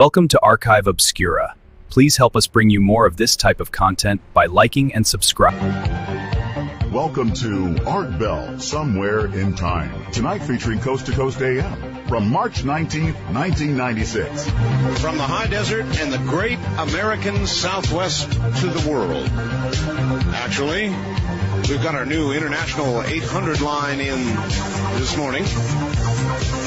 Welcome to Archive Obscura. Please help us bring you more of this type of content by liking and subscribing. Welcome to Art Bell, Somewhere in Time. Tonight featuring Coast to Coast AM from March 19th, 1996. From the high desert and the great American Southwest to the world. Actually, we've got our new international 800 line in this morning.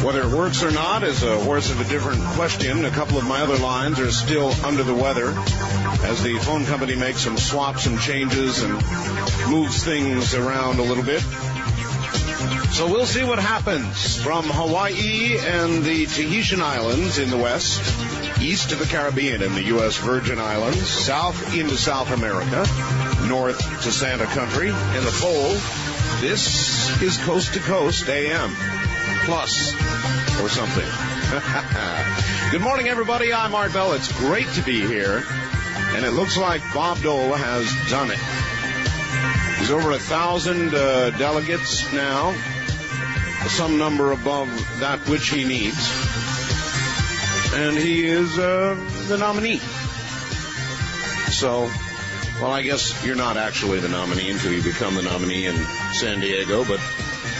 Whether it works or not is a horse of a different question. A couple of my other lines are still under the weather as the phone company makes some swaps and changes and moves things around a little bit. So we'll see what happens from Hawaii and the Tahitian Islands in the west, east to the Caribbean and the U.S. Virgin Islands, south into South America, north to Santa Country, and the pole. This is Coast to Coast AM. Plus, or something. Good morning, everybody. I'm Art Bell. It's great to be here. And it looks like Bob Dole has done it. He's over 1,000 delegates now, some number above that which he needs. And he is the nominee. So, well, I guess you're not actually the nominee until you become the nominee in San Diego, but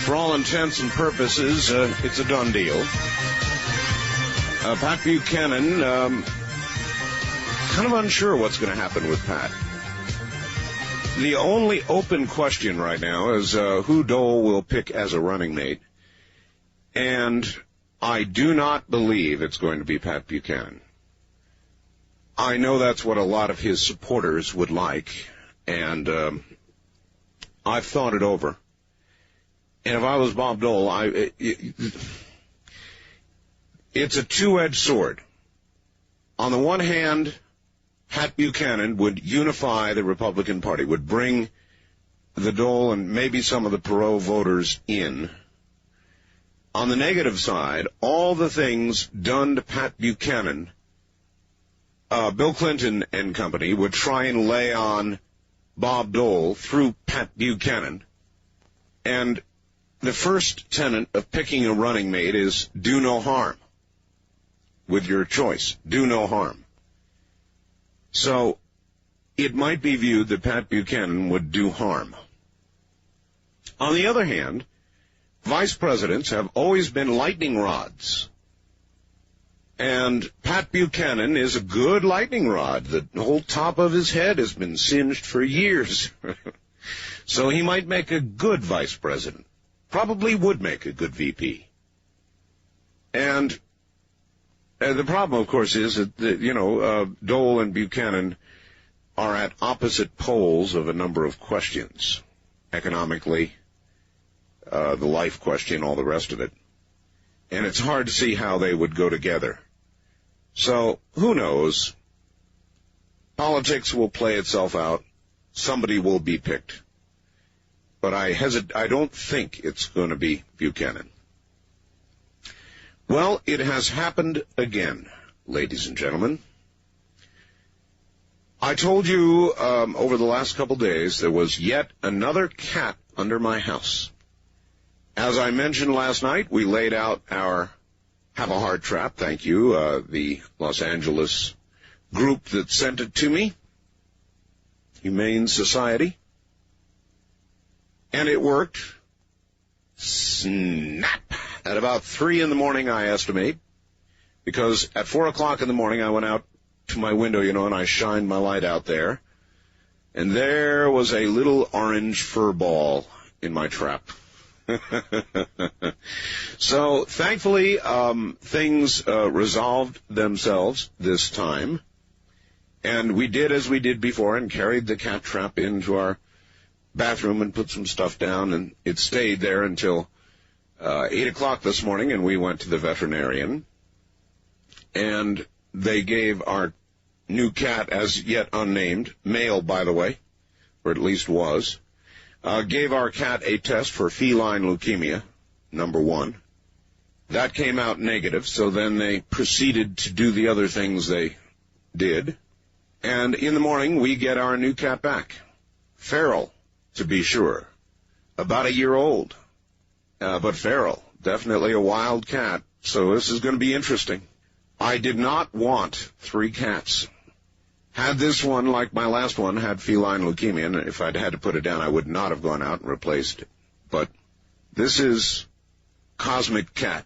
for all intents and purposes, it's a done deal. Pat Buchanan, kind of unsure what's going to happen with Pat. The only open question right now is who Dole will pick as a running mate. And I do not believe it's going to be Pat Buchanan. I know that's what a lot of his supporters would like, and I've thought it over. And if I was Bob Dole, it's a two-edged sword. On the one hand, Pat Buchanan would unify the Republican Party, would bring the Dole and maybe some of the Perot voters in. On the negative side, all the things done to Pat Buchanan, Bill Clinton and company would try and lay on Bob Dole through Pat Buchanan. And the first tenet of picking a running mate is do no harm with your choice. Do no harm. So it might be viewed that Pat Buchanan would do harm. On the other hand, vice presidents have always been lightning rods. And Pat Buchanan is a good lightning rod. The whole top of his head has been singed for years. So he might make a good vice president. Probably would make a good VP. And the problem, of course, is that, Dole and Buchanan are at opposite poles of a number of questions. Economically, the life question, all the rest of it. And it's hard to see how they would go together. So, who knows? Politics will play itself out. Somebody will be picked. But I don't think it's going to be Buchanan. Well, it has happened again, ladies and gentlemen. I told you over the last couple days there was yet another cat under my house. As I mentioned last night, we laid out our Have a Heart trap. Thank you, the Los Angeles group that sent it to me, Humane Society. And it worked. Snap! At about 3 in the morning, I estimate, because at 4 o'clock in the morning, I went out to my window, and I shined my light out there, and there was a little orange fur ball in my trap. So, thankfully, things resolved themselves this time, and we did as we did before and carried the cat trap into our bathroom and put some stuff down, and it stayed there until 8 o'clock this morning, and we went to the veterinarian, and they gave our new cat, as yet unnamed, male, by the way, or at least was, gave our cat a test for feline leukemia, number 1. That came out negative, so then they proceeded to do the other things they did, and in the morning we get our new cat back, feral, to be sure, about a year old, but feral, definitely a wild cat, so this is going to be interesting. I did not want 3 cats. Had this one, like my last one, had feline leukemia, and if I'd had to put it down, I would not have gone out and replaced it. But this is Cosmic Cat.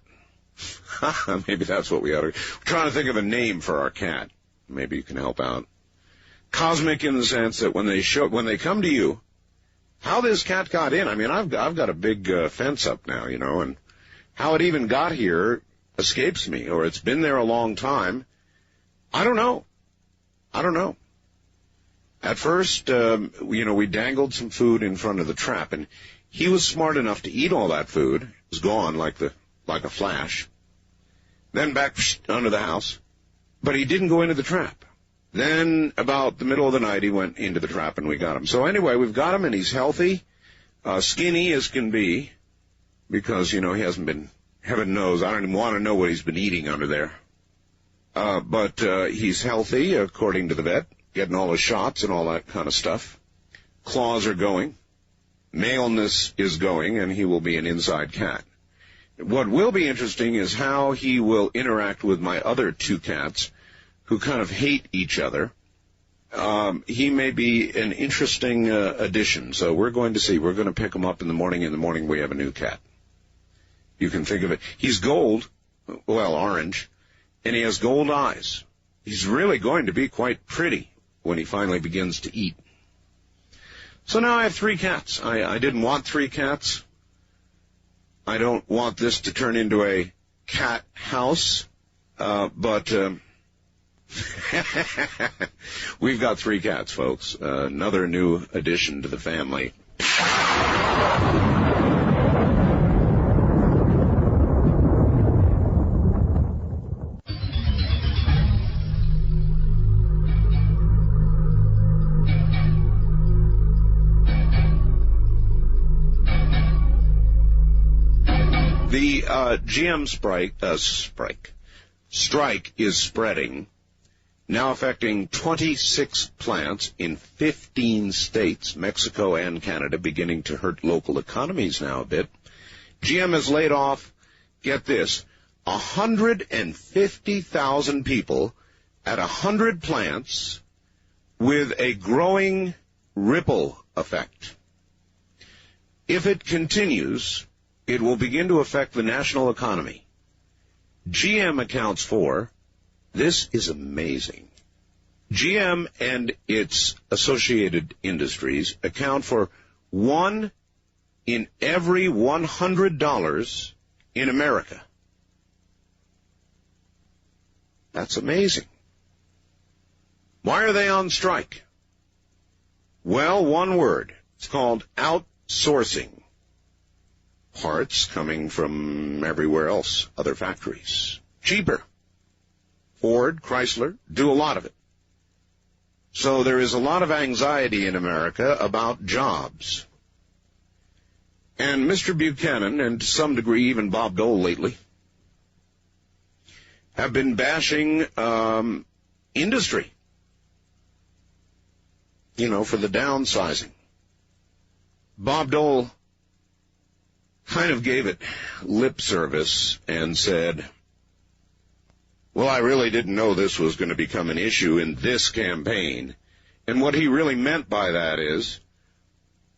Maybe that's what we ought to... We're trying to think of a name for our cat. Maybe you can help out. Cosmic in the sense that when they come to you, how this cat got in, I mean, I've got a big fence up now, you know, and how it even got here escapes me, or it's been there a long time. I don't know. At first, we dangled some food in front of the trap, and he was smart enough to eat all that food. It was gone like a flash. Then back under the house, but he didn't go into the trap. Then about the middle of the night, he went into the trap, and we got him. So anyway, we've got him, and he's healthy, skinny as can be, because, he hasn't been, heaven knows, I don't even want to know what he's been eating under there. But he's healthy, according to the vet, getting all his shots and all that kind of stuff. Claws are going. Maleness is going, and he will be an inside cat. What will be interesting is how he will interact with my other 2 cats, who kind of hate each other. He may be an interesting addition, so we're going to see. We're going to pick him up in the morning. In the morning, we have a new cat. You can think of it. He's gold, well, orange, and he has gold eyes. He's really going to be quite pretty when he finally begins to eat. So now I have 3 cats. I didn't want 3 cats. I don't want this to turn into a cat house, but we've got 3 cats, folks. Another new addition to the family. The GM strike is spreading, now affecting 26 plants in 15 states, Mexico and Canada, beginning to hurt local economies now a bit. GM has laid off, get this, 150,000 people at 100 plants with a growing ripple effect. If it continues, it will begin to affect the national economy. GM accounts for, this is amazing, GM and its associated industries account for $1 in every $100 in America. That's amazing. Why are they on strike? Well, one word. It's called outsourcing. Parts coming from everywhere else, other factories. Cheaper. Ford, Chrysler, do a lot of it. So there is a lot of anxiety in America about jobs. And Mr. Buchanan, and to some degree even Bob Dole lately, have been bashing industry, for the downsizing. Bob Dole kind of gave it lip service and said, well, I really didn't know this was going to become an issue in this campaign. And what he really meant by that is,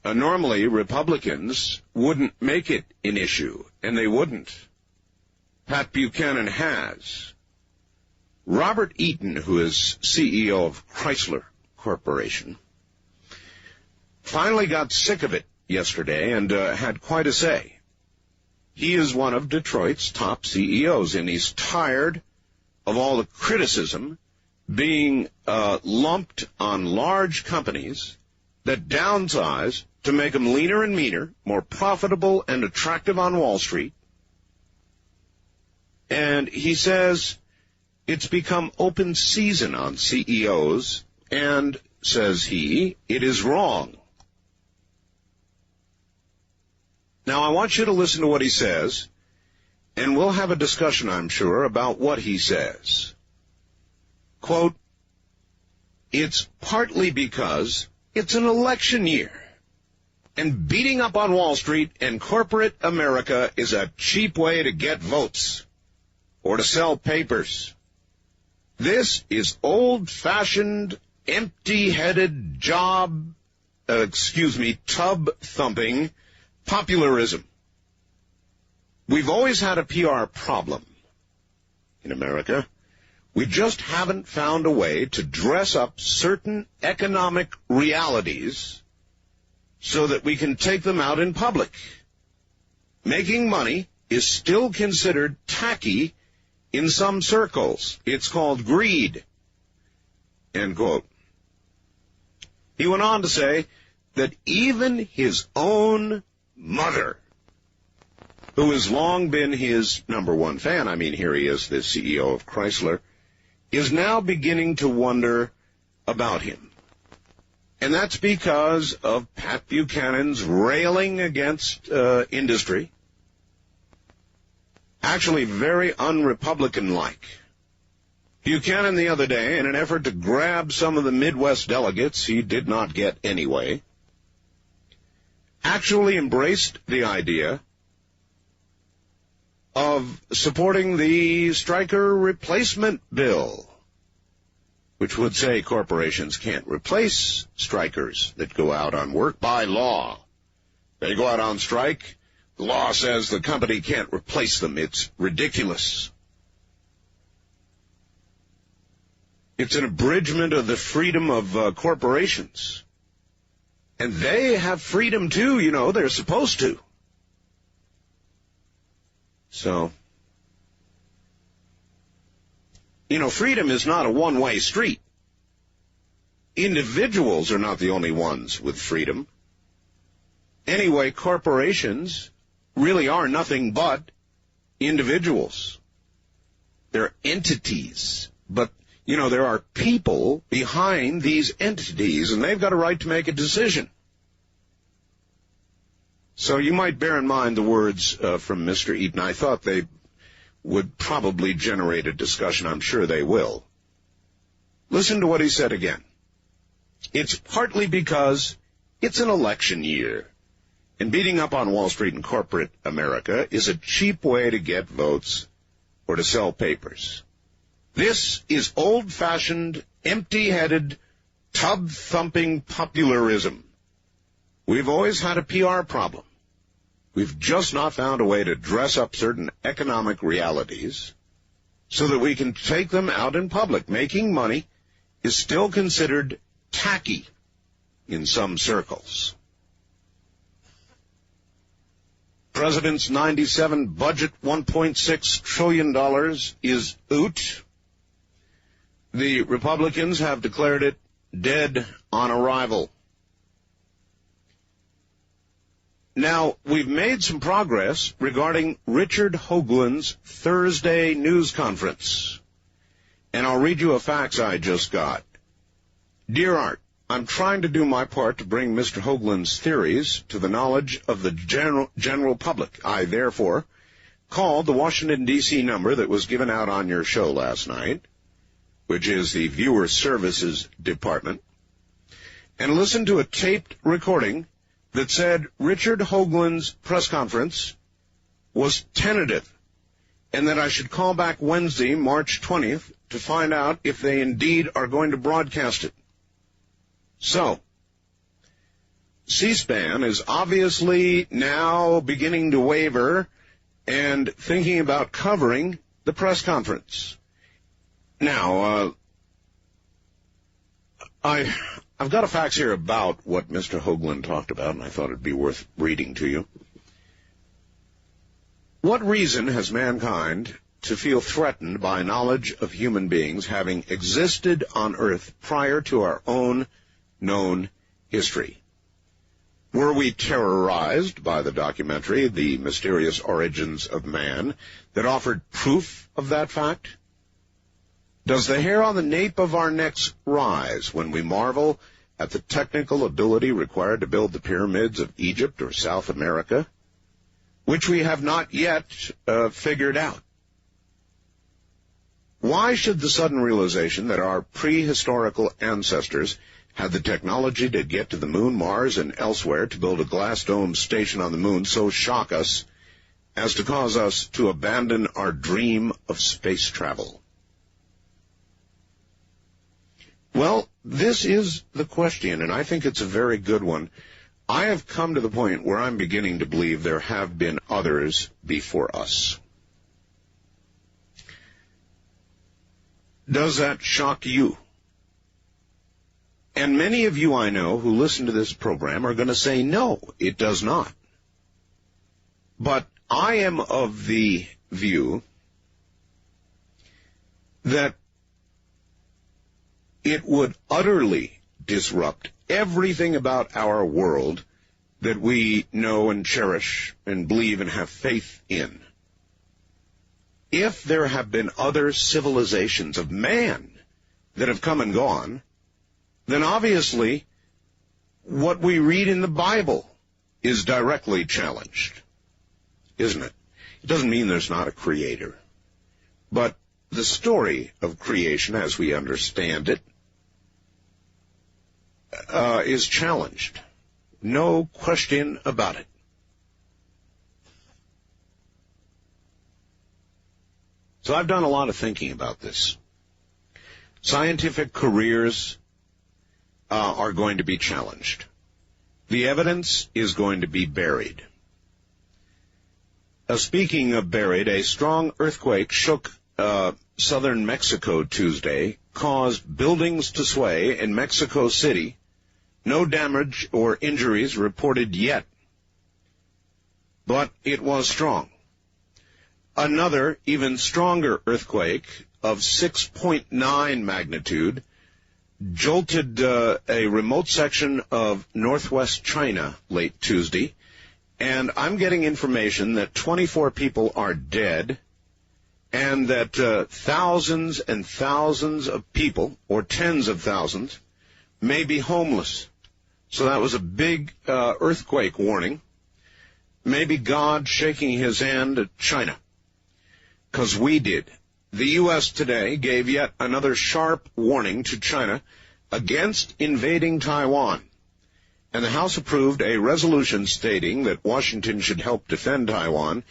normally Republicans wouldn't make it an issue, and they wouldn't. Pat Buchanan has. Robert Eaton, who is CEO of Chrysler Corporation, finally got sick of it yesterday and had quite a say. He is one of Detroit's top CEOs, and he's tired of all the criticism being lumped on large companies that downsize to make them leaner and meaner, more profitable and attractive on Wall Street. And he says it's become open season on CEOs, and, says he, it is wrong. Now, I want you to listen to what he says, and we'll have a discussion, I'm sure, about what he says. Quote, it's partly because it's an election year, and beating up on Wall Street and corporate America is a cheap way to get votes or to sell papers. This is old-fashioned, empty-headed tub-thumping popularism. We've always had a PR problem in America. We just haven't found a way to dress up certain economic realities so that we can take them out in public. Making money is still considered tacky in some circles. It's called greed. End quote. He went on to say that even his own mother, who has long been his number one fan, I mean, here he is, the CEO of Chrysler, is now beginning to wonder about him. And that's because of Pat Buchanan's railing against industry. Actually very un-Republican-like. Buchanan the other day, in an effort to grab some of the Midwest delegates he did not get anyway, actually embraced the idea of supporting the striker replacement bill, which would say corporations can't replace strikers that go out on work by law. They go out on strike, the law says the company can't replace them. It's ridiculous. It's an abridgment of the freedom of corporations. And they have freedom too, you know, they're supposed to. So, you know, freedom is not a one-way street. Individuals are not the only ones with freedom. Anyway, corporations really are nothing but individuals. They're entities. But, you know, there are people behind these entities, and they've got a right to make a decision. So you might bear in mind the words from Mr. Eaton. I thought they would probably generate a discussion. I'm sure they will. Listen to what he said again. It's partly because it's an election year, and beating up on Wall Street and corporate America is a cheap way to get votes or to sell papers. This is old-fashioned, empty-headed, tub-thumping popularism. We've always had a PR problem. We've just not found a way to dress up certain economic realities so that we can take them out in public. Making money is still considered tacky in some circles. President's 97 budget, $1.6 trillion is oot. The Republicans have declared it dead on arrival. Now, we've made some progress regarding Richard Hoagland's Thursday news conference. And I'll read you a fax I just got. Dear Art, I'm trying to do my part to bring Mr. Hoagland's theories to the knowledge of the general public. I, therefore, called the Washington, D.C. number that was given out on your show last night, which is the Viewer Services Department, and listened to a taped recording that said Richard Hoagland's press conference was tentative, and that I should call back Wednesday, March 20th, to find out if they indeed are going to broadcast it. So, C-SPAN is obviously now beginning to waver and thinking about covering the press conference. Now, I've got a fax here about what Mr. Hoagland talked about, and I thought it'd be worth reading to you. What reason has mankind to feel threatened by knowledge of human beings having existed on Earth prior to our own known history? Were we terrorized by the documentary, The Mysterious Origins of Man, that offered proof of that fact? Does the hair on the nape of our necks rise when we marvel at the technical ability required to build the pyramids of Egypt or South America, which we have not yet figured out? Why should the sudden realization that our prehistorical ancestors had the technology to get to the moon, Mars, and elsewhere to build a glass-domed station on the moon so shock us as to cause us to abandon our dream of space travel? Well, this is the question, and I think it's a very good one. I have come to the point where I'm beginning to believe there have been others before us. Does that shock you? And many of you I know who listen to this program are going to say, no, it does not. But I am of the view that it would utterly disrupt everything about our world that we know and cherish and believe and have faith in. If there have been other civilizations of man that have come and gone, then obviously what we read in the Bible is directly challenged, isn't it? It doesn't mean there's not a creator, but the story of creation as we understand it is challenged. No question about it. So I've done a lot of thinking about this. Scientific careers are going to be challenged. The evidence is going to be buried. Speaking of buried, a strong earthquake shook southern Mexico Tuesday, caused buildings to sway in Mexico City. No damage or injuries reported yet, but it was strong. Another, even stronger earthquake of 6.9 magnitude jolted a remote section of northwest China late Tuesday, and I'm getting information that 24 people are dead and that thousands and thousands of people, or tens of thousands, may be homeless. So that was a big earthquake warning. Maybe God shaking his hand at China, because we did. The U.S. today gave yet another sharp warning to China against invading Taiwan. And the House approved a resolution stating that Washington should help defend Taiwan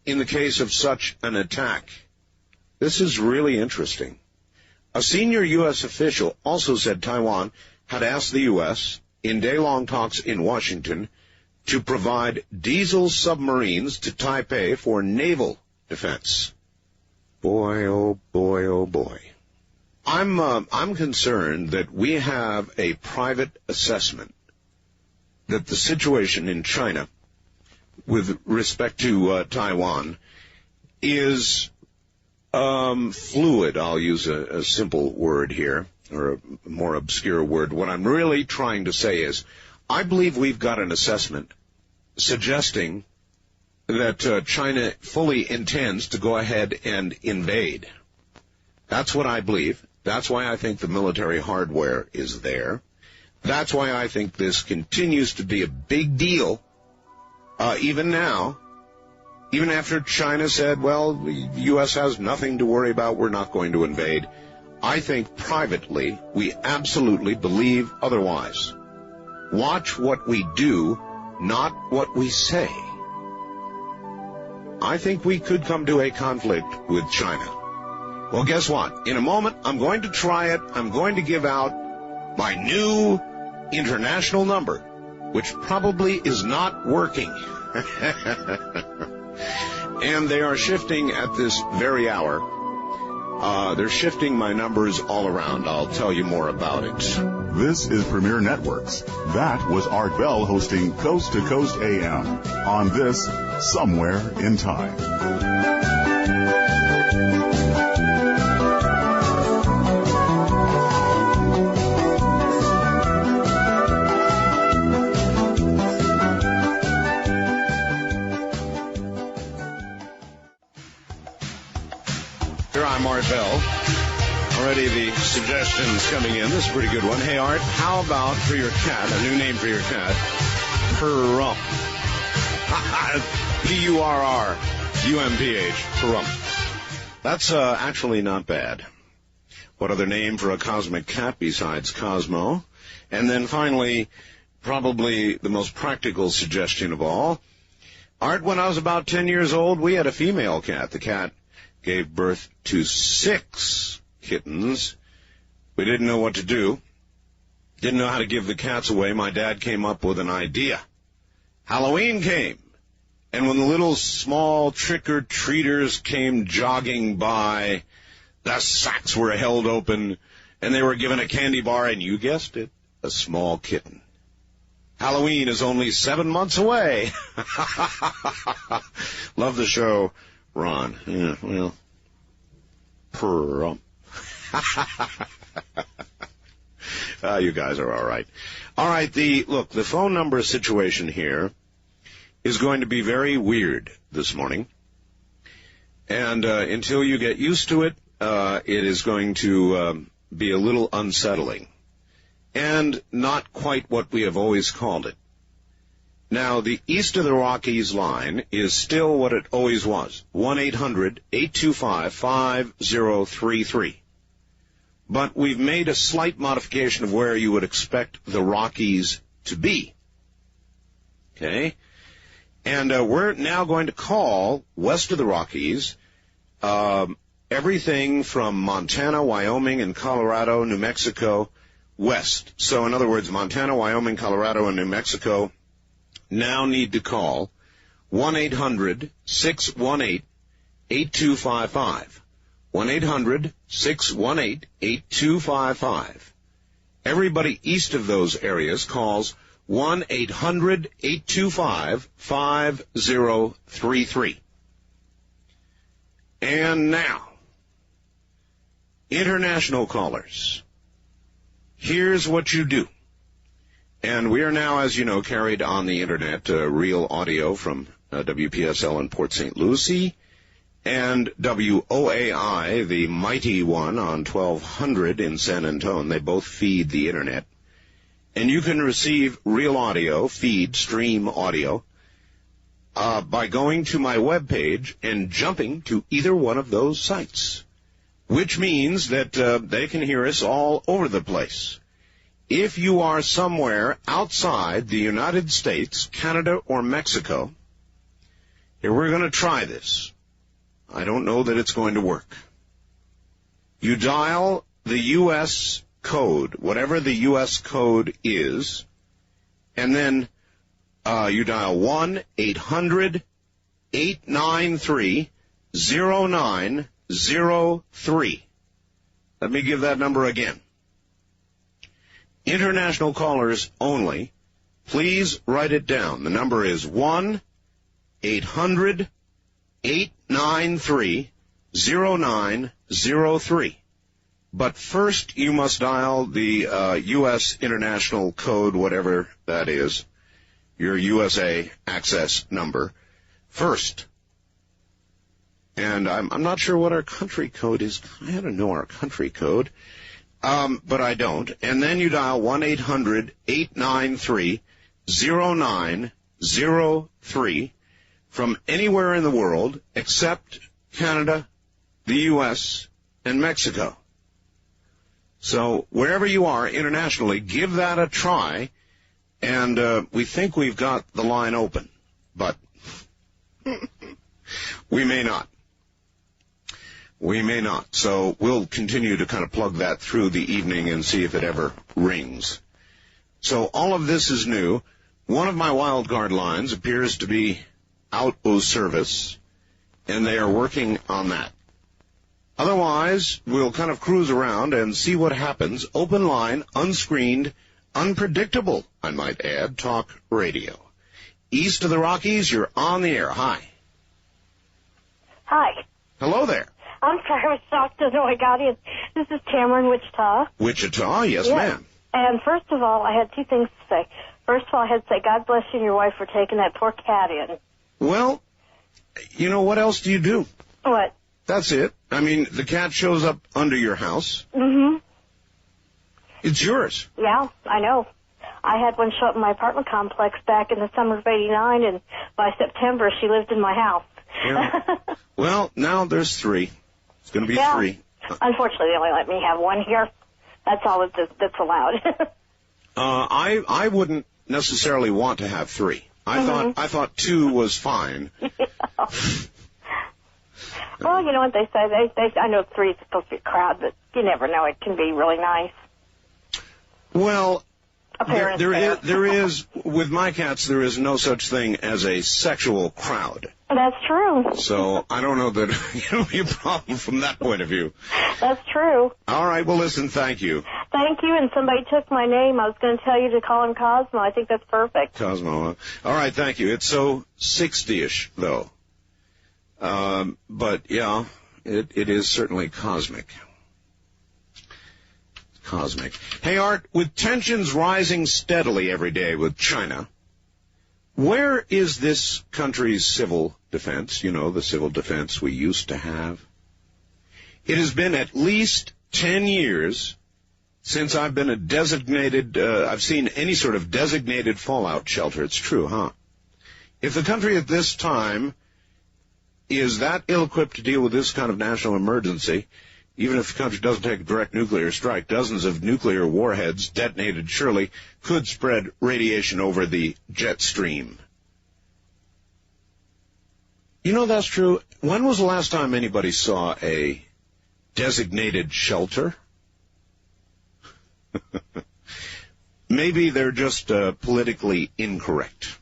in the case of such an attack. This is really interesting. A senior U.S. official also said Taiwan had asked the U.S. in day-long talks in Washington to provide diesel submarines to Taipei for naval defense. Boy, oh boy, oh boy. I'm concerned that we have a private assessment that the situation in China with respect to Taiwan is fluid. I'll use a simple word here, or a more obscure word. What I'm really trying to say is, I believe we've got an assessment suggesting that China fully intends to go ahead and invade. That's what I believe. That's why I think the military hardware is there. That's why I think this continues to be a big deal, even now, even after China said, well, the U.S. has nothing to worry about, we're not going to invade. I think privately we absolutely believe otherwise. Watch what we do, not what we say. I think we could come to a conflict with China. Well, guess what? In a moment, I'm going to try it. I'm going to give out my new international number, which probably is not working. And they are shifting at this very hour. They're shifting my numbers all around. I'll tell you more about it. This is Premier Networks. That was Art Bell hosting Coast to Coast AM on this Somewhere in Time. I'm Art Bell. Already the suggestions coming in. This is a pretty good one. Hey, Art, how about for your cat, a new name for your cat, Purrump. P-U-R-R-U-M-P-H, Purrump. That's actually not bad. What other name for a cosmic cat besides Cosmo? And then finally, probably the most practical suggestion of all. Art, when I was about 10 years old, we had a female cat. The cat gave birth to 6 kittens, We didn't know what to do. Didn't know how to give the cats away. My dad came up with an idea. Halloween came. And when the little small trick-or-treaters came jogging by, the sacks were held open, and they were given a candy bar, and you guessed it, a small kitten. Halloween is only 7 months away. Love the show, Ron. Yeah, well, you guys are all right. All right, the phone number situation here is going to be very weird this morning. And until you get used to it, it is going to be a little unsettling. And not quite what we have always called it. Now, the East of the Rockies line is still what it always was, 1-800-825-5033. But we've made a slight modification of where you would expect the Rockies to be. Okay? And we're now going to call west of the Rockies everything from Montana, Wyoming, and Colorado, New Mexico, west. So, in other words, Montana, Wyoming, Colorado, and New Mexico now need to call 1-800-618-8255. 1-800-618-8255. Everybody east of those areas calls 1-800-825-5033. And now, international callers, here's what you do. And we are now, as you know, carried on the Internet, real audio from WPSL in Port St. Lucie, and WOAI, the mighty one, on 1200 in San Antone. They both feed the Internet. And you can receive real audio, stream audio, by going to my webpage and jumping to either one of those sites, which means that they can hear us all over the place. If you are somewhere outside the United States, Canada, or Mexico, here we're going to try this. I don't know that it's going to work. You dial the U.S. code, whatever the U.S. code is, and then you dial 1-800-893-0903. Let me give that number again. International callers only. Please write it down. The number is 1-800-893-0903. But first you must dial the U.S. international code, whatever that is, your USA access number, first. And I'm not sure what our country code is. I ought to know our country code. But I don't. And then you dial 1-800-893-0903 from anywhere in the world except Canada, the U.S., and Mexico. So wherever you are internationally, give that a try, and we think we've got the line open, but we may not. We may not. So we'll continue to kind of plug that through the evening and see if it ever rings. So all of this is new. One of my wildcard lines appears to be out of service, and they are working on that. Otherwise, we'll kind of cruise around and see what happens. Open line, unscreened, unpredictable, I might add, talk radio. East of the Rockies, you're on the air. Hi. Hi. Hello there. I'm sorry, I was shocked to know I got in. This is Tamara in Wichita. Wichita, yes, ma'am. And first of all, I had two things to say. First of all, I had to say, God bless you and your wife for taking that poor cat in. Well, you know, what else do you do? What? That's it. I mean, the cat shows up under your house. Mm-hmm. It's yours. Yeah, I know. I had one show up in my apartment complex back in the summer of '89, and by September, she lived in my house. Yeah. Well, now there's three. It's going to be three. Unfortunately, they only let me have one here. That's all that's allowed. I wouldn't necessarily want to have three. I thought two was fine. Well, you know what they say. I know 3 is supposed to be a crowd, but you never know. It can be really nice. Well, there is, with my cats, there is no such thing as a sexual crowd. That's true. So I don't know that it'll be a problem from that point of view. That's true. All right, well, listen, thank you. Thank you, and somebody took my name. I was going to tell you to call him Cosmo. I think that's perfect. Cosmo. All right, thank you. It's so 60-ish, though. But, yeah, it is certainly cosmic. Cosmic. Hey, Art, with tensions rising steadily every day with China, where is this country's civil defense? You know, the civil defense we used to have. It has been at least 10 years since I've been I've seen any sort of designated fallout shelter. It's true, huh? If the country at this time is that ill-equipped to deal with this kind of national emergency, even if the country doesn't take a direct nuclear strike, dozens of nuclear warheads detonated surely could spread radiation over the jet stream. You know that's true. When was the last time anybody saw a designated shelter? Maybe they're just politically incorrect.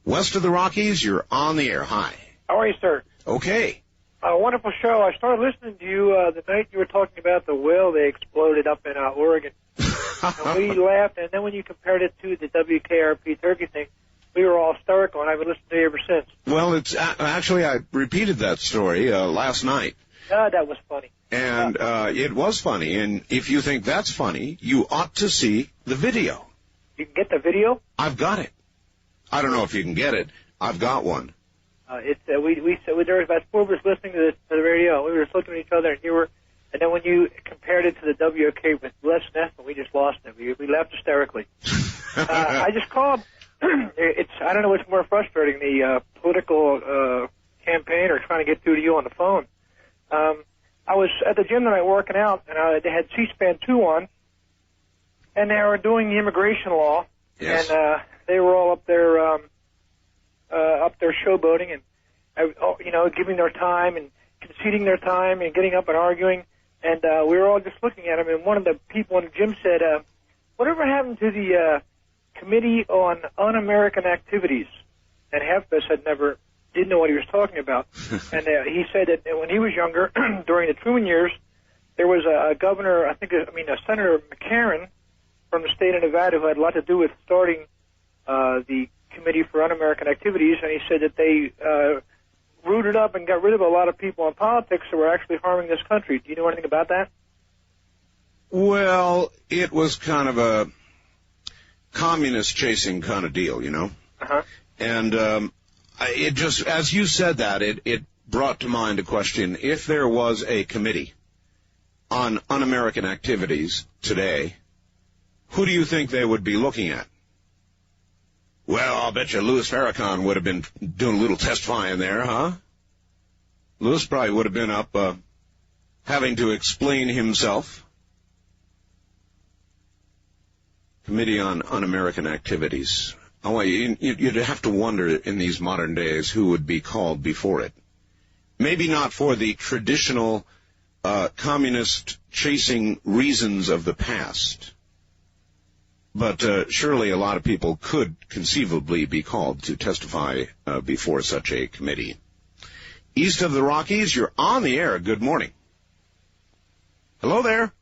West of the Rockies, you're on the air. Hi. How are you, sir? Okay. A wonderful show. I started listening to you the night you were talking about the well they exploded up in Oregon. And we laughed, and then when you compared it to the WKRP turkey thing, we were all hysterical, and I've been listening to you ever since. Well, it's actually, I repeated that story last night. That was funny. And it was funny, and if you think that's funny, you ought to see the video. You can get the video? I've got it. I don't know if you can get it. I've got one. There was about 4 of us listening to the radio. We were just looking at each other, and then when you compared it to the WK with Les Nessman, we just lost it. We laughed hysterically. I just called. I don't know what's more frustrating, the political campaign or trying to get through to you on the phone. I was at the gym tonight working out, and they had C-SPAN 2 on, and they were doing the immigration law, yes. And they were all up there showboating and, giving their time and conceding their time and getting up and arguing, and we were all just looking at them, and one of the people in the gym said, whatever happened to the Committee on Un-American Activities? And half of us didn't know what he was talking about. And he said that when he was younger, during the Truman years, there was a governor, a Senator McCarran from the state of Nevada who had a lot to do with starting the Committee for Un-American Activities, and he said that they rooted up and got rid of a lot of people in politics who were actually harming this country. Do you know anything about that? It was kind of a communist chasing kind of deal, Uh-huh. And it just, as you said that, it brought to mind a question. If there was a committee on un-American activities today, who do you think they would be looking at? Well, I'll bet you Louis Farrakhan would have been doing a little testifying there, huh? Louis probably would have been up having to explain himself. Committee on Un-American Activities. You'd have to wonder in these modern days who would be called before it. Maybe not for the traditional communist-chasing reasons of the past, but surely a lot of people could conceivably be called to testify before such a committee. East of the Rockies, you're on the air. Good morning. Hello there.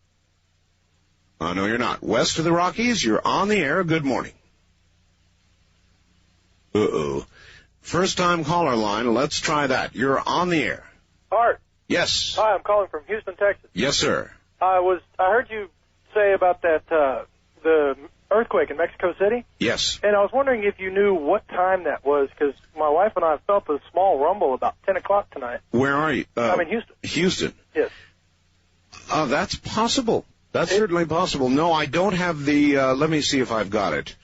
No, you're not. West of the Rockies, you're on the air. Good morning. Uh-oh. First-time caller line. Let's try that. You're on the air. Art. Yes. Hi, I'm calling from Houston, Texas. Yes, sir. I heard you say about that the earthquake in Mexico City. Yes. And I was wondering if you knew what time that was, because my wife and I felt a small rumble about 10 o'clock tonight. Where are you? I'm in Houston. Houston. Yes. That's possible. That's certainly possible. No, I don't have the, let me see if I've got it.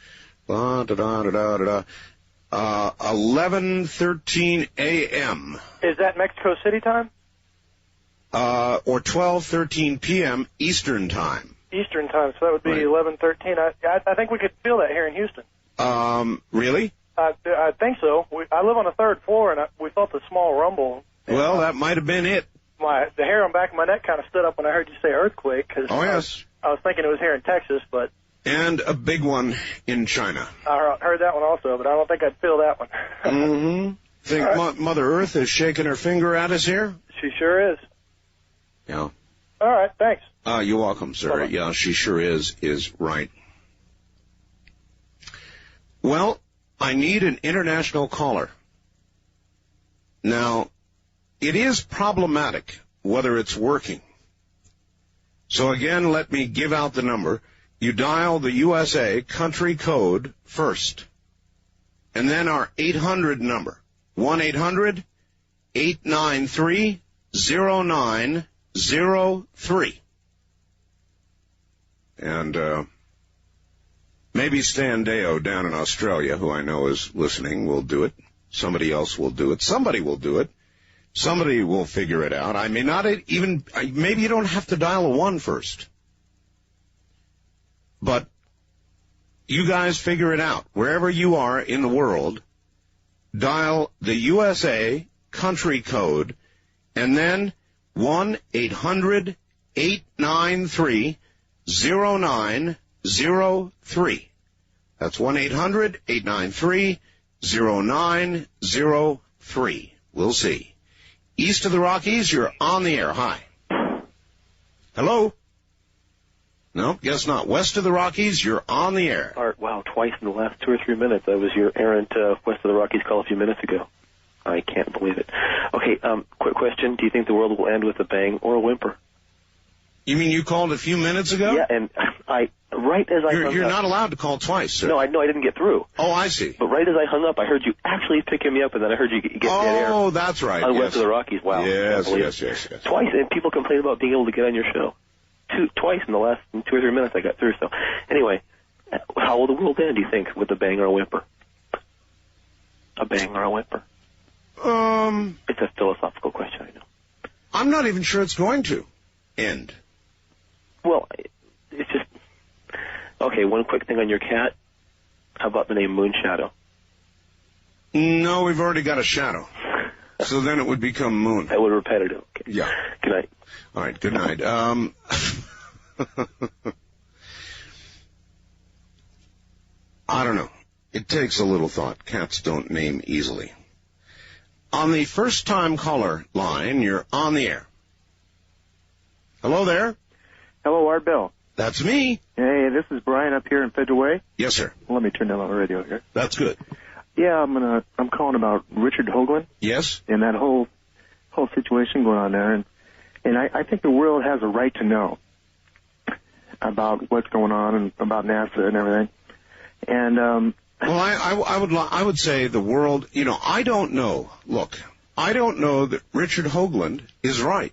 11:13 a.m. Is that Mexico City time? Or 12:13 p.m. Eastern time. Eastern time, so that would be Right. 11:13. I think we could feel that here in Houston. Really? I think so. I live on the 3rd floor, and we felt a small rumble Well, that might have been it. The hair on the back of my neck kind of stood up when I heard you say earthquake. Cause Oh, yes. I was thinking it was here in Texas, but... And a big one in China. I heard that one also, but I don't think I'd feel that one. Mm-hmm. Think Mother Earth is shaking her finger at us here? She sure is. Yeah. All right, thanks. You're welcome, sir. Bye-bye. Yeah, she sure is right. Well, I need an international caller. Now, it is problematic whether it's working. So again, let me give out the number. You dial the USA country code first, and then our 800 number, 1-800-893-0903. And maybe Stan Deo down in Australia, who I know is listening, will do it. Somebody else will do it. Somebody will do it. Somebody will figure it out. I may not even, maybe you don't have to dial a 1 first. But you guys figure it out. Wherever you are in the world, dial the USA country code and then 1-800-893-0903. That's 1-800-893-0903. We'll see. East of the Rockies, you're on the air. Hi. Hello? No, guess not. West of the Rockies, you're on the air. Art, wow, twice in the last 2 or 3 minutes. I was your errant West of the Rockies call a few minutes ago. I can't believe it. Okay, quick question. Do you think the world will end with a bang or a whimper? You mean you called a few minutes ago? Yeah, and You're not allowed to call twice, sir. No, I didn't get through. Oh, I see. But right as I hung up, I heard you actually picking me up, and then I heard you get dead air. Oh, that's right. On Yes. West of the Rockies. Wow. Yes. Twice, and people complain about being able to get on your show. Twice in the last 2 or 3 minutes I got through. So, anyway, how will the world end, do you think, with a bang or a whimper? A bang or a whimper? It's a philosophical question, I know. I'm not even sure it's going to end. Well, it's just... Okay, one quick thing on your cat. How about the name Moonshadow? No, we've already got a shadow. So then it would become Moon. That would be repetitive. Okay. Yeah. Good night. All right, good night. I don't know. It takes a little thought. Cats don't name easily. On the first-time caller line, you're on the air. Hello there. Hello, Art Bell. That's me. Hey, this is Brian up here in Federal Way. Yes, sir. Let me turn down on the radio here. That's good. Yeah, I'm calling about Richard Hoagland Yes? and that whole situation going on there, and I think the world has a right to know about what's going on and about NASA and everything. And well, I would say the world. I don't know. Look, I don't know that Richard Hoagland is right.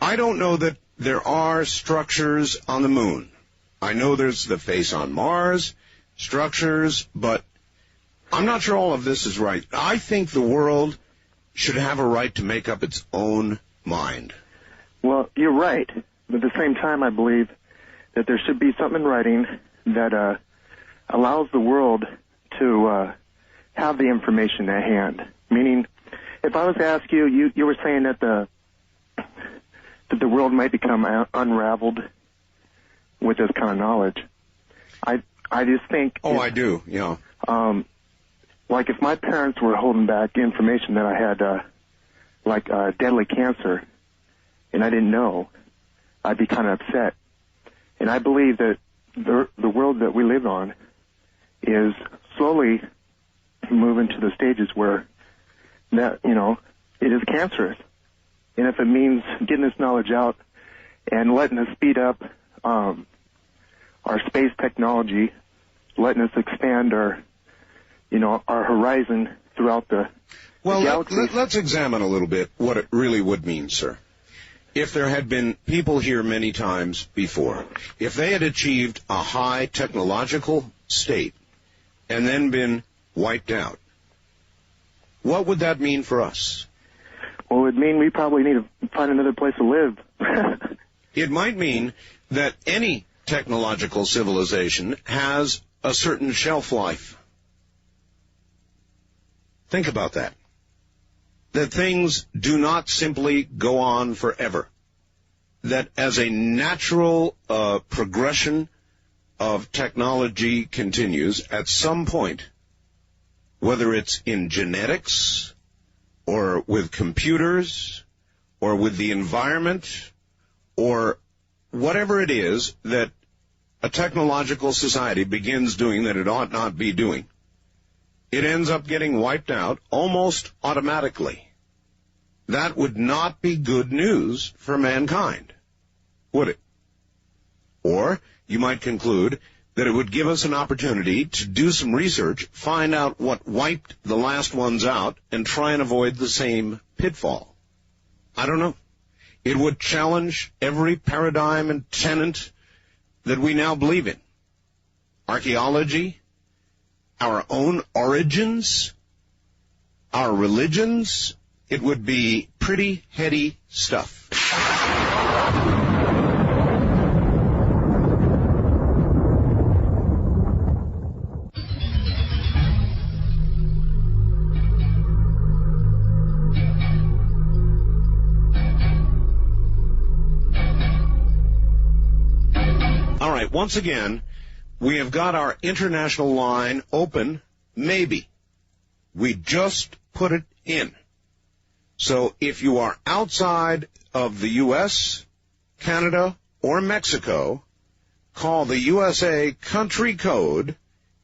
I don't know that there are structures on the moon. I know there's the face on Mars, structures, but I'm not sure all of this is right. I think the world should have a right to make up its own mind. Well, you're right. But at the same time, I believe that there should be something in writing that allows the world to have the information at hand. Meaning, if I was to ask you, you were saying that the world might become unraveled with this kind of knowledge. I just think... Oh, I do, yeah. Like if my parents were holding back information that I had, deadly cancer, and I didn't know, I'd be kind of upset. And I believe that the world that we live on is slowly moving to the stages where that, it is cancerous. And if it means getting this knowledge out and letting us speed up our space technology, letting us expand our horizon throughout the galaxy. Let's examine a little bit what it really would mean, sir. If there had been people here many times before, if they had achieved a high technological state and then been wiped out, what would that mean for us? Well, it would mean we probably need to find another place to live. It might mean that any technological civilization has a certain shelf life. Think about that. that things do not simply go on forever. That as a natural progression of technology continues, at some point, whether it's in genetics or with computers or with the environment or whatever it is that a technological society begins doing that it ought not be doing, it ends up getting wiped out almost automatically. That would not be good news for mankind, would it? Or you might conclude that it would give us an opportunity to do some research, find out what wiped the last ones out, and try and avoid the same pitfall. I don't know. It would challenge every paradigm and tenet that we now believe in. Archaeology, our own origins, our religions. It would be pretty heady stuff. All right, once again, we have got our international line open, maybe. We just put it in. So if you are outside of the U.S., Canada, or Mexico, call the USA country code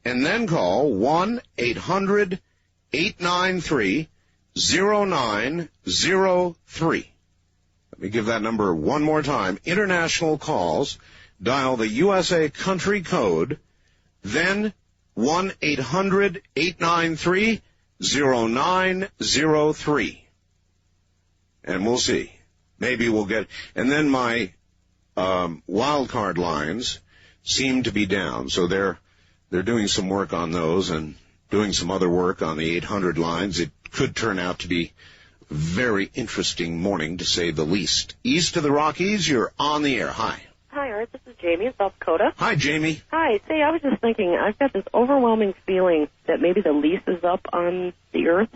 and then call 1-800-893-0903. Let me give that number one more time. International calls, dial the USA country code, then 1-800-893-0903. And we'll see. Maybe we'll get... And then my wild card lines seem to be down, so they're doing some work on those and doing some other work on the 800 lines. It could turn out to be a very interesting morning, to say the least. East of the Rockies, you're on the air. Hi. Hi, Art. This is Jamie in South Dakota. Hi, Jamie. Hi. Say, I was just thinking, I've got this overwhelming feeling that maybe the lease is up on the Earth.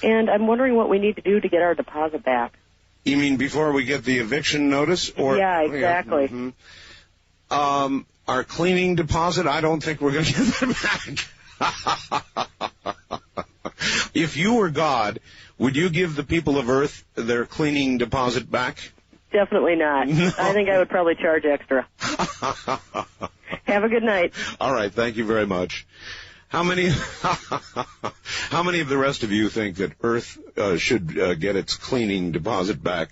And I'm wondering what we need to do to get our deposit back. You mean before we get the eviction notice? Or yeah, exactly. Yeah, mm-hmm. Our cleaning deposit, I don't think we're going to get that back. If you were God, would you give the people of Earth their cleaning deposit back? Definitely not. No. I think I would probably charge extra. Have a good night. All right, thank you very much. How many of the rest of you think that Earth should get its cleaning deposit back?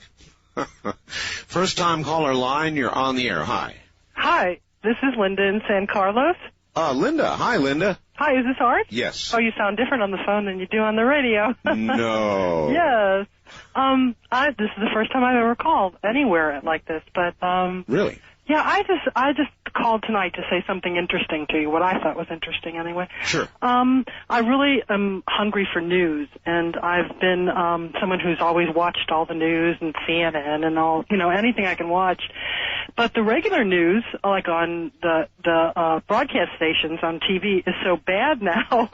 First time caller line, you're on the air. Hi. Hi, this is Linda in San Carlos. Linda. Hi, Linda. Hi, is this Art? Yes. Oh, you sound different on the phone than you do on the radio. No. Yes. This is the first time I've ever called anywhere like this, but Really? Yeah, I just called tonight to say something interesting to you, what I thought was interesting anyway. Sure. I really am hungry for news, and I've been someone who's always watched all the news and CNN and all, anything I can watch. But the regular news, like on the broadcast stations on TV, is so bad now,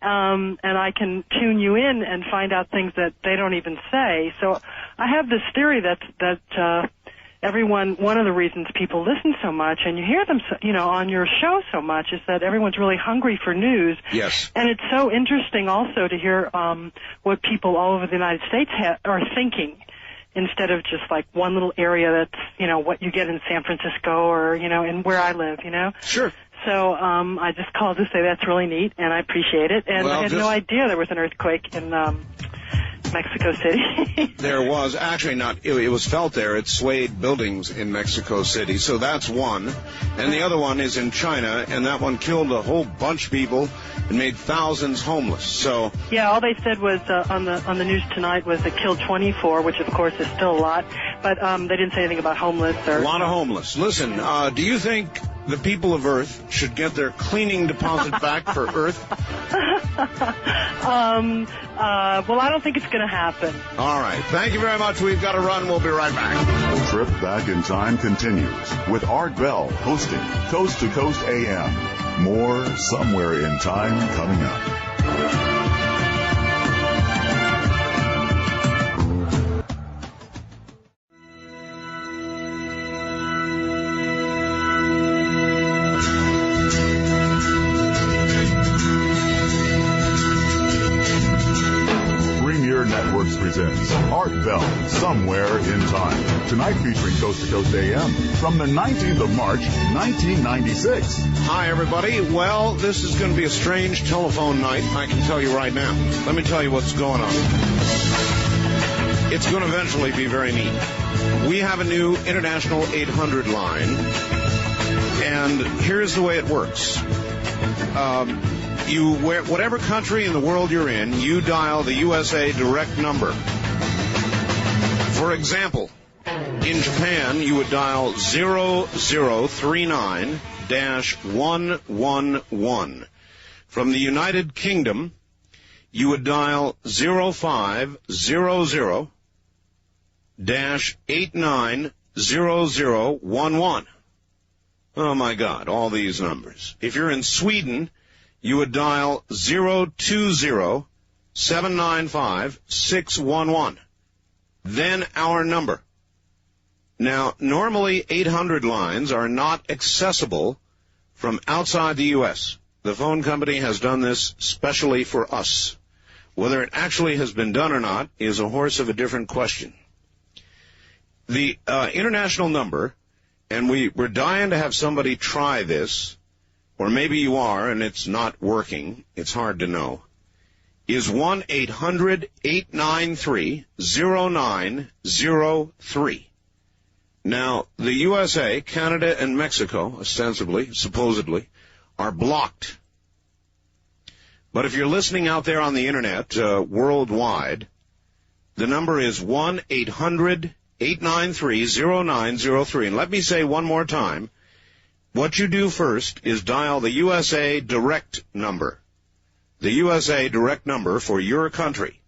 and I can tune you in and find out things that they don't even say. So I have this theory that one of the reasons people listen so much and you hear them, on your show so much is that everyone's really hungry for news. Yes. And it's so interesting also to hear what people all over the United States are thinking, instead of just like one little area that's, what you get in San Francisco or, in where I live, Sure. So I just called to say that's really neat, and I appreciate it. And I had no idea there was an earthquake in Mexico City. There was actually not. It was felt there. It swayed buildings in Mexico City. So that's one. And the other one is in China, and that one killed a whole bunch of people and made thousands homeless. So yeah, all they said was on the news tonight was it killed 24, which of course is still a lot. But they didn't say anything about homeless or a lot of homeless. Listen, do you think the people of Earth should get their cleaning deposit back for Earth? Well, I don't think it's going to happen. All right. Thank you very much. We've got to run. We'll be right back. The trip back in time continues with Art Bell hosting Coast to Coast AM. More Somewhere in Time coming up. presents Art Bell, Somewhere in Time. Tonight featuring Coast to Coast AM from the 19th of March, 1996. Hi, everybody. Well, this is going to be a strange telephone night, I can tell you right now. Let me tell you what's going on. It's going to eventually be very neat. We have a new international 800 line, and here's the way it works. Whatever country in the world you're in, you dial the USA direct number. For example, in Japan, you would dial 0039-111. From the United Kingdom, you would dial 0500-890011. Oh, my God, all these numbers. If you're in Sweden, you would dial 020-795-611. Then our number. Now, normally 800 lines are not accessible from outside the U.S. The phone company has done this specially for us. Whether it actually has been done or not is a horse of a different question. The international number, and we're dying to have somebody try this, or maybe you are and it's not working, it's hard to know, is 1-800-893-0903. Now, the USA, Canada, and Mexico, ostensibly, supposedly, are blocked. But if you're listening out there on the Internet worldwide, the number is 1-800-893-0903. And let me say one more time, what you do first is dial the USA direct number. The USA direct number for your country.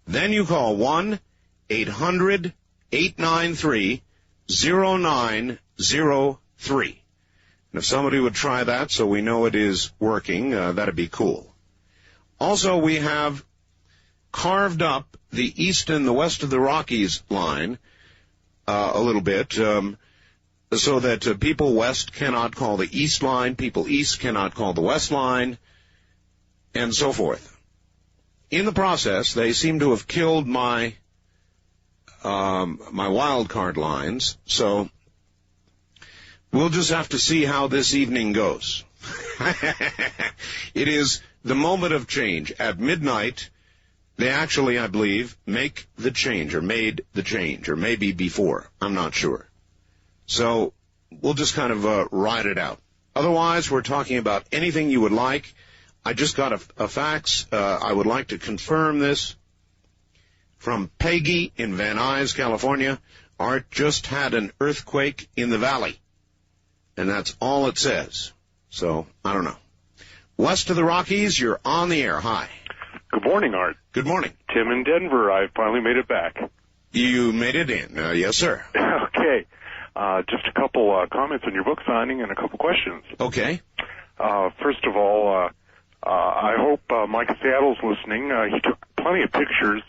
Then you call 1-800-893-0903. And if somebody would try that so we know it is working, that'd be cool. Also, we have carved up the east and the west of the Rockies line a little bit, so that people west cannot call the east line, people east cannot call the west line, and so forth. In the process, they seem to have killed my wild card lines, so we'll just have to see how this evening goes. It is the moment of change. At midnight, they actually, I believe, make the change, or made the change, or maybe before. I'm not sure. So we'll just kind of ride it out. Otherwise, we're talking about anything you would like. I just got a fax. I would like to confirm this from Peggy in Van Nuys, California. Art just had an earthquake in the valley. And that's all it says. So, I don't know. West of the Rockies, you're on the air. Hi. Good morning, Art. Good morning. Tim in Denver. I finally made it back. You made it in. Yes, sir. Okay. Just a couple comments on your book signing and a couple questions. Okay. First of all, I hope Mike Seattle's listening. He took plenty of pictures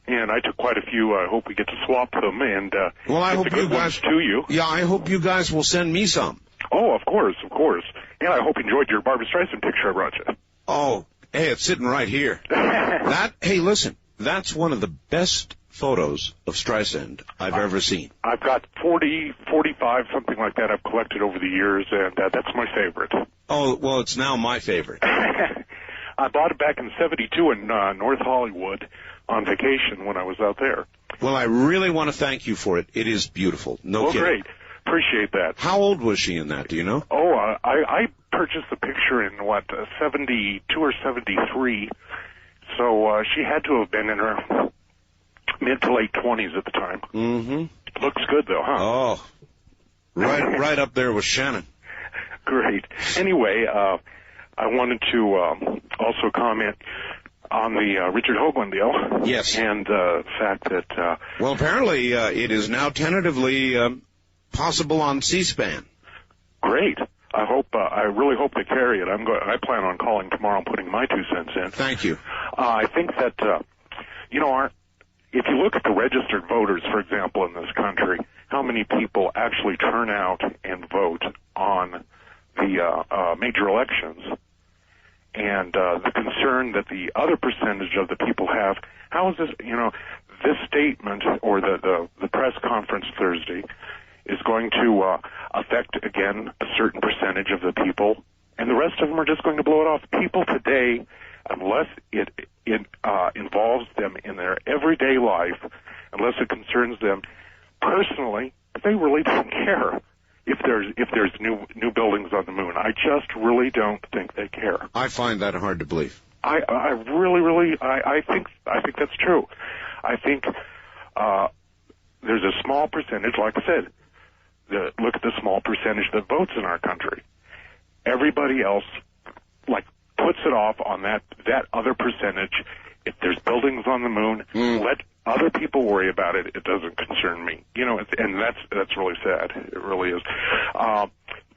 and I took quite a few. I hope we get to swap them. And well, I hope you guys to you. Yeah, I hope you guys will send me some. Oh, of course. And I hope you enjoyed your Barbra Streisand picture I brought you. Oh, hey, it's sitting right here. Hey, listen, that's one of the best photos of Streisand I've ever seen. I've got 40, 45, something like that I've collected over the years, and that's my favorite. Oh, well, it's now my favorite. I bought it back in 72 in North Hollywood on vacation when I was out there. Well, I really want to thank you for it. It is beautiful. No kidding. Great. Appreciate that. How old was she in that, do you know? Oh, I purchased the picture in, 72 or 73. So she had to have been in her mid to late 20s at the time. Mm-hmm. Looks good, though, huh? Oh, right up there with Shannon. Great. Anyway, I wanted to also comment on the Richard Hoagland deal. Yes. And the fact that... well, apparently it is now tentatively possible on C-SPAN. Great. I really hope they carry it. I plan on calling tomorrow and putting my 2 cents in. Thank you. I think that, if you look at the registered voters, for example, in this country, how many people actually turn out and vote on the major elections, and the concern that the other percentage of the people have. How is this, this statement or the press conference Thursday is going to affect, again, a certain percentage of the people, and the rest of them are just going to blow it off. People today, unless it involves them in their everyday life, unless it concerns them personally, they really don't care if there's new buildings on the moon. I just really don't think they care. I find that hard to believe. I really think that's true. I think there's a small percentage, like I said, look at the small percentage that votes in our country. Everybody else, puts it off on that other percentage. If there's buildings on the moon, let other people worry about it. It doesn't concern me. And that's really sad. It really is.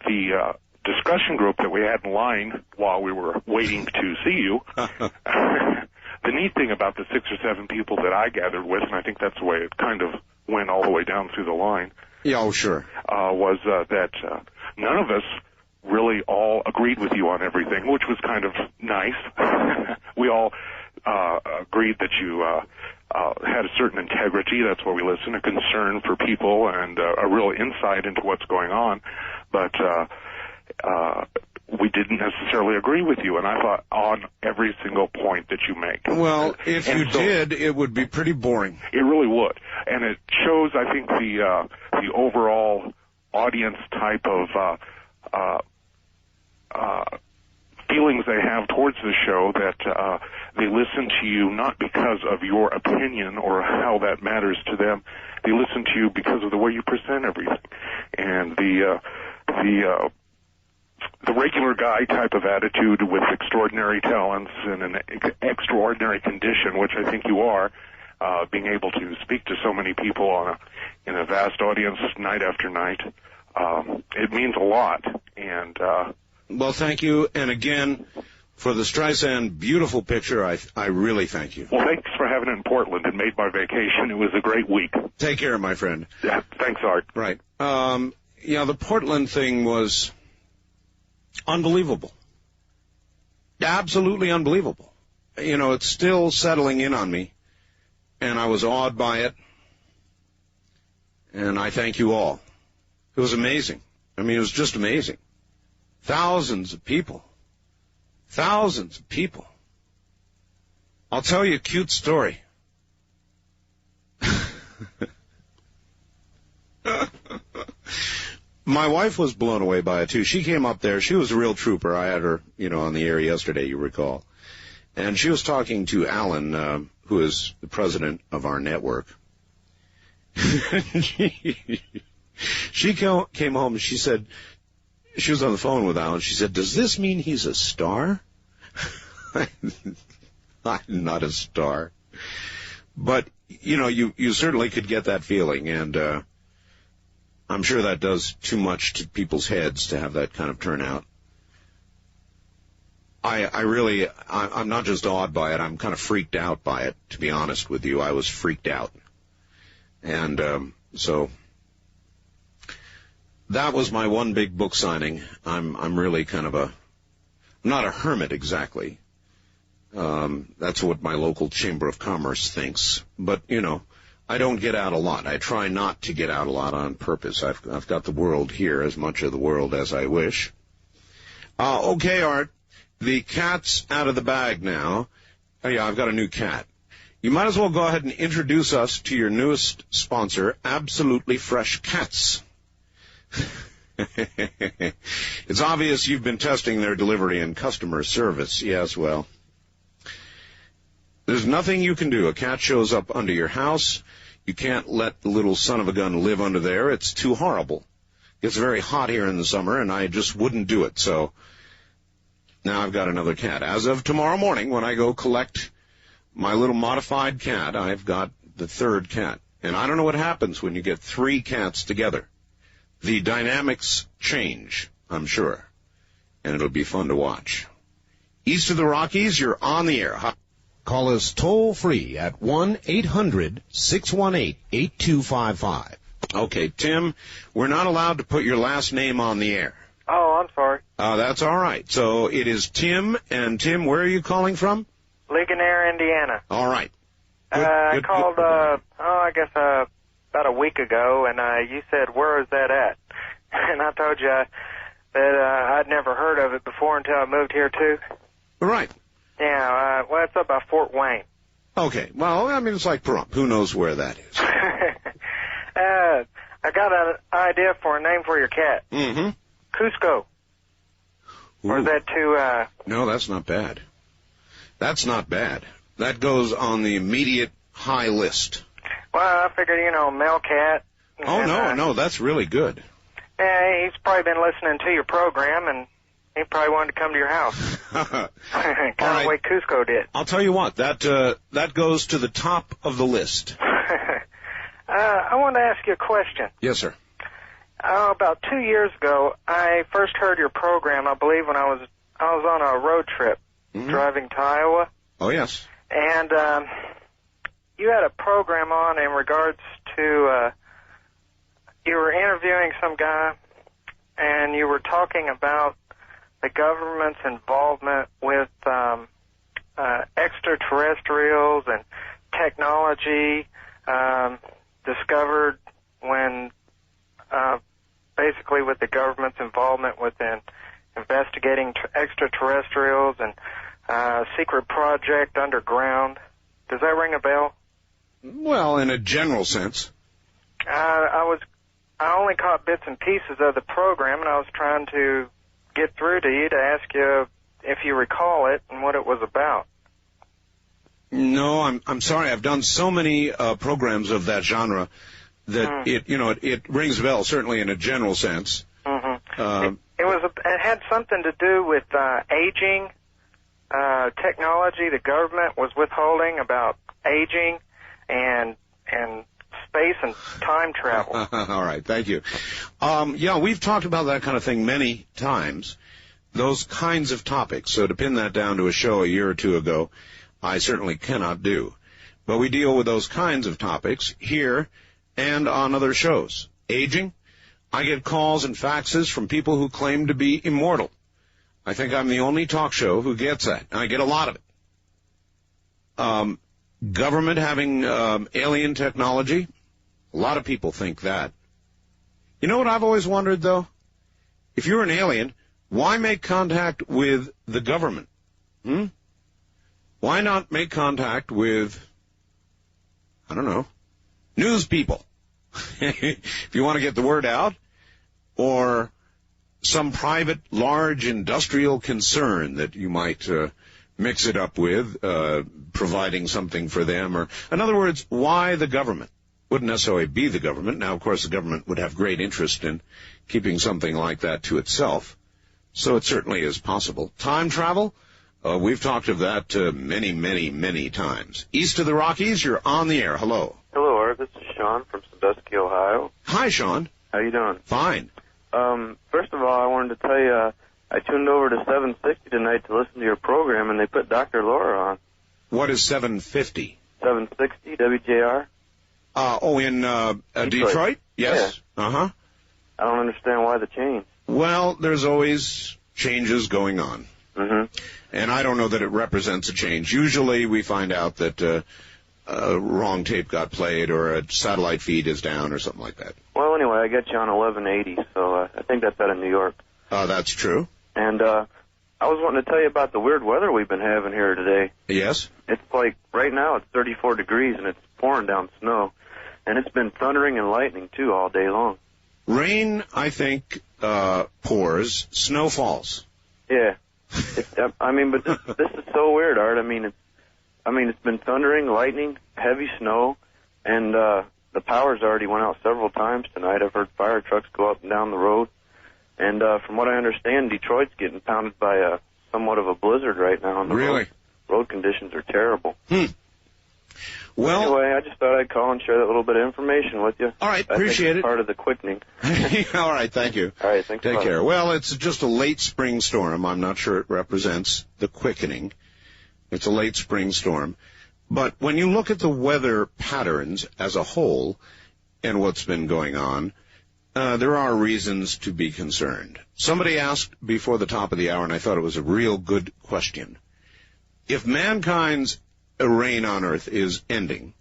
The discussion group that we had in line while we were waiting to see you, the neat thing about the 6 or 7 people that I gathered with, and I think that's the way it kind of went all the way down through the line. Yeah, oh, sure. Was that none of us really all agreed with you on everything, which was kind of nice. We all agreed that you had a certain integrity. That's why we listen, a concern for people and a real insight into what's going on. But we didn't necessarily agree with you, and I thought on every single point that you make. Well, if you did, it would be pretty boring. It really would, and it shows, I think, the overall audience type of feelings they have towards the show, that they listen to you not because of your opinion or how that matters to them. They listen to you because of the way you present everything, and the regular guy type of attitude with extraordinary talents and an extraordinary condition, which I think you are, being able to speak to so many people in a vast audience night after night. It means a lot. And well, thank you. And again, for the Streisand beautiful picture, I really thank you. Well, thanks for having it in Portland. It made my vacation. It was a great week. Take care, my friend. Yeah, thanks, Art. Right. The Portland thing was unbelievable. Absolutely unbelievable. It's still settling in on me, and I was awed by it, and I thank you all. It was amazing. I mean, it was just amazing. Thousands of people. Thousands of people. I'll tell you a cute story. My wife was blown away by it, too. She came up there. She was a real trooper. I had her, on the air yesterday, you recall. And she was talking to Alan, who is the president of our network. She came home and she said, she was on the phone with Alan. She said, "Does this mean he's a star?" I'm not a star. But, you certainly could get that feeling, and I'm sure that does too much to people's heads to have that kind of turnout. I'm not just awed by it, I'm kind of freaked out by it, to be honest with you. I was freaked out. And so that was my one big book signing. I'm really kind of I'm not a hermit exactly. That's what my local Chamber of Commerce thinks. But, I don't get out a lot. I try not to get out a lot on purpose. I've got the world here, as much of the world as I wish. Okay, Art. The cat's out of the bag now. Oh, yeah, I've got a new cat. You might as well go ahead and introduce us to your newest sponsor, Absolutely Fresh Cats. It's obvious you've been testing their delivery and customer service. Yes, well, there's nothing you can do. A cat shows up under your house. You can't let the little son of a gun live under there. It's too horrible. It's very hot here in the summer, and I just wouldn't do it. So now I've got another cat. As of tomorrow morning, when I go collect my little modified cat, I've got the third cat. And I don't know what happens when you get 3 cats together. The dynamics change, I'm sure, and it'll be fun to watch. East of the Rockies, you're on the air. Call us toll-free at 1-800-618-8255. Okay, Tim, we're not allowed to put your last name on the air. Oh, I'm sorry. That's all right. So it is Tim, and Tim, where are you calling from? Ligonier, Indiana. All right. I called, I guess about a week ago, and you said, where is that at? And I told you that I'd never heard of it before until I moved here, too. Right. Yeah, well, it's up by Fort Wayne. Okay. Well, I mean, it's like Pahrump. Who knows where that is? I got an idea for a name for your cat. Mm-hmm. Cusco. Ooh. Or is that too, No, that's not bad. That's not bad. That goes on the immediate high list. Well, I figured, male cat. Oh, no, that's really good. Yeah, he's probably been listening to your program, and he probably wanted to come to your house. Kind of the way Cusco did. I'll tell you what, that goes to the top of the list. I wanted to ask you a question. Yes, sir. About 2 years ago, I first heard your program, I believe, when I was on a road trip driving to Iowa. Oh, yes. And you had a program on in regards to, you were interviewing some guy, and you were talking about the government's involvement with extraterrestrials and technology discovered when basically with the government's involvement within investigating extraterrestrials and secret project underground. Does that ring a bell? Well, in a general sense. I only caught bits and pieces of the program, and I was trying to get through to you to ask you if you recall it and what it was about. No, I'm sorry. I've done so many programs of that genre that it rings a bell, certainly in a general sense. Mm-hmm. It had something to do with aging technology. The government was withholding about aging and space and time travel. All right, thank you. Yeah, we've talked about that kind of thing many times, those kinds of topics. So to pin that down to a show a year or two ago, I certainly cannot do. But we deal with those kinds of topics here and on other shows. Aging, I get calls and faxes from people who claim to be immortal. I think I'm the only talk show who gets that, and I get a lot of it. Government having alien technology, a lot of people think that. You know what I've always wondered, though? If you're an alien, why make contact with the government? Why not make contact with, I don't know, news people? If you want to get the word out, or some private, large industrial concern that you might mix it up with, providing something for them. Or, in other words, why the government? Wouldn't necessarily be the government. Now, of course, the government would have great interest in keeping something like that to itself. So it certainly is possible. Time travel? We've talked of that many, many, many times. East of the Rockies, you're on the air. Hello. Hello, Art. This is Sean from Sandusky, Ohio. Hi, Sean. How you doing? Fine. First of all, I wanted to tell you, I tuned over to 760 tonight to listen to your program, and they put Dr. Laura on. What is 750? 760, WJR. In Detroit? Yes. Yeah. Uh-huh. I don't understand why the change. Well, there's always changes going on. Mm-hmm. And I don't know that it represents a change. Usually we find out that wrong tape got played or a satellite feed is down or something like that. Well, anyway, I got you on 1180, so I think that's out of New York. That's true. And I was wanting to tell you about the weird weather we've been having here today. Yes? It's like, right now it's 34 degrees and it's pouring down snow. And it's been thundering and lightning, too, all day long. Rain, I think, pours. Snow falls. Yeah. But this is so weird, Art. It's been thundering, lightning, heavy snow, and the power's already went out several times tonight. I've heard fire trucks go up and down the road. And from what I understand, Detroit's getting pounded by somewhat of a blizzard right now on the road. Road conditions are terrible. Well, anyway, I just thought I'd call and share that little bit of information with you. All right, appreciate it. Part of the quickening. All right, thank you. All right, thanks. Take care. Well, it's just a late spring storm. I'm not sure it represents the quickening. It's a late spring storm. But when you look at the weather patterns as a whole and what's been going on, there are reasons to be concerned. Somebody asked before the top of the hour, and I thought it was a real good question. If mankind's reign on Earth is ending,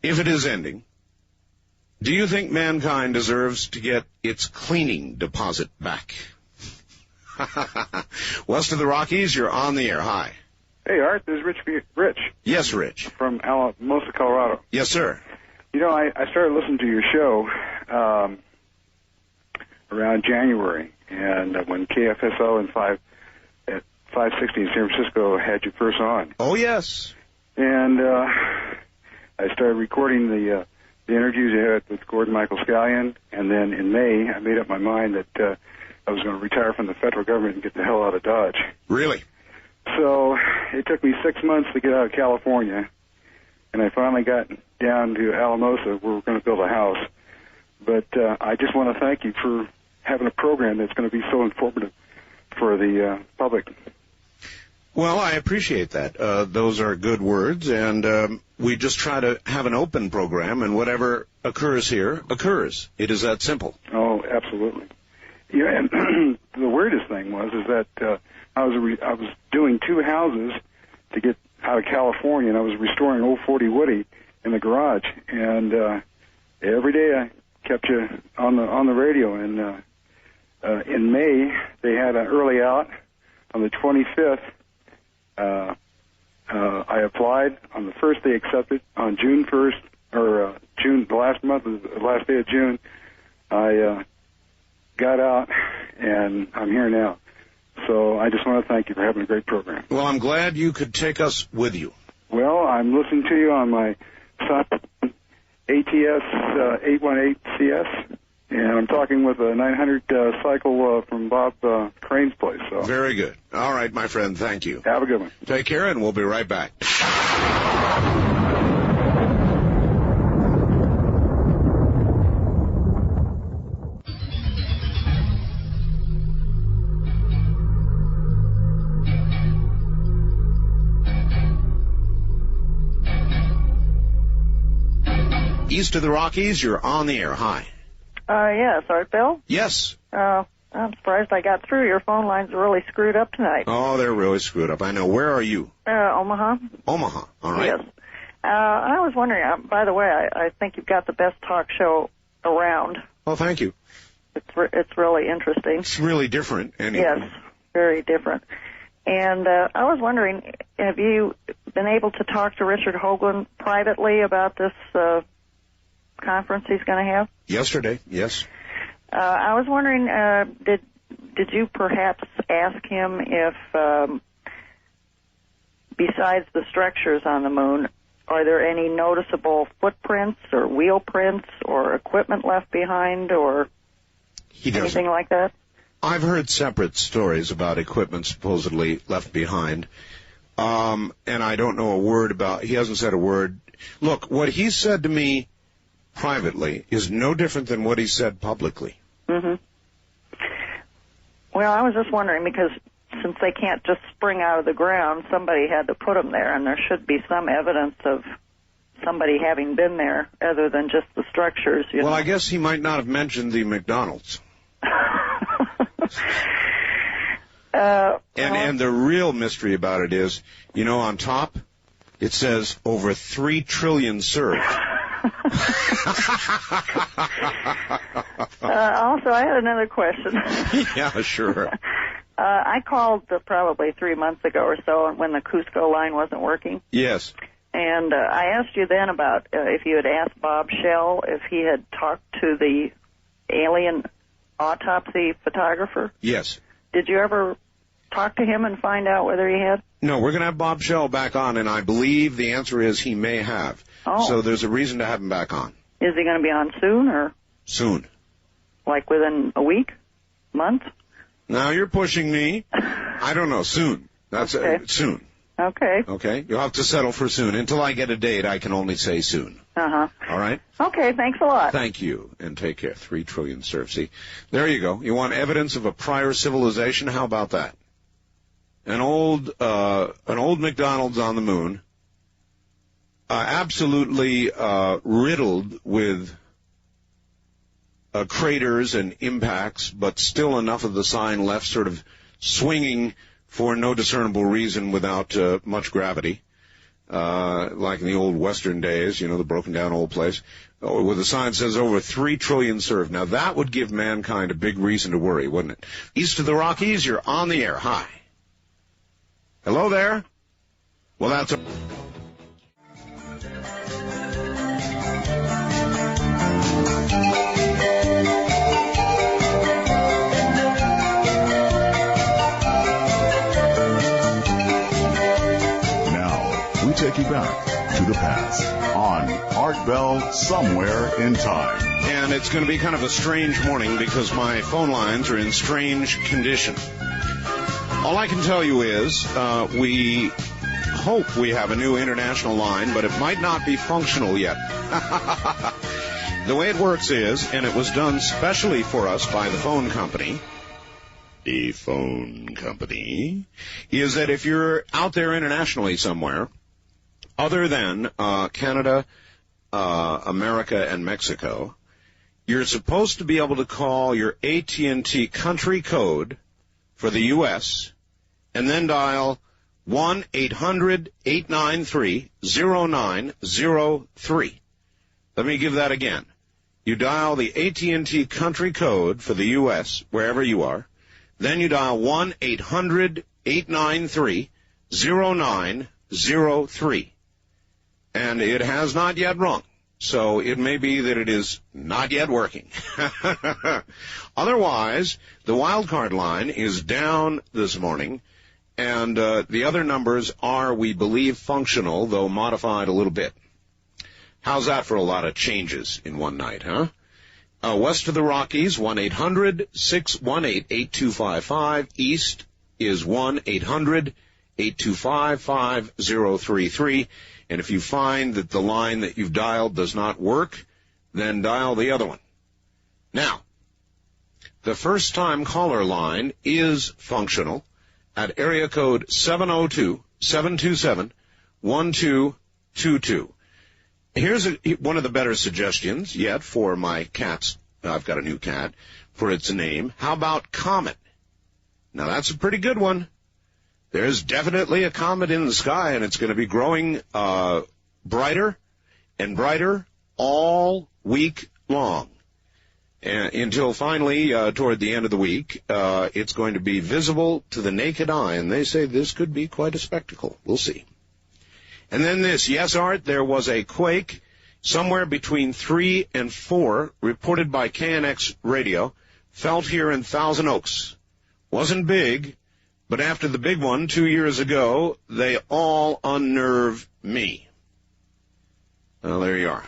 if it is ending, do you think mankind deserves to get its cleaning deposit back? West of the Rockies, you're on the air. Hi. Hey, Art, this is Rich. Yes, Rich. From Alamosa, Colorado. Yes, sir. You know, I started listening to your show around January, and when KFSO and 560 in San Francisco had you first on. Oh, yes. And I started recording the interviews you had with Gordon Michael Scallion, and then in May I made up my mind that I was going to retire from the federal government and get the hell out of Dodge. Really? So it took me 6 months to get out of California, and I finally got down to Alamosa where we're going to build a house. But I just want to thank you for having a program that's going to be so informative for the public. Well, I appreciate that. Those are good words, and we just try to have an open program, and whatever occurs here occurs. It is that simple. Oh, absolutely. Yeah, and the weirdest thing was that I was doing 2 houses to get out of California, and I was restoring old 40 Woody in the garage, and every day I kept you on the radio, and in May they had an early out on the 25th. I applied on the first they accepted. On June 1st, or June, the last day of June, I got out, and I'm here now. So I just want to thank you for having a great program. Well, I'm glad you could take us with you. Well, I'm listening to you on my ATS 818CS, and I'm talking with a 900 cycle from Bob Crane's place. So. Very good. All right, my friend, thank you. Have a good one. Take care, and we'll be right back. East of the Rockies, you're on the air. Hi. Yes, Art Bill? Yes. I'm surprised I got through. Your phone lines are really screwed up tonight. Oh, they're really screwed up. I know. Where are you? Omaha. Omaha. All right. Yes. I was wondering, by the way, I think you've got the best talk show around. Well, thank you. It's really interesting. It's really different. Anyway. Yes, very different. And I was wondering, have you been able to talk to Richard Hoagland privately about this conference he's going to have? Yesterday, yes. I was wondering, did you perhaps ask him if, besides the structures on the moon, are there any noticeable footprints or wheel prints or equipment left behind or anything like that? I've heard separate stories about equipment supposedly left behind, and I don't know a word about. He hasn't said a word. Look, what he said to me privately is no different than what he said publicly. Mm-hmm. Well, I was just wondering because since they can't just spring out of the ground, somebody had to put them there, and there should be some evidence of somebody having been there other than just the structures. Well, I guess he might not have mentioned the McDonald's. And the real mystery about it is, on top, it says over 3 trillion served. Also, I had another question. Yeah, sure. I called probably 3 months ago or so when the Cusco line wasn't working. Yes. And I asked you then about if you had asked Bob Schell if he had talked to the alien autopsy photographer. Yes. Did you ever talk to him and find out whether he had? No, we're going to have Bob Schell back on, and I believe the answer is he may have. Oh. So there's a reason to have him back on. Is he going to be on soon or? Soon. Like within a week? Month? Now you're pushing me. I don't know. Soon. That's okay. Soon. Okay. Okay. You'll have to settle for soon. Until I get a date, I can only say soon. Uh-huh. All right? Okay, thanks a lot. Thank you, and take care. 3 trillion serfs. See, there you go. You want evidence of a prior civilization? How about that? An old McDonald's on the moon, absolutely riddled with craters and impacts, but still enough of the sign left sort of swinging for no discernible reason without much gravity, like in the old Western days, the broken down old place, where the sign says over 3 trillion served. Now, that would give mankind a big reason to worry, wouldn't it? East of the Rockies, you're on the air. Hi. Hello there? Well, that's a... Take you back to the past on Art Bell Somewhere in Time. And it's going to be kind of a strange morning because my phone lines are in strange condition. All I can tell you is we hope we have a new international line, but it might not be functional yet. The way it works is, and it was done specially for us by the phone company, is that if you're out there internationally somewhere, other than Canada, America, and Mexico, you're supposed to be able to call your AT&T country code for the U.S. and then dial 1-800-893-0903. Let me give that again. You dial the AT&T country code for the U.S., wherever you are. Then you dial 1-800-893-0903. And it has not yet rung, so it may be that it is not yet working. Otherwise, the wildcard line is down this morning, and the other numbers are, we believe, functional, though modified a little bit. How's that for a lot of changes in one night, huh? West of the Rockies, 1-800-618-8255. East is 1-800-825-5033. And if you find that the line that you've dialed does not work, then dial the other one. Now, the first-time caller line is functional at area code 702-727-1222. Here's one of the better suggestions yet for my cats. I've got a new cat for its name. How about Comet? Now, that's a pretty good one. There's definitely a comet in the sky, and it's going to be growing brighter and brighter all week long. Until finally, toward the end of the week, it's going to be visible to the naked eye, and they say this could be quite a spectacle. We'll see. And then this, yes, Art, there was a quake somewhere between 3 and 4, reported by KNX Radio, felt here in Thousand Oaks. Wasn't big. But after the big one 2 years ago, they all unnerve me. Well, there you are.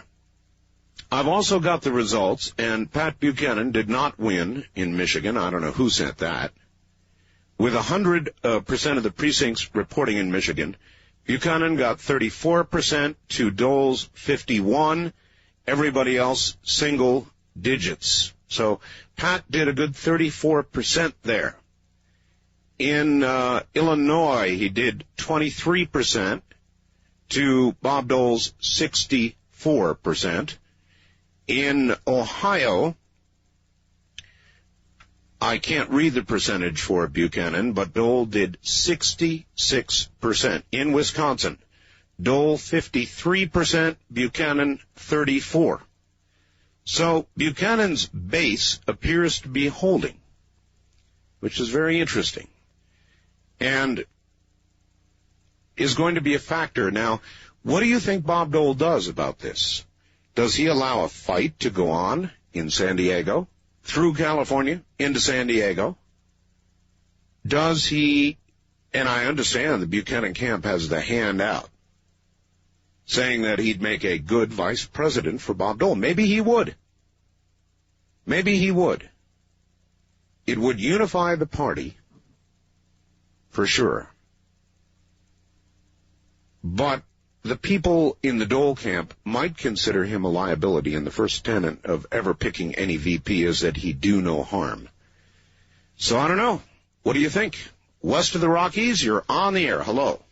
I've also got the results, and Pat Buchanan did not win in Michigan. I don't know who sent that. With 100% of the precincts reporting in Michigan, Buchanan got 34% to Dole's 51%. Everybody else single digits. So Pat did a good 34% there. In Illinois, he did 23% to Bob Dole's 64%. In Ohio, I can't read the percentage for Buchanan, but Dole did 66%. In Wisconsin, Dole 53%, Buchanan 34%. So Buchanan's base appears to be holding, which is very interesting, and is going to be a factor. Now, what do you think Bob Dole does about this? Does he allow a fight to go on in San Diego, through California, into San Diego? Does he, and I understand the Buchanan camp has the hand out, saying that he'd make a good vice president for Bob Dole. Maybe he would. Maybe he would. It would unify the party, for sure. But the people in the Dole camp might consider him a liability, and the first tenet of ever picking any VP is that he do no harm. So I don't know. What do you think? West of the Rockies, you're on the air. Hello.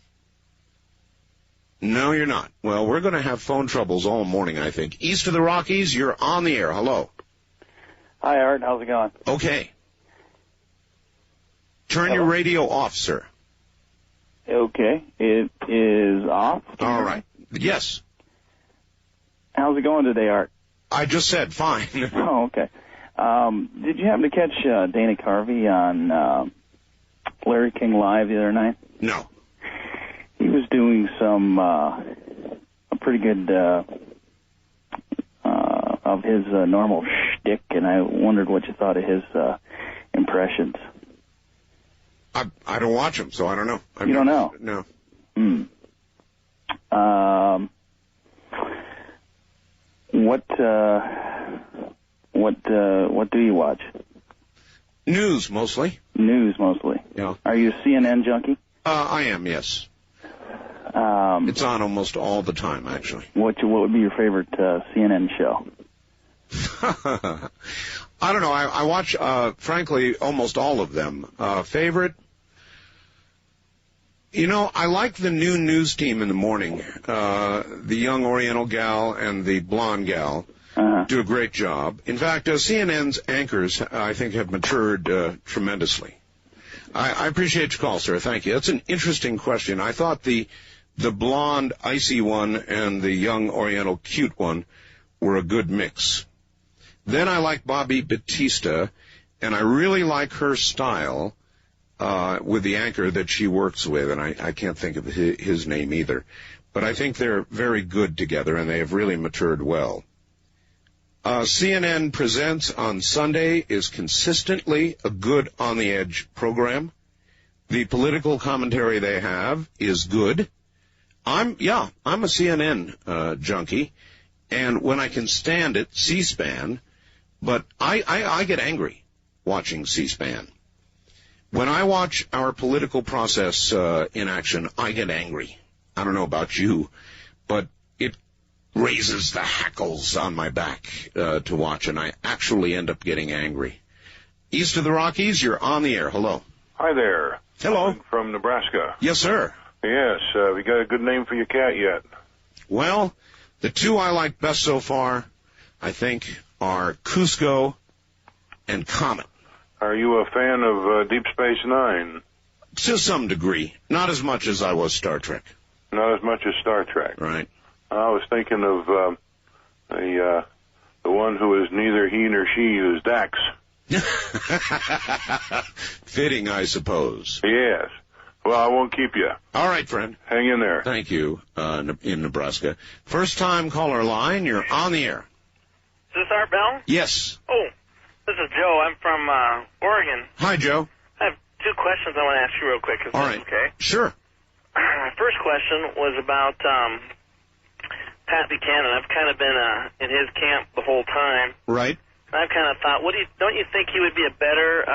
No, you're not. Well, we're going to have phone troubles all morning, I think. East of the Rockies, you're on the air. Hello. Hi, Art. How's it going? Okay. Turn your radio off, sir. Okay. It is off. All right. Yes. How's it going today, Art? I just said fine. Oh, okay. Did you happen to catch Dana Carvey on Larry King Live the other night? No. He was doing some a pretty good of his normal shtick, and I wondered what you thought of his impressions. I don't watch him, so I don't know. You don't know? No. What do you watch? News, mostly. News, mostly. Yeah. Are you a CNN junkie? I am, yes. It's on almost all the time, actually. What would be your favorite CNN show? I don't know. I watch, frankly, almost all of them. Favorite? You know, I like the new news team in the morning. The young Oriental gal and the blonde gal do a great job. In fact, CNN's anchors, I think, have matured tremendously. I appreciate your call, sir. Thank you. That's an interesting question. I thought the blonde, icy one and the young Oriental cute one were a good mix. Then I like Bobby Batista, and I really like her style with the anchor that she works with, and I can't think of his name either. But I think they're very good together, and they have really matured well. CNN Presents on Sunday is consistently a good on-the-edge program. The political commentary they have is good. I'm a CNN junkie, and when I can stand it, C-SPAN, but I get angry watching C-SPAN. When I watch our political process in action, I get angry. I don't know about you, but it raises the hackles on my back to watch, and I actually end up getting angry. East of the Rockies, you're on the air. Hello. Hi there. Hello. I'm from Nebraska. Yes, sir. Yes. We got a good name for your cat yet? Well, the two I like best so far, I think, are Cusco and Comet. Are you a fan of Deep Space Nine? To some degree. Not as much as I was Star Trek. Not as much as Star Trek. Right. I was thinking of the one who is neither he nor she, who's Dax. Fitting, I suppose. Yes. Well, I won't keep you. All right, friend. Hang in there. Thank you, in Nebraska. First-time caller line, you're on the air. Is this Art Bell? Yes. Oh, this is Joe. I'm from Oregon. Hi, Joe. I have two questions I want to ask you real quick. Is All that right. okay? Sure. My first question was about Pat Buchanan. I've kind of been in his camp the whole time. Right. I've kind of thought, don't you think he would be a better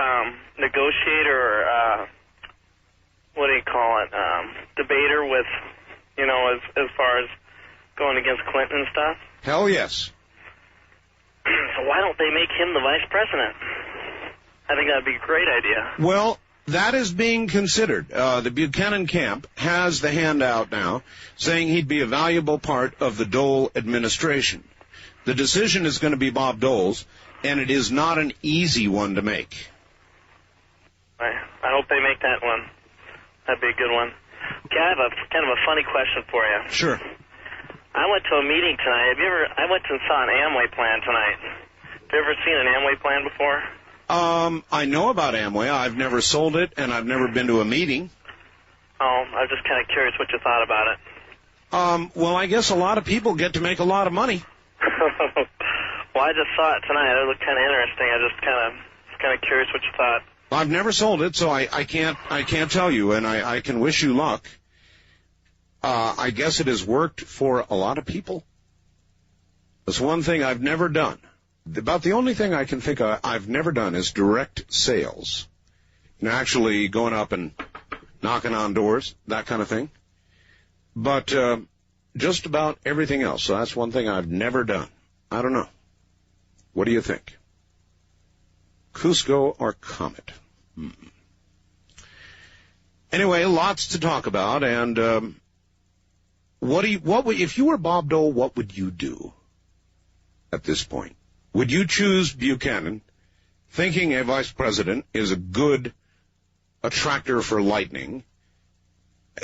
negotiator or what do you call it, debater with, as far as going against Clinton and stuff? Hell yes. So why don't they make him the vice president? I think that would be a great idea. Well, that is being considered. The Buchanan camp has the handout now saying he'd be a valuable part of the Dole administration. The decision is going to be Bob Dole's, and it is not an easy one to make. I hope they make that one. That'd be a good one. Okay, I have a kind of a funny question for you. Sure. I went to a meeting tonight. I went and saw an Amway plan tonight. Have you ever seen an Amway plan before? I know about Amway. I've never sold it, and I've never been to a meeting. Oh, I was just kind of curious what you thought about it. Well, I guess a lot of people get to make a lot of money. Well, I just saw it tonight. It looked kind of interesting. I just kind of curious what you thought. I've never sold it, so I can't tell you, and I can wish you luck. I guess it has worked for a lot of people. That's one thing I've never done. About the only thing I can think of I've never done is direct sales. Actually going up and knocking on doors, that kind of thing. But just about everything else. So that's one thing I've never done. I don't know. What do you think? Cusco or Comet? Anyway, lots to talk about. And if you were Bob Dole, what would you do at this point? Would you choose Buchanan thinking a vice president is a good attractor for lightning,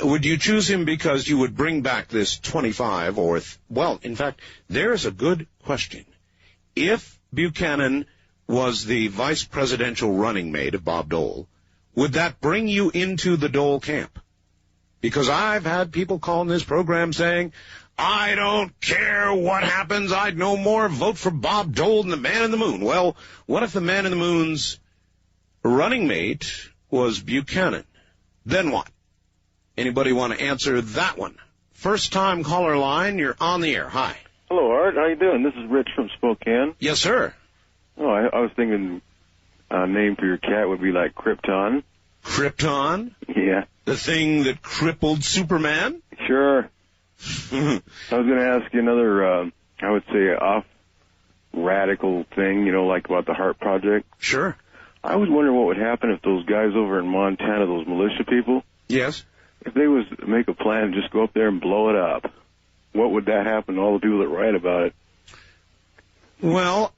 would you choose him because you would bring back this 25 or, well, in fact, there's a good question. If Buchanan was the vice presidential running mate of Bob Dole, would that bring you into the Dole camp? Because I've had people calling this program saying, I don't care what happens, I'd no more vote for Bob Dole than the Man in the Moon. Well, what if the Man in the Moon's running mate was Buchanan? Then what? Anybody want to answer that one? First time caller line, you're on the air. Hi. Hello, Art. How you doing? This is Rich from Spokane. Yes, sir. Oh, I was thinking a name for your cat would be like Krypton. Krypton? Yeah. The thing that crippled Superman? Sure. I was going to ask you another, I would say, off-radical thing, you know, like about the HAARP project. Sure. I was wondering what would happen if those guys over in Montana, those militia people, yes, if they was to make a plan and just go up there and blow it up, what would that happen to all the people that write about it? Well,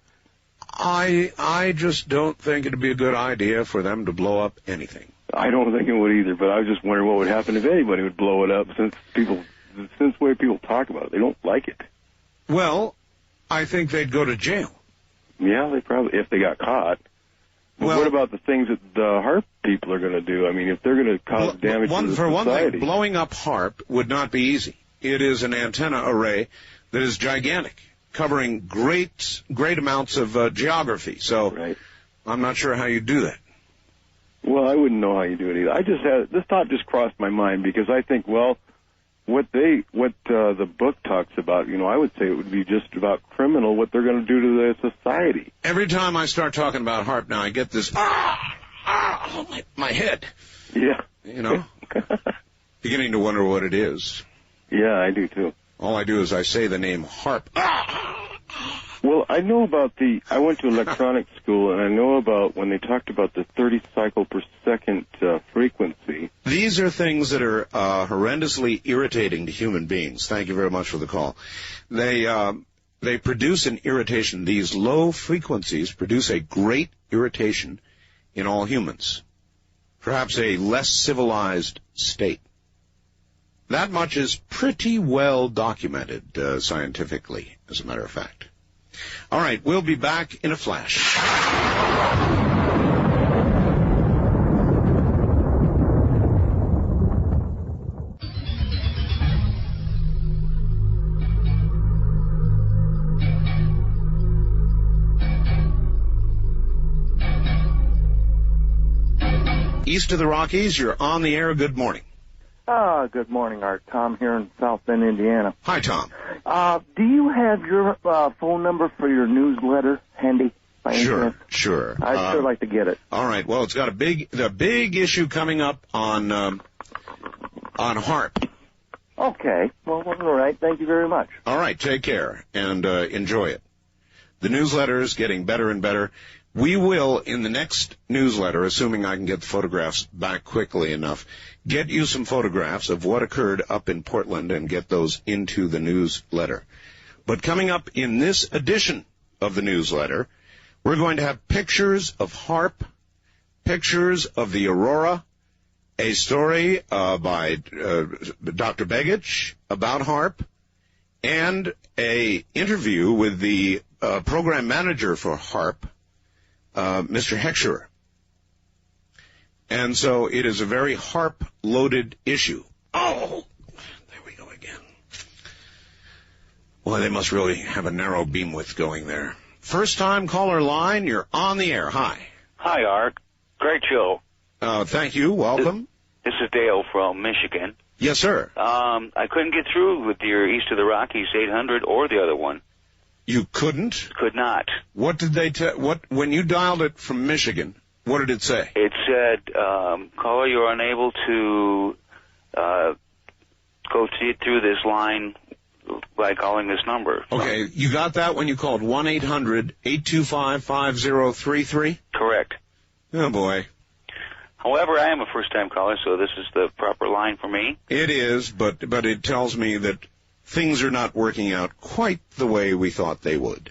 I just don't think it'd be a good idea for them to blow up anything. I don't think it would either, but I was just wondering what would happen if anybody would blow it up, since the way people talk about it, they don't like it. Well, I think they'd go to jail. Yeah, they probably, if they got caught. But what about the things that the HAARP people are going to do? I mean, if they're going to cause damage to the society. One thing, blowing up HAARP would not be easy. It is an antenna array that is gigantic, covering great amounts of geography. So I'm not sure how you do that. Well, I wouldn't know how you do it either. This thought just crossed my mind because I think, well, what the book talks about, you know, I would say it would be just about criminal, what they're going to do to the society. Every time I start talking about HAARP now, I get this, my head. Yeah. You know, beginning to wonder what it is. Yeah, I do too. All I do is I say the name HAARP. Well, I know about I went to electronics school, and I know about when they talked about the 30 cycle per second frequency. These are things that are horrendously irritating to human beings. Thank you very much for the call. They produce an irritation. These low frequencies produce a great irritation in all humans, perhaps a less civilized state. That much is pretty well documented scientifically, as a matter of fact. All right, we'll be back in a flash. East of the Rockies, you're on the air. Good morning. Good morning, Art. Tom here in South Bend, Indiana. Hi, Tom. Do you have your phone number for your newsletter handy? Sure. I'd sure like to get it. All right. Well, it's got the big issue coming up on HAARP. Okay. Well, all right. Thank you very much. All right. Take care and enjoy it. The newsletter is getting better and better. We will, in the next newsletter, assuming I can get the photographs back quickly enough, get you some photographs of what occurred up in Portland and get those into the newsletter. But coming up in this edition of the newsletter, we're going to have pictures of HAARP, pictures of the Aurora, a story by Dr. Begich about HAARP, and a interview with the program manager for HAARP, Mr. Heckscher. And so it is a very HAARP-loaded issue. Oh, there we go again. Well, they must really have a narrow beam width going there. First-time caller line, you're on the air. Hi. Hi, Art. Great show. Thank you. Welcome. This is Dale from Michigan. Yes, sir. I couldn't get through with your East of the Rockies 800 or the other one. You couldn't? Could not. What did they when you dialed it from Michigan, what did it say? It said, caller, you're unable to go through this line by calling this number. Okay, you got that when you called 1-800-825-5033? Correct. Oh, boy. However, I am a first-time caller, so this is the proper line for me. It is, but it tells me that things are not working out quite the way we thought they would.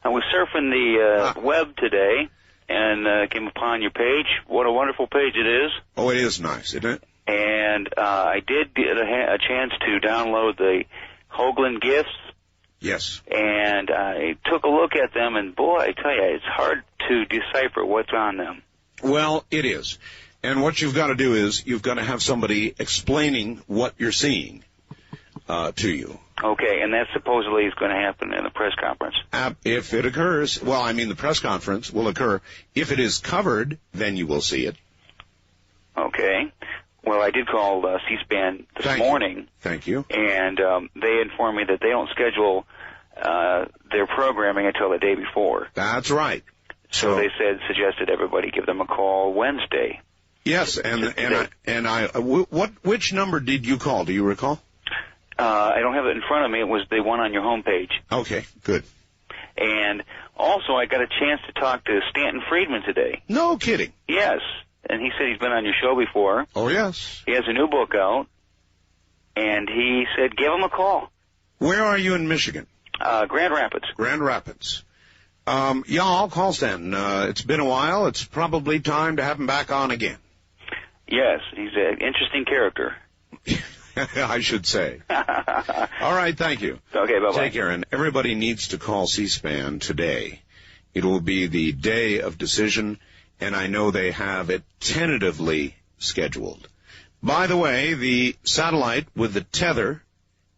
I was surfing the web today, and came upon your page. What a wonderful page it is. Oh, it is nice, isn't it? And I did get a chance to download the Hoagland gifts. Yes. And I took a look at them, and boy, I tell you, it's hard to decipher what's on them. Well, it is. And what you've got to do is you've got to have somebody explaining what you're seeing to you. Okay, and that supposedly is going to happen in the press conference. If it occurs, well, I mean, the press conference will occur. If it is covered, then you will see it. Okay. Well, I did call C-SPAN this morning. Thank you. And they informed me that they don't schedule their programming until the day before. That's right. So they suggested everybody give them a call Wednesday. Yes, which number did you call? Do you recall? I don't have it in front of me. It was the one on your homepage. Okay, good. And also, I got a chance to talk to Stanton Friedman today. No kidding. Yes, and he said he's been on your show before. Oh, yes. He has a new book out, and he said give him a call. Where are you in Michigan? Grand Rapids. Grand Rapids. Yeah, I'll call Stanton. It's been a while. It's probably time to have him back on again. Yes, he's an interesting character. I should say. All right, thank you. Okay, bye-bye. Take care, and everybody needs to call C-SPAN today. It will be the day of decision, and I know they have it tentatively scheduled. By the way, the satellite with the tether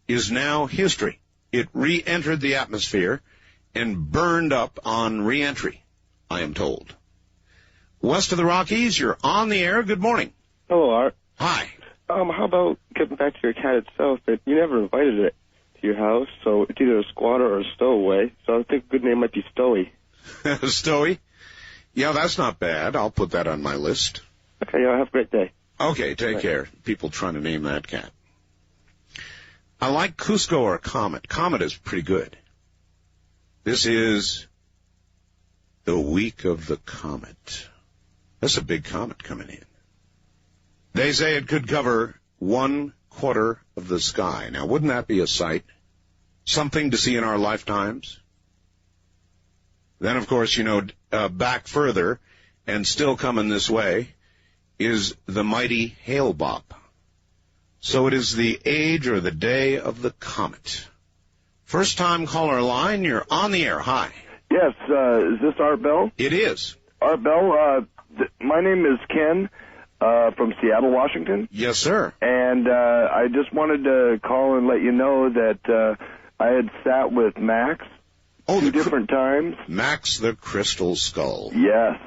is now history. It re-entered the atmosphere and burned up on re-entry, I am told. West of the Rockies, you're on the air. Good morning. Hello, Art. Hi. How about getting back to your cat itself? You never invited it to your house, so it's either a squatter or a stowaway. So I think a good name might be Stowy. Stowy? Yeah, that's not bad. I'll put that on my list. Okay, yeah, have a great day. Okay, take care. People trying to name that cat. I like Cusco or Comet. Comet is pretty good. This is the week of the comet. That's a big comet coming in. They say it could cover 1/4 of the sky. Now, wouldn't that be a sight? Something to see in our lifetimes? Then, of course, back further, and still coming this way, is the mighty Hale-Bopp. So it is the age or the day of the comet. First-time caller line, you're on the air. Hi. Yes, is this Art Bell? It is. Art Bell, my name is Ken from Seattle, Washington. Yes, sir. And I just wanted to call and let you know that I had sat with Max 2 different times. Max the Crystal Skull. Yes.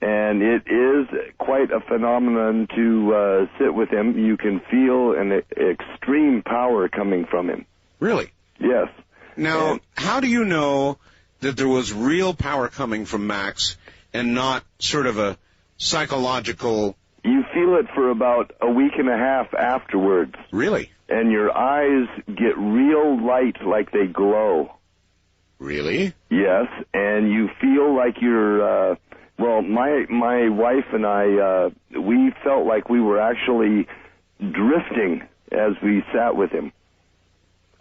And it is quite a phenomenon to sit with him. You can feel an extreme power coming from him. Really? Yes. Now, how do you know that there was real power coming from Max and not sort of a psychological... You feel it for about a week and a half afterwards. Really? And your eyes get real light, like they glow. Really? Yes, and you feel like you're... my wife and I, we felt like we were actually drifting as we sat with him.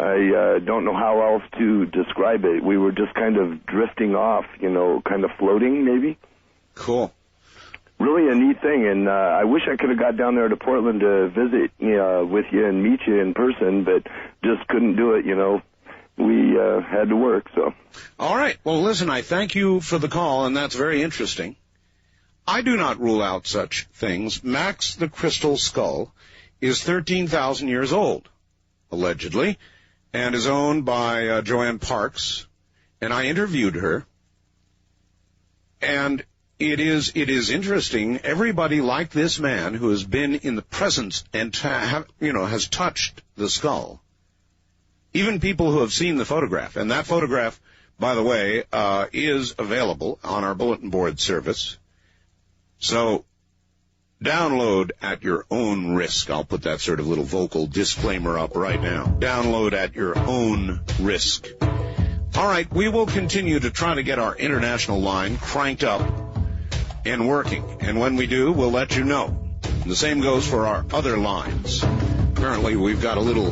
I don't know how else to describe it. We were just kind of drifting off, kind of floating, maybe. Cool. Really a neat thing, and I wish I could have got down there to Portland to visit with you and meet you in person, but just couldn't do it, We had to work, so. All right. Well, listen, I thank you for the call, and that's very interesting. I do not rule out such things. Max the Crystal Skull is 13,000 years old, allegedly, and is owned by Joanne Parks, and I interviewed her, and it is interesting. Everybody like this man who has been in the presence and has touched the skull. Even people who have seen the photograph, and that photograph, by the way, is available on our bulletin board service. So download at your own risk. I'll put that sort of little vocal disclaimer up right now. Download at your own risk. All right, we will continue to try to get our international line cranked up and working. And when we do, we'll let you know. And the same goes for our other lines. Apparently, we've got a little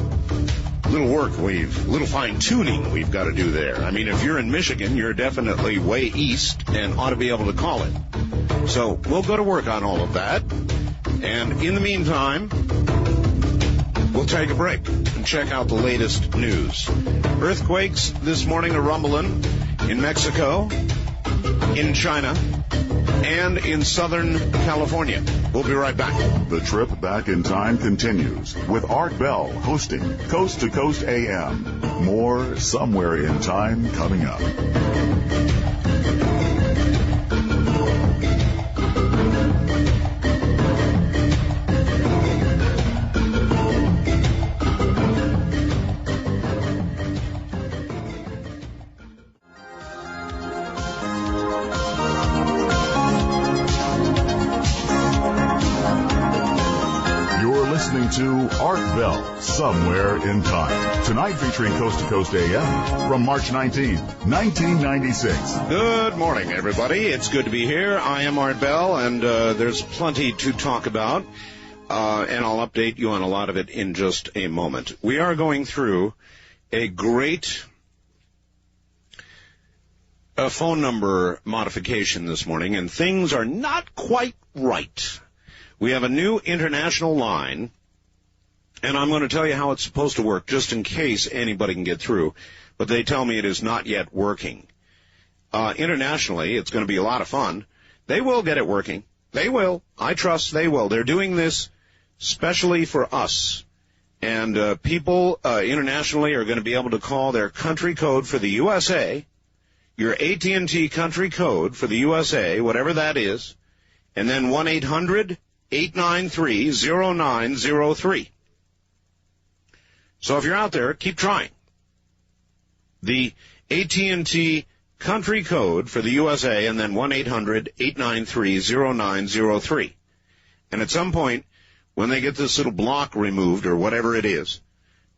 little fine-tuning we've got to do there. I mean, if you're in Michigan, you're definitely way east and ought to be able to call it. So we'll go to work on all of that. And in the meantime, we'll take a break and check out the latest news. Earthquakes this morning are rumbling in Mexico, in China, and in Southern California. We'll be right back. The trip back in time continues with Art Bell hosting Coast to Coast AM. More Somewhere in Time coming up. To Art Bell, Somewhere in Time. Tonight featuring Coast to Coast AM from March 19th, 1996. Good morning, everybody. It's good to be here. I am Art Bell, and there's plenty to talk about, and I'll update you on a lot of it in just a moment. We are going through a great phone number modification this morning, and things are not quite right. We have a new international line, and I'm going to tell you how it's supposed to work, just in case anybody can get through. But they tell me it is not yet working. Internationally, it's going to be a lot of fun. They will get it working. They will. I trust they will. They're doing this specially for us. And people internationally are going to be able to call their country code for the USA, your AT&T country code for the USA, whatever that is, and then 1-800-893-0903. So if you're out there, keep trying. The AT&T country code for the USA, and then 1-800-893-0903. And at some point, when they get this little block removed or whatever it is,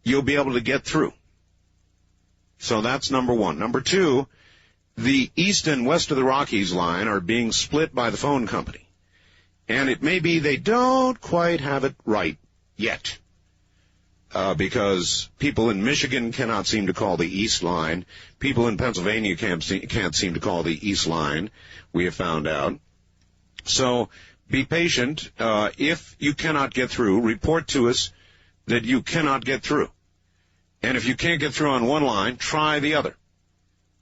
you'll be able to get through. So that's number one. Number two, the east and west of the Rockies line are being split by the phone company. And it may be they don't quite have it right yet. Because people in Michigan cannot seem to call the East line. People in Pennsylvania can't seem to call the East line, we have found out. So be patient. If you cannot get through, report to us that you cannot get through. And if you can't get through on one line, try the other.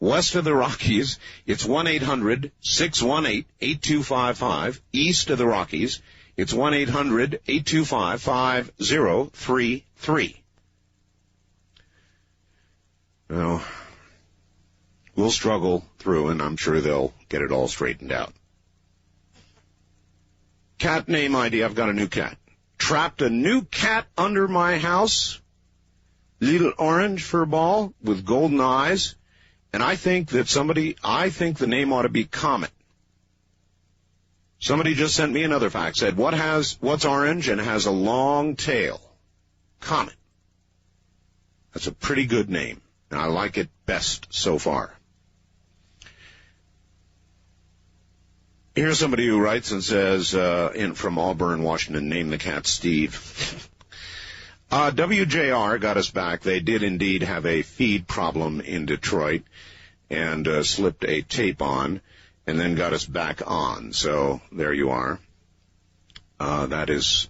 West of the Rockies, it's 1-800-618-8255. East of the Rockies, it's 1-800-825-5033. Well, we'll struggle through, and I'm sure they'll get it all straightened out. Cat name ID, I've got a new cat. Trapped a new cat under my house. Little orange fur ball with golden eyes. And I think the name ought to be Comet. Somebody just sent me another fact, said, what's orange and has a long tail? Comet. That's a pretty good name, and I like it best so far. Here's somebody who writes and says, from Auburn, Washington, name the cat Steve. WJR got us back. They did indeed have a feed problem in Detroit and slipped a tape on and then got us back on. So there you are. That is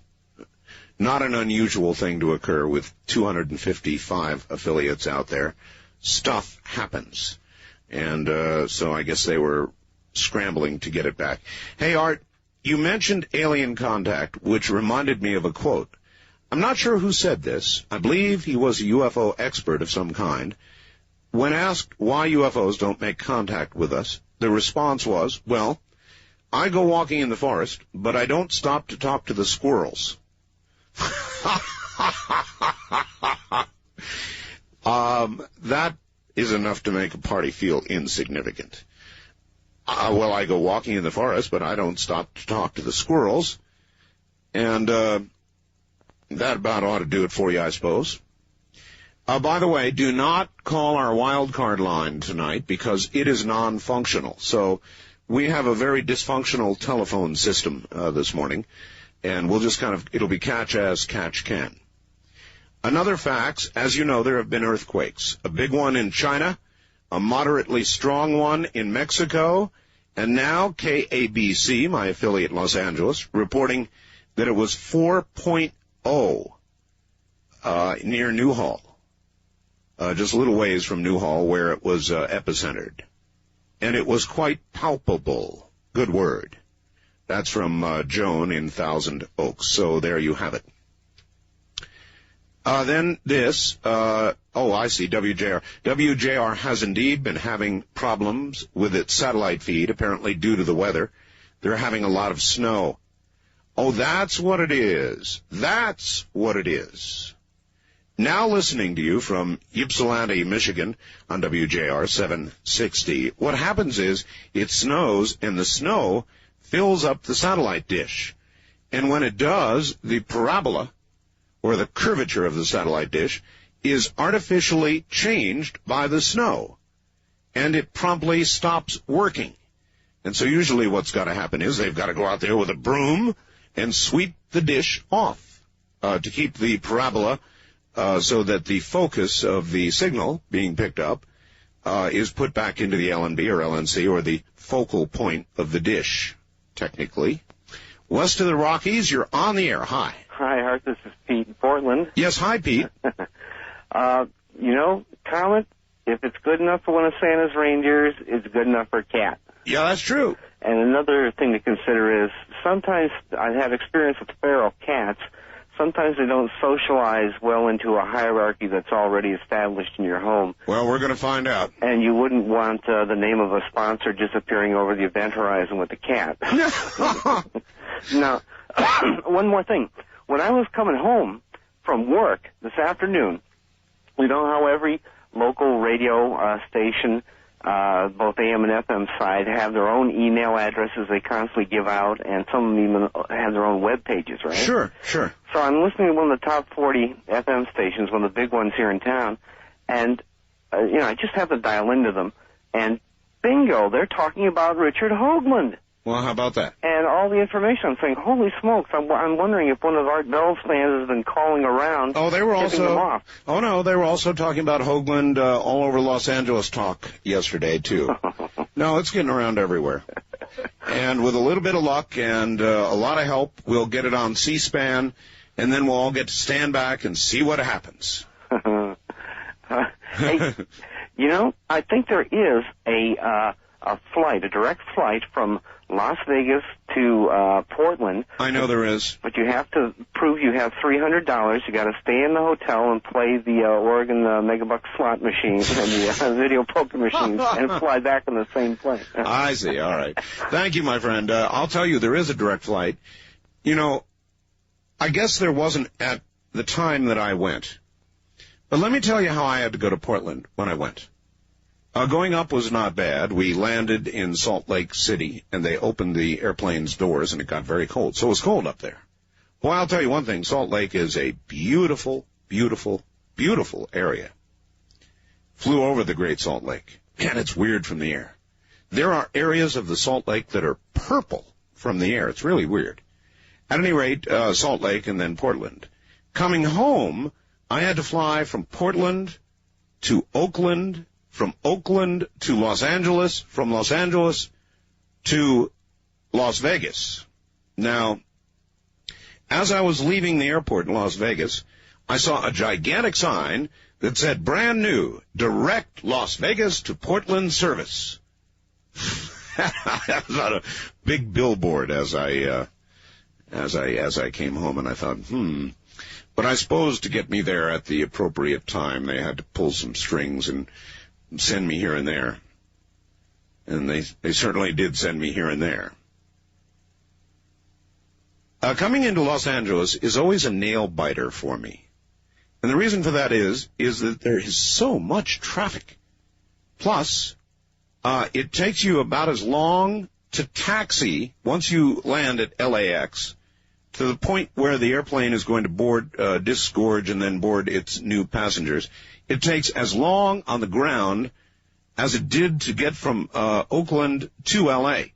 not an unusual thing to occur with 255 affiliates out there. Stuff happens. And so I guess they were scrambling to get it back. Hey, Art, you mentioned alien contact, which reminded me of a quote. I'm not sure who said this. I believe he was a UFO expert of some kind. When asked why UFOs don't make contact with us, the response was, well, I go walking in the forest, but I don't stop to talk to the squirrels. That is enough to make a party feel insignificant. Well, I go walking in the forest, but I don't stop to talk to the squirrels. And that about ought to do it for you, I suppose. By the way, do not call our wild card line tonight because it is non-functional. So we have a very dysfunctional telephone system this morning, and we'll just it'll be catch as catch can. Another fact, as you know, there have been earthquakes. A big one in China, a moderately strong one in Mexico, and now KABC, my affiliate in Los Angeles, reporting that it was 4.0 near Newhall, just a little ways from Newhall where it was epicentered. And it was quite palpable. Good word. That's from Joan in Thousand Oaks. So there you have it. Then this, I see, WJR. WJR has indeed been having problems with its satellite feed, apparently due to the weather. They're having a lot of snow. Oh, that's what it is. That's what it is. Now listening to you from Ypsilanti, Michigan on WJR 760. What happens is it snows and the snow fills up the satellite dish. And when it does, the parabola, or the curvature of the satellite dish, is artificially changed by the snow. And it promptly stops working. And so usually what's got to happen is they've got to go out there with a broom and sweep the dish off to keep the parabola so that the focus of the signal being picked up is put back into the LNB or LNC, or the focal point of the dish, technically. West of the Rockies, you're on the air. Hi. Hi, Art. This is Pete in Portland. Yes, hi, Pete. Comet, if it's good enough for one of Santa's reindeers, it's good enough for a cat. Yeah, that's true. And another thing to consider is sometimes I've had experience with feral cats. Sometimes they don't socialize well into a hierarchy that's already established in your home. Well, we're going to find out. And you wouldn't want the name of a sponsor disappearing over the event horizon with the cat. Now, one more thing. When I was coming home from work this afternoon, you know how every local radio station, both AM and FM side, have their own email addresses they constantly give out, and some of them even have their own web pages, right? Sure, sure. So I'm listening to one of the top 40 FM stations, one of the big ones here in town, and, I just have to dial into them, and bingo, they're talking about Richard Hoagland. Well, how about that? And all the information. I'm saying, holy smokes, I'm wondering if one of Art Bell's fans has been calling around. Oh, they were tipping them also. off. Oh no, they were also talking about Hoagland all over Los Angeles talk yesterday too. No, it's getting around everywhere. And with a little bit of luck and a lot of help, we'll get it on C-SPAN, and then we'll all get to stand back and see what happens. Hey, I think there is a direct flight from Las Vegas to Portland. I know there is. But you have to prove you have $300. You got to stay in the hotel and play the Oregon Megabuck slot machine and the video poker machine and fly back on the same plane. I see. All right. Thank you, my friend. I'll tell you, there is a direct flight. I guess there wasn't at the time that I went. But let me tell you how I had to go to Portland when I went. Going up was not bad. We landed in Salt Lake City, and they opened the airplane's doors, and it got very cold. So it was cold up there. Well, I'll tell you one thing. Salt Lake is a beautiful, beautiful, beautiful area. Flew over the Great Salt Lake. Man, it's weird from the air. There are areas of the Salt Lake that are purple from the air. It's really weird. At any rate, Salt Lake and then Portland. Coming home, I had to fly from Portland to Oakland, from Oakland to Los Angeles, from Los Angeles to Las Vegas. Now, as I was leaving the airport in Las Vegas, I saw a gigantic sign that said brand new, direct Las Vegas to Portland service. That was on a big billboard as I came home, and I thought, But I suppose to get me there at the appropriate time, they had to pull some strings and send me here and there. And they certainly did send me here and there. Coming into Los Angeles is always a nail-biter for me. And the reason for that is that there is so much traffic. Plus, it takes you about as long to taxi once you land at LAX to the point where the airplane is going to board, disgorge, and then board its new passengers. It takes as long on the ground as it did to get from Oakland to L.A.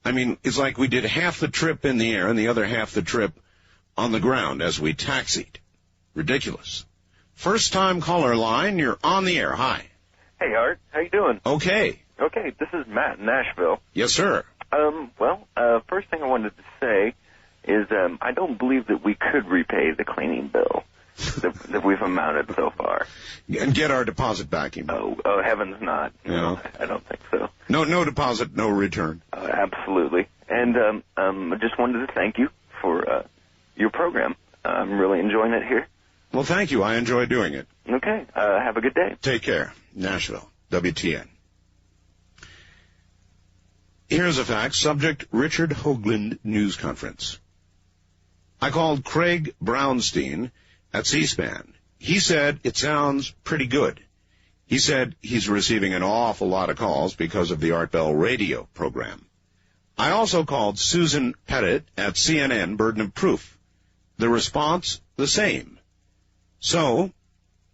I mean, it's like we did half the trip in the air and the other half the trip on the ground as we taxied. Ridiculous. First-time caller line, you're on the air. Hi. Hey, Art. How you doing? Okay. Okay, this is Matt in Nashville. Yes, sir. First thing I wanted to say is I don't believe that we could repay the cleaning bill that we've amounted so far. And get our deposit back, you mean? Oh, heavens not. No, I don't think so. No deposit, no return. Absolutely. And I just wanted to thank you for your program. I'm really enjoying it here. Well, thank you. I enjoy doing it. Okay. Have a good day. Take care. Nashville, WTN. Here's a fact. Subject, Richard Hoagland News Conference. I called Craig Brownstein at C-SPAN. He said it sounds pretty good. He said he's receiving an awful lot of calls because of the Art Bell radio program. I also called Susan Pettit at CNN, Burden of Proof. The response, the same. So,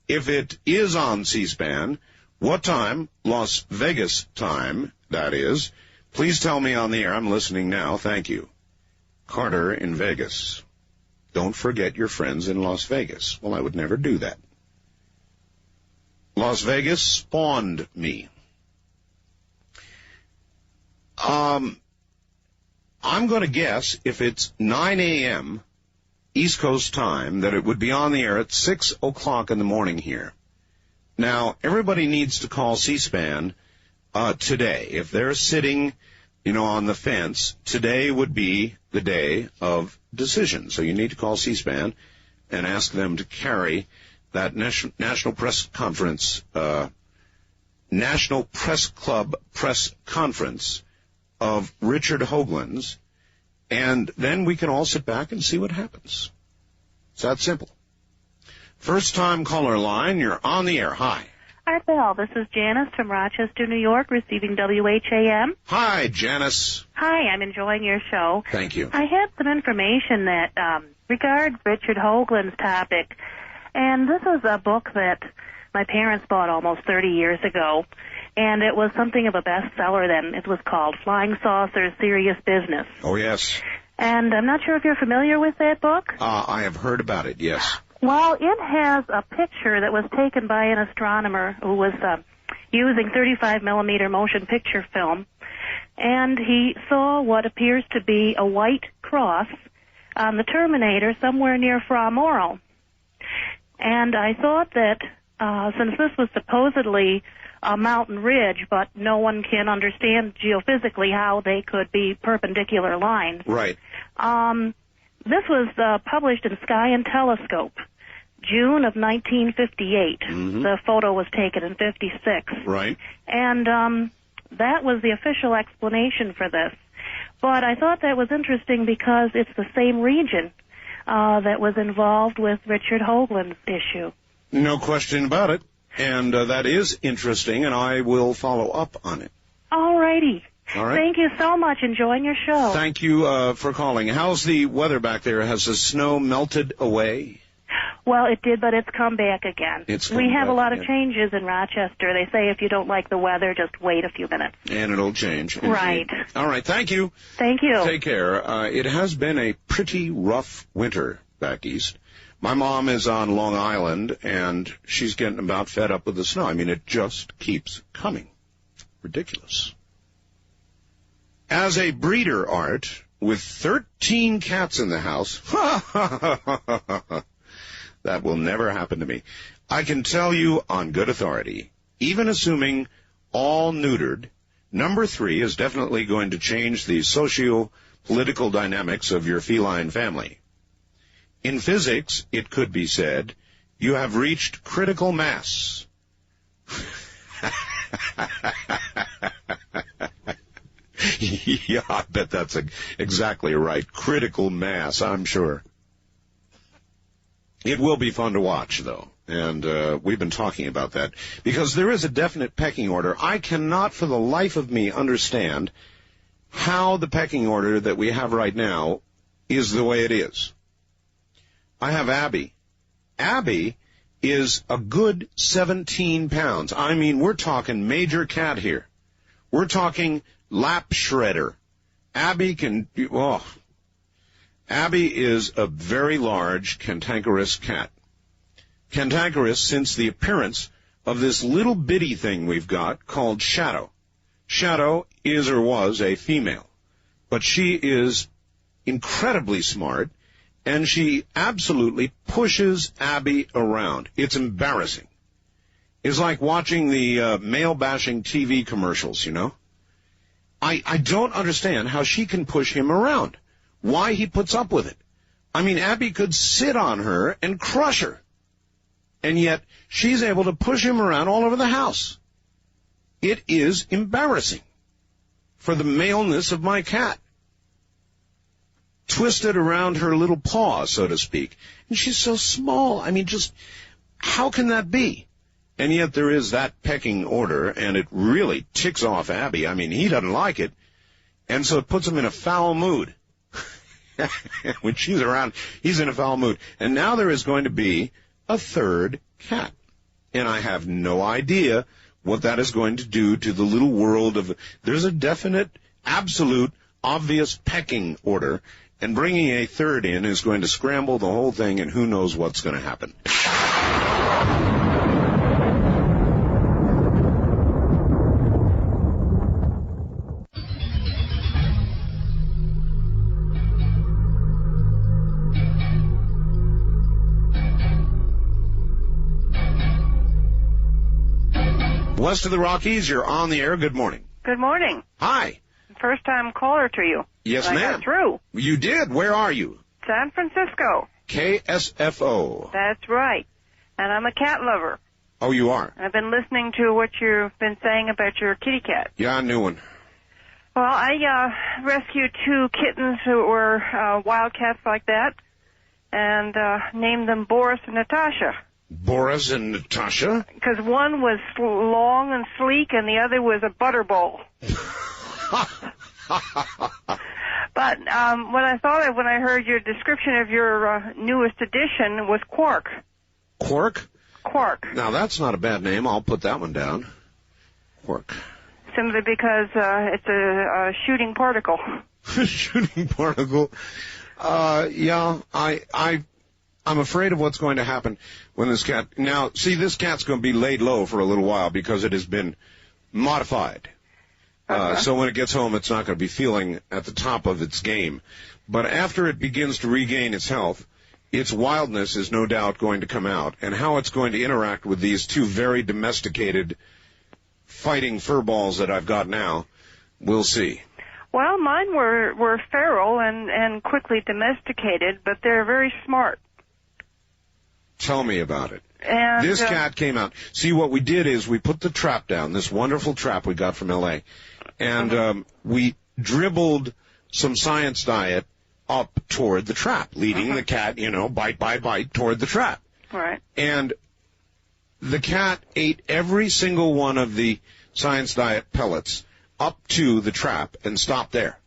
if it is on C-SPAN, what time, Las Vegas time, that is, please tell me on the air. I'm listening now. Thank you. Carter in Vegas. Don't forget your friends in Las Vegas. Well, I would never do that. Las Vegas spawned me. I'm going to guess if it's 9 a.m. East Coast time that it would be on the air at 6 o'clock in the morning here. Now, everybody needs to call C-SPAN today. If they're sitting, on the fence, today would be the day of decision. So you need to call C-SPAN and ask them to carry that National Press Conference, National Press Club Press Conference of Richard Hoagland's, and then we can all sit back and see what happens. It's that simple. First-time caller line, you're on the air. Hi. Art Bell, this is Janice from Rochester, New York, receiving WHAM. Hi, Janice. Hi, I'm enjoying your show. Thank you. I had some information that regards Richard Hoagland's topic, and this is a book that my parents bought almost 30 years ago, and it was something of a bestseller then. It was called Flying Saucers, Serious Business. Oh, yes. And I'm not sure if you're familiar with that book. I have heard about it, yes. Well, it has a picture that was taken by an astronomer who was using 35-millimeter motion picture film, and he saw what appears to be a white cross on the Terminator somewhere near Fra Mauro. And I thought that since this was supposedly a mountain ridge, but no one can understand geophysically how they could be perpendicular lines. Right. This was published in Sky and Telescope, June of 1958. Mm-hmm. The photo was taken in 56. Right. And that was the official explanation for this. But I thought that was interesting because it's the same region that was involved with Richard Hoagland's issue. No question about it. And that is interesting, and I will follow up on it. All righty. All right. Thank you so much. Enjoying your show. Thank you for calling. How's the weather back there? Has the snow melted away? Well, it did, but it's come back again. We have a lot of changes in Rochester. They say if you don't like the weather, just wait a few minutes. And it'll change. Indeed. Right. All right. Thank you. Thank you. Take care. It has been a pretty rough winter back east. My mom is on Long Island, and she's getting about fed up with the snow. I mean, it just keeps coming. Ridiculous. As a breeder, Art, with 13 cats in the house, that will never happen to me. I can tell you on good authority, even assuming all neutered, number 3 is definitely going to change the socio-political dynamics of your feline family. In physics, it could be said, you have reached critical mass. Yeah, I bet that's exactly right. Critical mass, I'm sure. It will be fun to watch, though, and we've been talking about that, because there is a definite pecking order. I cannot for the life of me understand how the pecking order that we have right now is the way it is. I have Abby. Abby is a good 17 pounds. I mean, we're talking major cat here. We're talking lap shredder. Abby is a very large, cantankerous cat. cantankerous since the appearance of this little bitty thing we've got called Shadow. Shadow is or was a female, but she is incredibly smart, and she absolutely pushes Abby around. It's embarrassing. It's like watching the male-bashing TV commercials, you know? I don't understand how she can push him around, why he puts up with it. I mean, Abby could sit on her and crush her, and yet she's able to push him around all over the house. It is embarrassing for the maleness of my cat. Twisted around her little paw, so to speak. And she's so small. I mean, just how can that be? And yet there is that pecking order, and it really ticks off Abby. I mean, he doesn't like it, and so it puts him in a foul mood. When she's around, he's in a foul mood. And now there is going to be a third cat. And I have no idea what that is going to do to the little world of... There's a definite, absolute, obvious pecking order, and bringing a third in is going to scramble the whole thing, and who knows what's going to happen. West of the Rockies, you're on the air. Good morning. Good morning. Hi. First-time caller to you. Yes, I ma'am. got through. You did. Where are you? San Francisco. KSFO. That's right. And I'm a cat lover. Oh, you are? I've been listening to what you've been saying about your kitty cat. Yeah, a new one. Well, I rescued 2 kittens who were wild cats like that, and named them Boris and Natasha. Boris and Natasha? Because one was long and sleek, and the other was a butterball. But what I thought of when I heard your description of your newest edition was Quark. Quark? Quark. Now, that's not a bad name. I'll put that one down. Quark. Simply because it's a shooting particle. Shooting particle? Yeah, I'm afraid of what's going to happen when this cat... Now, see, this cat's going to be laid low for a little while because it has been modified. So when it gets home, it's not going to be feeling at the top of its game. But after it begins to regain its health, its wildness is no doubt going to come out. And how it's going to interact with these 2 very domesticated fighting furballs that I've got now, we'll see. Well, mine were feral and quickly domesticated, but they're very smart. Tell me about it. And this cat came out. See, what we did is we put the trap down, this wonderful trap we got from L.A., and we dribbled some science diet up toward the trap, leading the cat, bite by bite toward the trap. Right. And the cat ate every single one of the science diet pellets up to the trap and stopped there.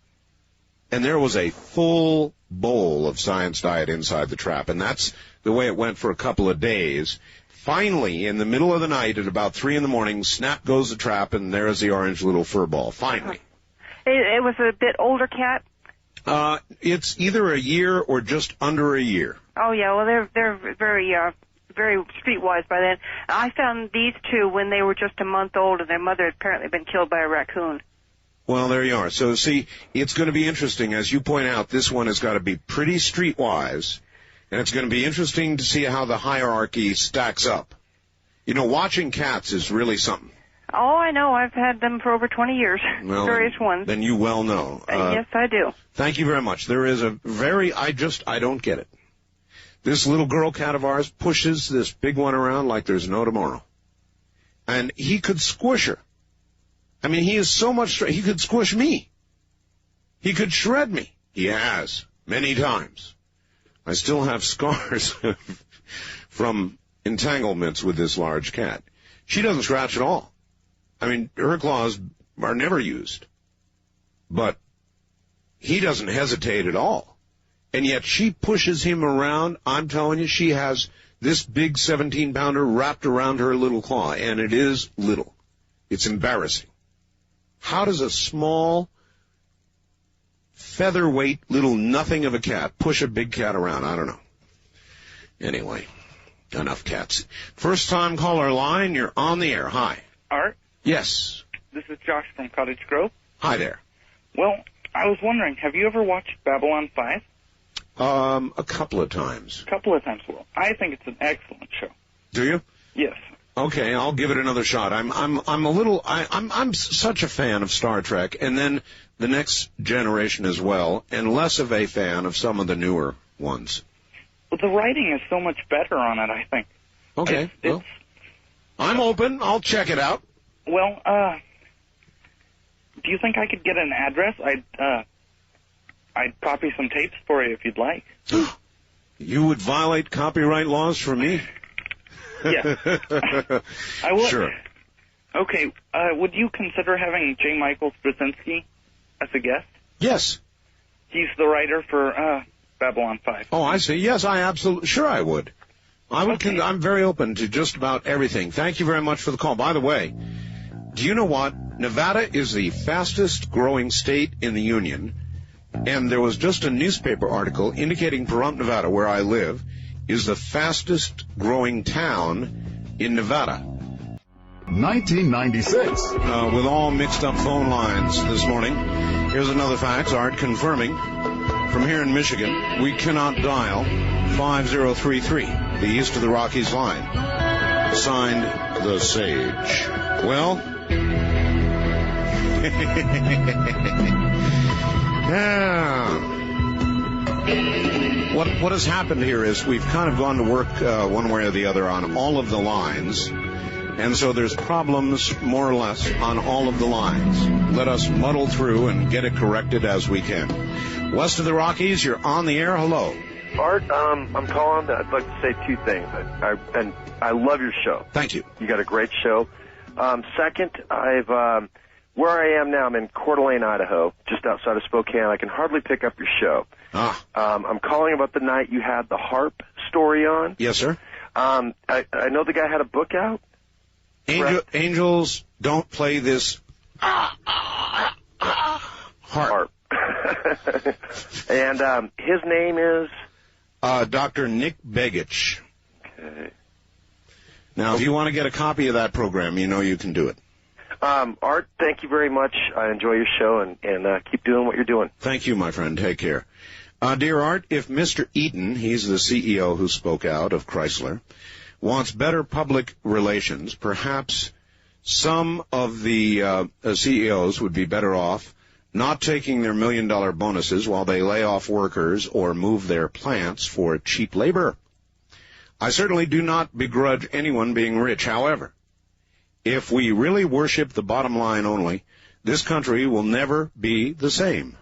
And there was a full bowl of science diet inside the trap, and that's the way it went for a couple of days. Finally, in the middle of the night, at about 3 a.m, snap goes the trap, and there's the orange little fur ball. Finally. It was a bit older cat? It's either a year or just under a year. Oh, yeah, well, they're very streetwise by then. I found these 2 when they were just a month old, and their mother had apparently been killed by a raccoon. Well, there you are. So, see, it's going to be interesting. As you point out, this one has got to be pretty streetwise, and it's going to be interesting to see how the hierarchy stacks up. Watching cats is really something. Oh, I know. I've had them for over 20 years, well, various ones. Then you well know. Yes, I do. Thank you very much. There is a I don't get it. This little girl cat of ours pushes this big one around like there's no tomorrow. And he could squish her. I mean, he is so much... He could squish me. He could shred me. He has, many times. I still have scars from entanglements with this large cat. She doesn't scratch at all. I mean, her claws are never used. But he doesn't hesitate at all. And yet she pushes him around. I'm telling you, she has this big 17-pounder wrapped around her little claw, and it is little. It's embarrassing. How does a small, featherweight little nothing of a cat push a big cat around? I don't know. Anyway, Enough cats. First time caller line, you're on the air. Hi. Art? Yes. This is Josh from Cottage Grove. Hi there. Well, I was wondering, have you ever watched Babylon 5? A couple of times. A couple of times. Well, I think it's an excellent show. Do you? Yes. Okay, I'll give it another shot. I'm such a fan of Star Trek, and then the Next Generation as well, and less of a fan of some of the newer ones. Well, the writing is so much better on it, I think. Okay. Well, I'm open. I'll check it out. Well, do you think I could get an address? I'd copy some tapes for you if you'd like. You would violate copyright laws for me? Yeah. I would. Sure. Okay, would you consider having J. Michael Straczynski as a guest? Yes. He's the writer for Babylon 5. Oh, I see. Yes, I absolutely, sure I would. I would. Okay. I'm very open to just about everything. Thank you very much for the call. By the way, do you know what? Nevada is the fastest growing state in the union, and there was just a newspaper article indicating Pahrump, Nevada, where I live, is the fastest growing town in Nevada. 1996. With all mixed up phone lines this morning, here's another fax, Art, confirming from here in Michigan, we cannot dial 5033, the east of the Rockies line. Signed, The Sage. Well, yeah. What has happened here is we've kind of gone to work one way or the other on all of the lines, and so there's problems more or less on all of the lines. Let us muddle through and get it corrected as we can. West of the Rockies, you're on the air. Hello. Art, I'm calling. I'd like to say two things. I love your show. Thank you. You got a great show. Second, where I am now, I'm in Coeur d'Alene, Idaho, just outside of Spokane. I can hardly pick up your show. I'm calling about the night you had the HAARP story on. Yes, sir. I know the guy had a book out. Angels don't play this HAARP. And his name is? Dr. Nick Begich. Okay. Now, if you want to get a copy of that program, you know you can do it. Art, thank you very much. I enjoy your show, and keep doing what you're doing. Thank you, my friend. Take care. Dear Art, if Mr. Eaton, he's the CEO who spoke out of Chrysler, wants better public relations, perhaps some of the CEOs would be better off not taking their $1 million bonuses while they lay off workers or move their plants for cheap labor. I certainly do not begrudge anyone being rich. However, if we really worship the bottom line only, this country will never be the same.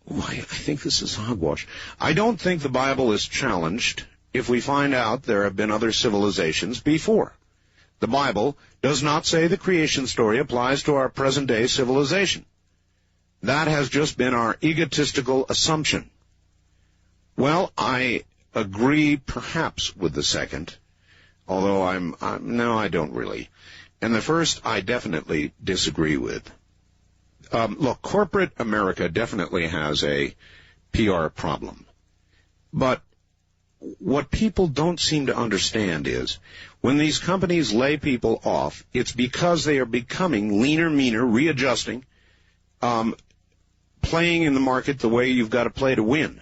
Oh, I think this is hogwash. I don't think the Bible is challenged if we find out there have been other civilizations before. The Bible does not say the creation story applies to our present-day civilization. That has just been our egotistical assumption. Well, I agree perhaps with the second, although no, I don't really. And the first I definitely disagree with. Look, corporate America definitely has a PR problem. But what people don't seem to understand is when these companies lay people off, it's because they are becoming leaner, meaner, readjusting, playing in the market the way you've got to play to win.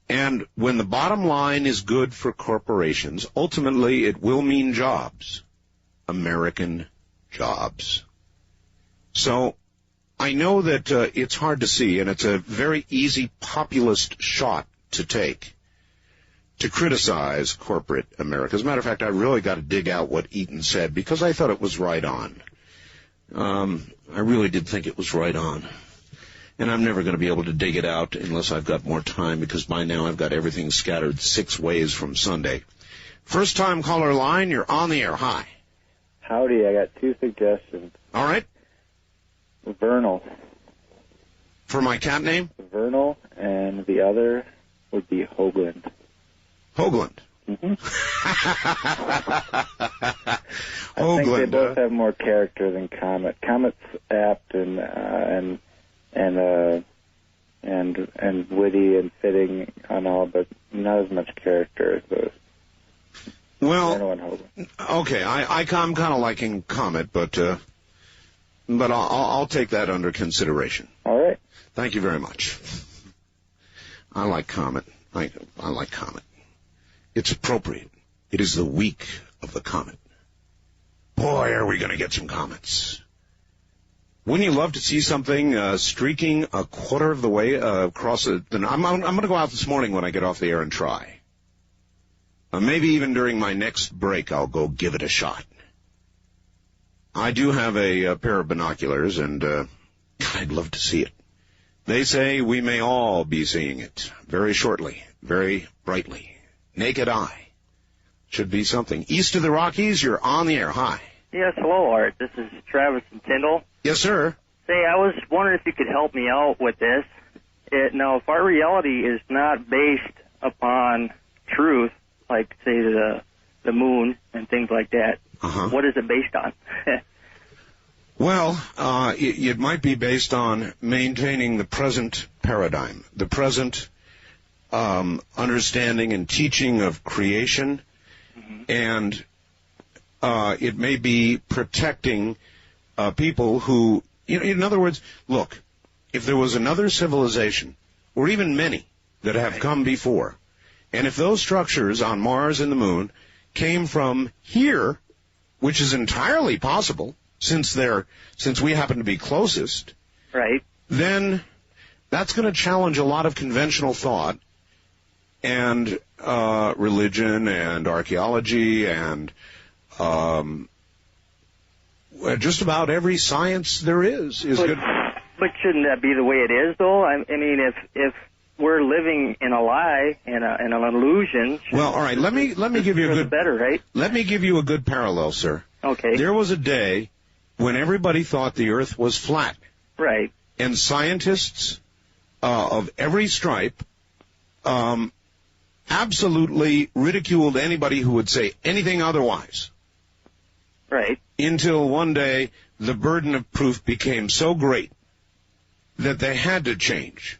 And when the bottom line is good for corporations, ultimately it will mean jobs, American jobs. So I know that it's hard to see, and it's a very easy populist shot to take to criticize corporate America. As a matter of fact, I really got to dig out what Eaton said because I thought it was right on. I really did think it was right on. And I'm never going to be able to dig it out unless I've got more time, because by now I've got everything scattered 6 ways from Sunday. First-time caller line, you're on the air. Hi. Howdy, I got 2 suggestions. All right. Vernal. For my cat name? Vernal, and the other would be Hoagland. Hoagland. Mm-hmm. I think they both have more character than Comet. Comet's apt and witty and fitting on all, but not as much character as those. Well, okay, I'm kind of liking Comet, but I'll take that under consideration. All right. Thank you very much. I like Comet. I like Comet. It's appropriate. It is the week of the comet. Boy, are we going to get some comets. Wouldn't you love to see something streaking a quarter of the way across I'm going to go out this morning when I get off the air and try. Maybe even during my next break, I'll go give it a shot. I do have a pair of binoculars, and I'd love to see it. They say we may all be seeing it very shortly, very brightly. Naked eye. Should be something. East of the Rockies, you're on the air. Hi. Yes, hello, Art. This is Travis from Tyndall. Yes, sir. Say, I was wondering if you could help me out with this. Now, if our reality is not based upon truth, like, say, the moon and things like that, what is it based on? Well, it might be based on maintaining the present paradigm, the present understanding and teaching of creation, and it may be protecting people who, in other words, look, if there was another civilization, or even many that have come before, and if those structures on Mars and the Moon came from here, which is entirely possible, since we happen to be closest, right? Then that's going to challenge a lot of conventional thought and religion and archaeology and just about every science there is good. But shouldn't that be the way it is, though? I mean, if we're living in a lie and an illusion. Well, all right. Let me give you a good better, right? Let me give you a good parallel, sir. Okay. There was a day when everybody thought the Earth was flat. Right. And scientists of every stripe absolutely ridiculed anybody who would say anything otherwise. Right. Until one day the burden of proof became so great that they had to change.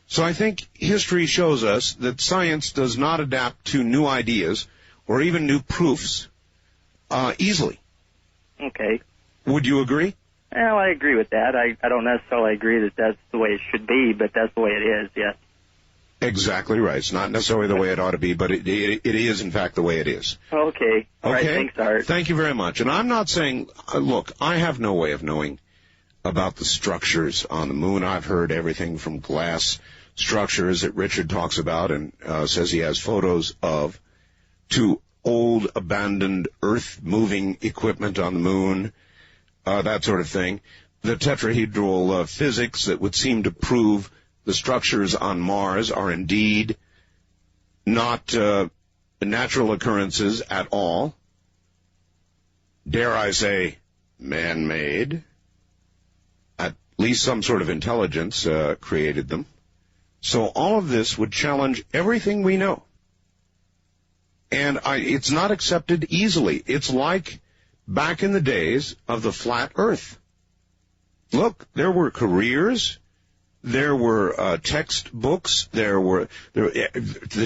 So I think history shows us that science does not adapt to new ideas or even new proofs easily. Okay. Would you agree? Well, I agree with that. I don't necessarily agree that that's the way it should be, but that's the way it is, yes. Exactly right. It's not necessarily the way it ought to be, but it is, in fact, the way it is. Okay. All right. Thanks, Art. Thank you very much. And I'm not saying, look, I have no way of knowing about the structures on the moon. I've heard everything from glass structures that Richard talks about and says he has photos of, to old abandoned earth-moving equipment on the moon, that sort of thing. The tetrahedral physics that would seem to prove the structures on Mars are indeed not natural occurrences at all. Dare I say, man-made. At least some sort of intelligence created them. So all of this would challenge everything we know. And it's not accepted easily. It's like back in the days of the flat Earth. Look, there were careers. There were textbooks. The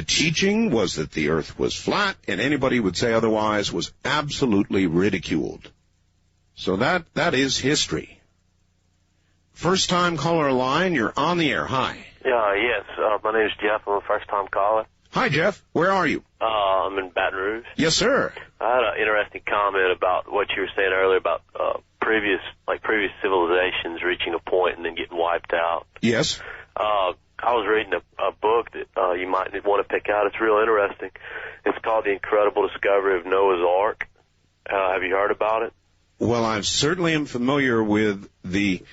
teaching was that the Earth was flat, and anybody who would say otherwise was absolutely ridiculed. So that is history. First time caller line, you're on the air. Hi. Yes. My name is Jeff. I'm a first time caller. Hi, Jeff. Where are you? I'm in Baton Rouge. Yes, sir. I had an interesting comment about what you were saying earlier about previous civilizations reaching a point and then getting wiped out. Yes. I was reading a book that you might want to pick out. It's real interesting. It's called The Incredible Discovery of Noah's Ark. Have you heard about it? Well, I certainly am familiar with the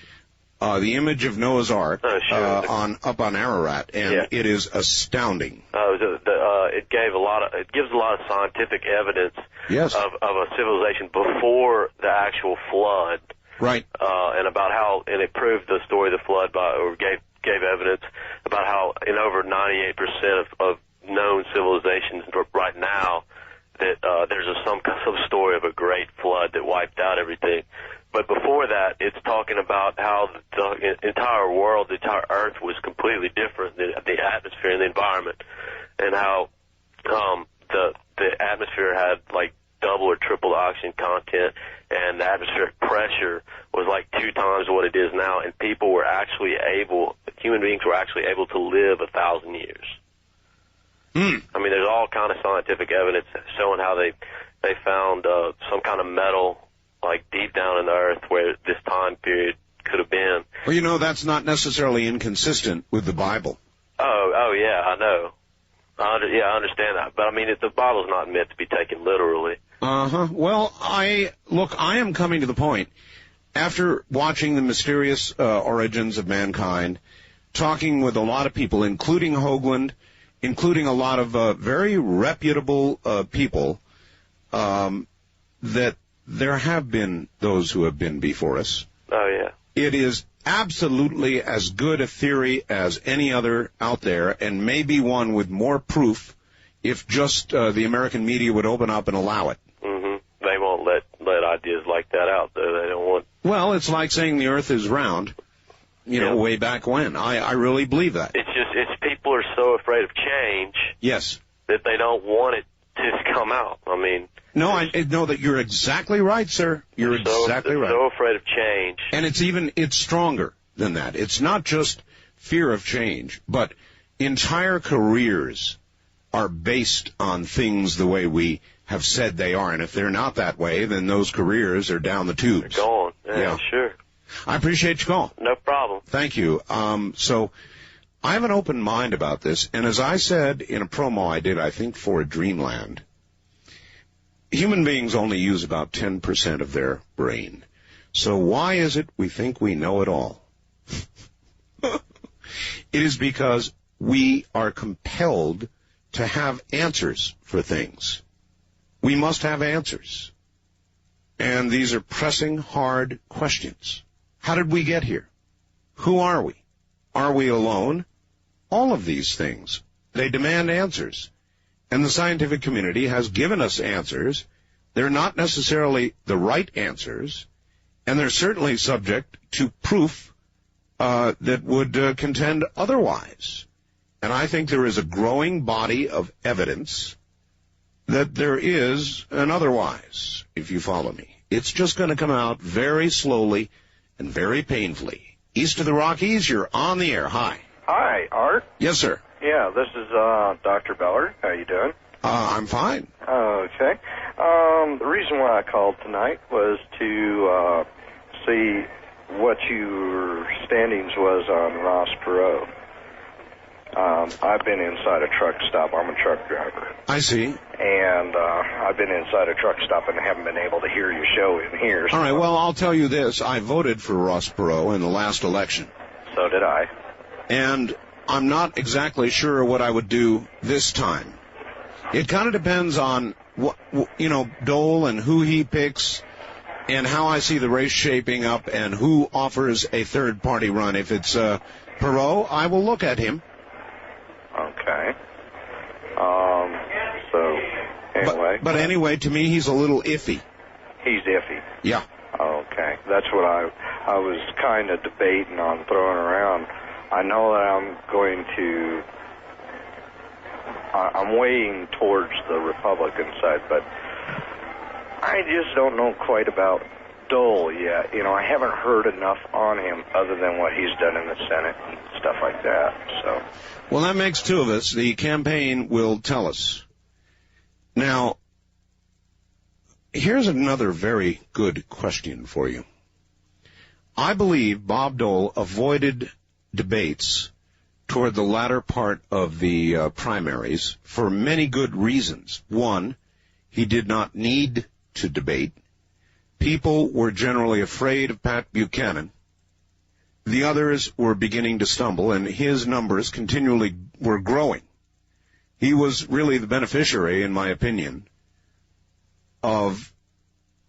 image of Noah's Ark up on Ararat, and it is astounding. It gives a lot of scientific evidence of a civilization before the actual flood, right? And it proved the story of the flood gave evidence about how in over 98% of known civilizations right now that there's some story of a great flood that wiped out everything. But before that, it's talking about how the entire world, the entire Earth was completely different, the atmosphere and the environment, and how the atmosphere had like double or triple the oxygen content, and the atmospheric pressure was like 2 times what it is now, and human beings were actually able to live 1,000 years. I mean, there's all kind of scientific evidence showing how they found some kind of metal like deep down in the earth where this time period could have been. Well, that's not necessarily inconsistent with the Bible. Oh yeah, I know. I understand that, but I mean, the Bible's not meant to be taken literally. Well, I am coming to the point, after watching the mysterious origins of mankind, talking with a lot of people, including Hoagland, including a lot of very reputable people, that there have been those who have been before us. Oh, yeah. It is absolutely as good a theory as any other out there, and maybe one with more proof if just the American media would open up and allow it. Mm-hmm. They won't let ideas like that out, though. They don't want... Well, it's like saying the earth is round, way back when. I really believe that. It's people are so afraid of change. Yes. That they don't want it to come out. I mean... No, I know that you're exactly right, sir. You're exactly right. So afraid of change. And it's stronger than that. It's not just fear of change, but entire careers are based on things the way we have said they are. And if they're not that way, then those careers are down the tubes. They're gone. Yeah, sure. I appreciate your call. No problem. Thank you. So I have an open mind about this. And as I said in a promo I did, I think, for Dreamland, human beings only use about 10% of their brain. So why is it we think we know it all? It is because we are compelled to have answers for things. We must have answers. And these are pressing, hard questions. How did we get here? Who are we? Are we alone? All of these things, they demand answers. And the scientific community has given us answers. They're not necessarily the right answers, and they're certainly subject to proof that would contend otherwise. And I think there is a growing body of evidence that there is an otherwise, if you follow me. It's just going to come out very slowly and very painfully. East of the Rockies, you're on the air. Hi. Hi, Art. Yes, sir. Yeah, this is Dr. Beller. How you doing? I'm fine. Okay. The reason why I called tonight was to see what your standings was on Ross Perot. I've been inside a truck stop. I'm a truck driver. I see. And I've been inside a truck stop and haven't been able to hear your show in here. All right, well, I'll tell you this. I voted for Ross Perot in the last election. So did I. And I'm not exactly sure what I would do this time. It kind of depends on, Dole and who he picks and how I see the race shaping up and who offers a third-party run. If it's Perot, I will look at him. Okay. So, anyway. But anyway, to me, he's a little iffy. He's iffy? Yeah. Okay. That's what I was kind of debating on throwing around. I know that I'm weighing towards the Republican side, but I just don't know quite about Dole yet. I haven't heard enough on him other than what he's done in the Senate and stuff like that. So. Well, that makes two of us. The campaign will tell us. Now, here's another very good question for you. I believe Bob Dole avoided debates toward the latter part of the primaries for many good reasons. One, he did not need to debate. People were generally afraid of Pat Buchanan. The others were beginning to stumble, and his numbers continually were growing. He was really the beneficiary, in my opinion, of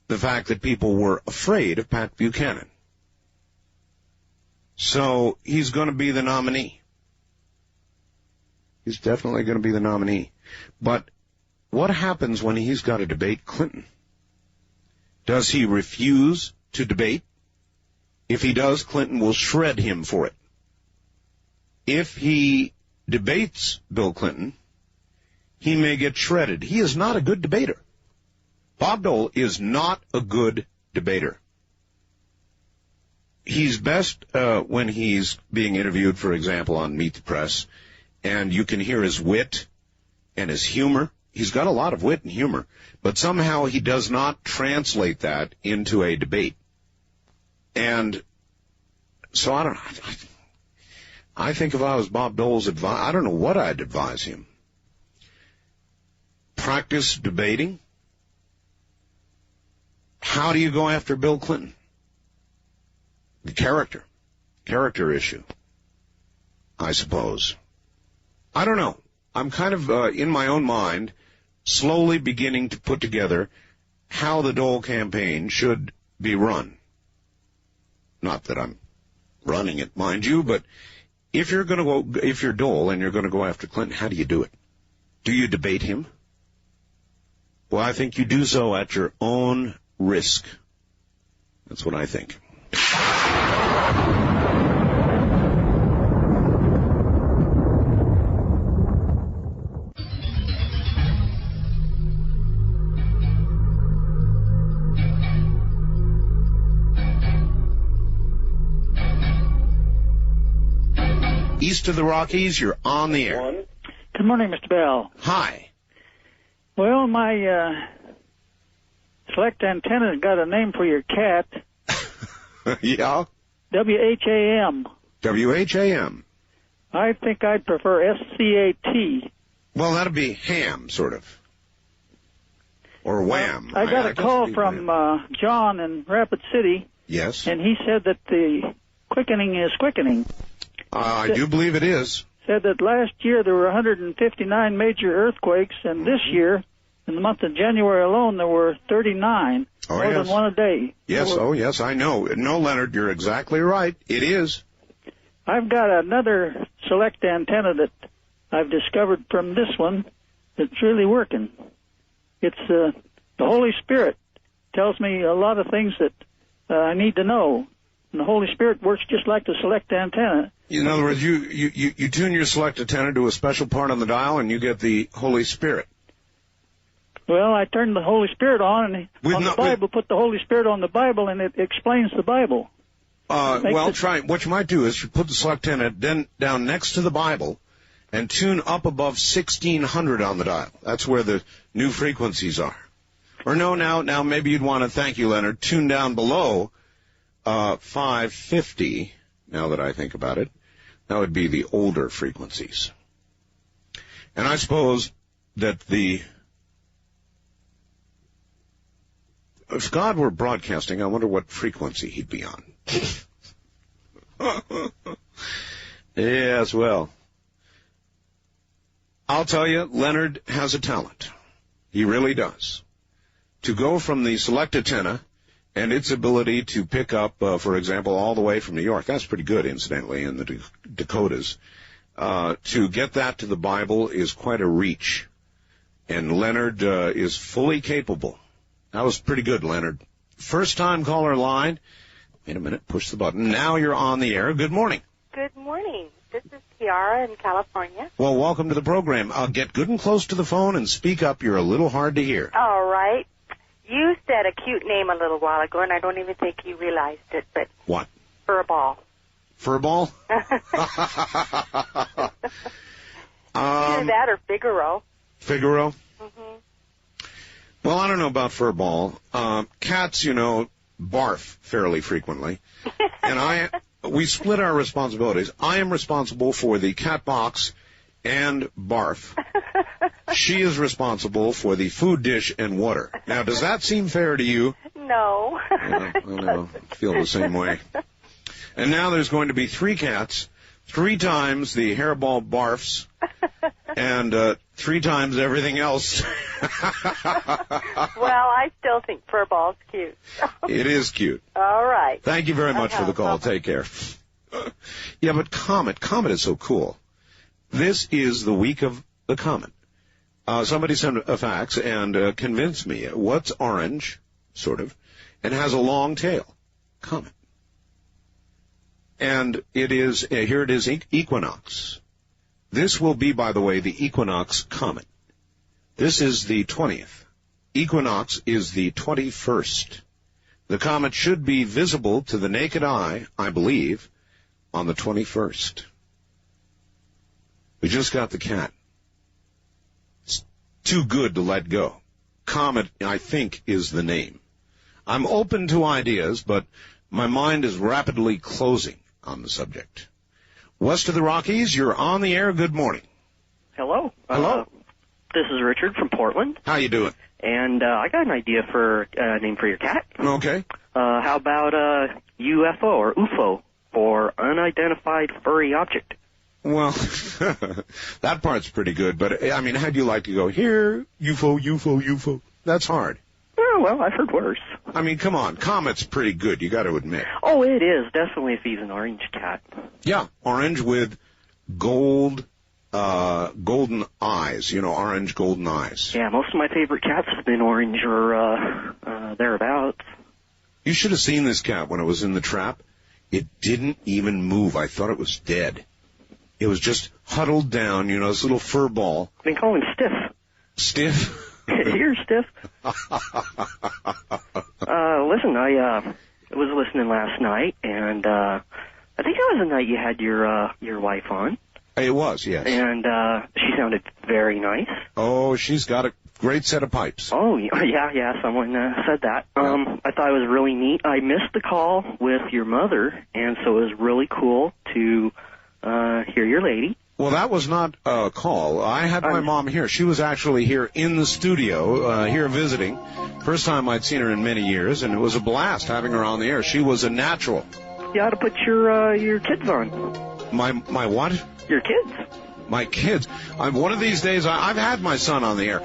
the fact that people were afraid of Pat Buchanan. So he's going to be the nominee. He's definitely going to be the nominee. But what happens when he's got to debate Clinton? Does he refuse to debate? If he does, Clinton will shred him for it. If he debates Bill Clinton, he may get shredded. He is not a good debater. Bob Dole is not a good debater. He's best when he's being interviewed, for example, on Meet the Press, and you can hear his wit and his humor. He's got a lot of wit and humor, but somehow he does not translate that into a debate. And so I don't know. I think if I was Bob Dole's advice, I don't know what I'd advise him. Practice debating. How do you go after Bill Clinton? The character issue, I suppose. I don't know. I'm kind of, in my own mind, slowly beginning to put together how the Dole campaign should be run. Not that I'm running it, mind you, but if you're Dole and you're going to go after Clinton, how do you do it? Do you debate him? Well, I think you do so at your own risk. That's what I think. East of the Rockies, you're on the air. Good morning, Mr. Bell. Hi. Well, my select antenna got a name for your cat. Yeah? WHAM. WHAM. I think I'd prefer SCAT. Well, that'd be ham, sort of. Or wham. I got a call from John in Rapid City. Yes. And he said that the quickening is quickening. I do believe it is. Said that last year there were 159 major earthquakes, and this year, in the month of January alone, there were 39. More than one a day. Yes, yes, I know. No, Leonard, you're exactly right. It is. I've got another select antenna that I've discovered from this one that's really working. It's the Holy Spirit tells me a lot of things that I need to know. And the Holy Spirit works just like the select antenna. In other words, you tune your select antenna to a special part on the dial, and you get the Holy Spirit. Well, I turned the Holy Spirit on, and the Bible, put the Holy Spirit on the Bible, and it explains the Bible. Try. What you might do is you put the select antenna down next to the Bible, and tune up above 1600 on the dial. That's where the new frequencies are. Or no, now maybe you'd want to, thank you, Leonard, tune down below 550. Now that I think about it, that would be the older frequencies. And I suppose that if God were broadcasting, I wonder what frequency he'd be on. Yes, well, I'll tell you, Leonard has a talent. He really does. To go from the select antenna and its ability to pick up, for example, all the way from New York. That's pretty good, incidentally, in the Dakotas. To get that to the Bible is quite a reach. And Leonard is fully capable. That was pretty good, Leonard. First-time caller line. Wait a minute, push the button. Now you're on the air. Good morning. Good morning. This is Kiara in California. Well, welcome to the program. Get good and close to the phone and speak up. You're a little hard to hear. All right. You said a cute name a little while ago, and I don't even think you realized it, but... What? Furball. Furball? Either that or Figaro. Figaro? Mm-hmm. Well, I don't know about furball. Cats, barf fairly frequently. And we split our responsibilities. I am responsible for the cat box and barf. She is responsible for the food dish and water. Now, does that seem fair to you? No. I know. I feel the same way. And now there's going to be 3 cats, 3 times the hairball barfs, and 3 times everything else. Well, I still think Furball's cute. It is cute. All right. Thank you very much for the call. Take care. Yeah, but Comet is so cool. This is the week of the Comet. Somebody sent a fax and convinced me. What's orange, sort of, and has a long tail? Comet. And it is, here it is, equinox. This will be, by the way, the equinox comet. This is the 20th. Equinox is the 21st. The comet should be visible to the naked eye, I believe, on the 21st. We just got the cat. It's too good to let go. Comet, I think, is the name. I'm open to ideas, but my mind is rapidly closing on the subject. West of the Rockies, you're on the air. Good morning. Hello. Hello. This is Richard from Portland. How you doing? And I got an idea for a name for your cat. Okay. How about UFO or UFO, or unidentified furry object? Well, that part's pretty good, but, I mean, how'd you like to go, here, UFO, UFO, UFO? That's hard. Oh, well, I've heard worse. I mean, come on, Comet's pretty good, you got to admit. Oh, it is, definitely, if he's an orange cat. Yeah, orange with golden eyes, orange golden eyes. Yeah, most of my favorite cats have been orange or thereabouts. You should have seen this cat when it was in the trap. It didn't even move. I thought it was dead. It was just huddled down, this little fur ball. They call him Stiff. Stiff? You're Stiff. Listen, I was listening last night, and I think that was the night you had your wife on. It was, yes. And she sounded very nice. Oh, she's got a great set of pipes. Oh, yeah, someone said that. I thought it was really neat. I missed the call with your mother, and so it was really cool to hear your lady. Well, that was not a call. I had my mom here. She was actually here in the studio, here visiting. First time I'd seen her in many years, and it was a blast having her on the air. She was a natural. You ought to put your kids on. My what? Your kids. My kids. One of these days, I've had my son on the air.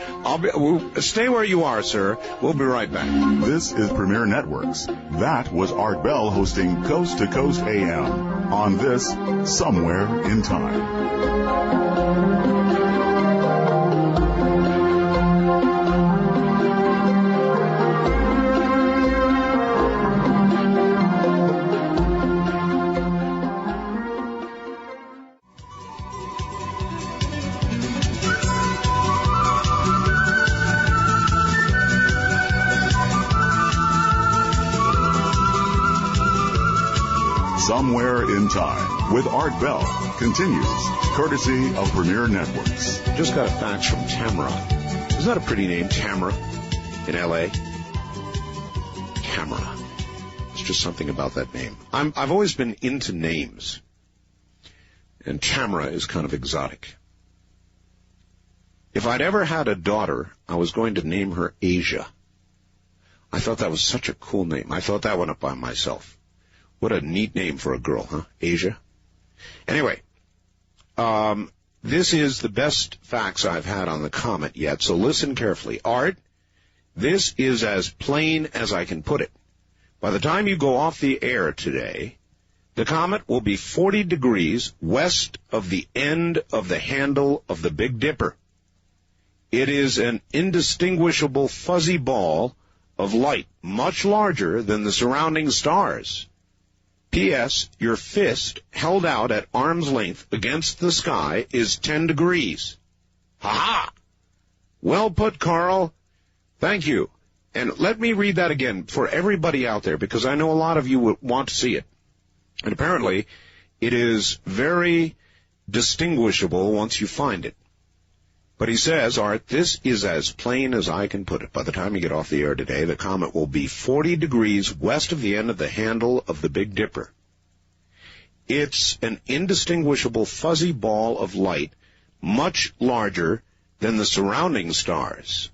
Stay where you are, sir. We'll be right back. This is Premier Networks. That was Art Bell hosting Coast to Coast AM on this Somewhere in Time. Somewhere in Time with Art Bell continues, courtesy of Premier Networks. Just got a fax from Tamara. Isn't that a pretty name, Tamara, in L.A.? Tamara. It's just something about that name. I've always been into names, and Tamara is kind of exotic. If I'd ever had a daughter, I was going to name her Asia. I thought that was such a cool name. I thought that one up by myself. What a neat name for a girl, huh? Asia. Anyway, this is the best fax I've had on the comet yet, so listen carefully. Art, this is as plain as I can put it. By the time you go off the air today, the comet will be 40 degrees west of the end of the handle of the Big Dipper. It is an indistinguishable fuzzy ball of light, much larger than the surrounding stars. P.S. Your fist held out at arm's length against the sky is 10 degrees. Ha-ha! Well put, Carl. Thank you. And let me read that again for everybody out there, because I know a lot of you would want to see it. And apparently, it is very distinguishable once you find it. But he says, Art, this is as plain as I can put it. By the time you get off the air today, the comet will be 40 degrees west of the end of the handle of the Big Dipper. It's an indistinguishable fuzzy ball of light, much larger than the surrounding stars.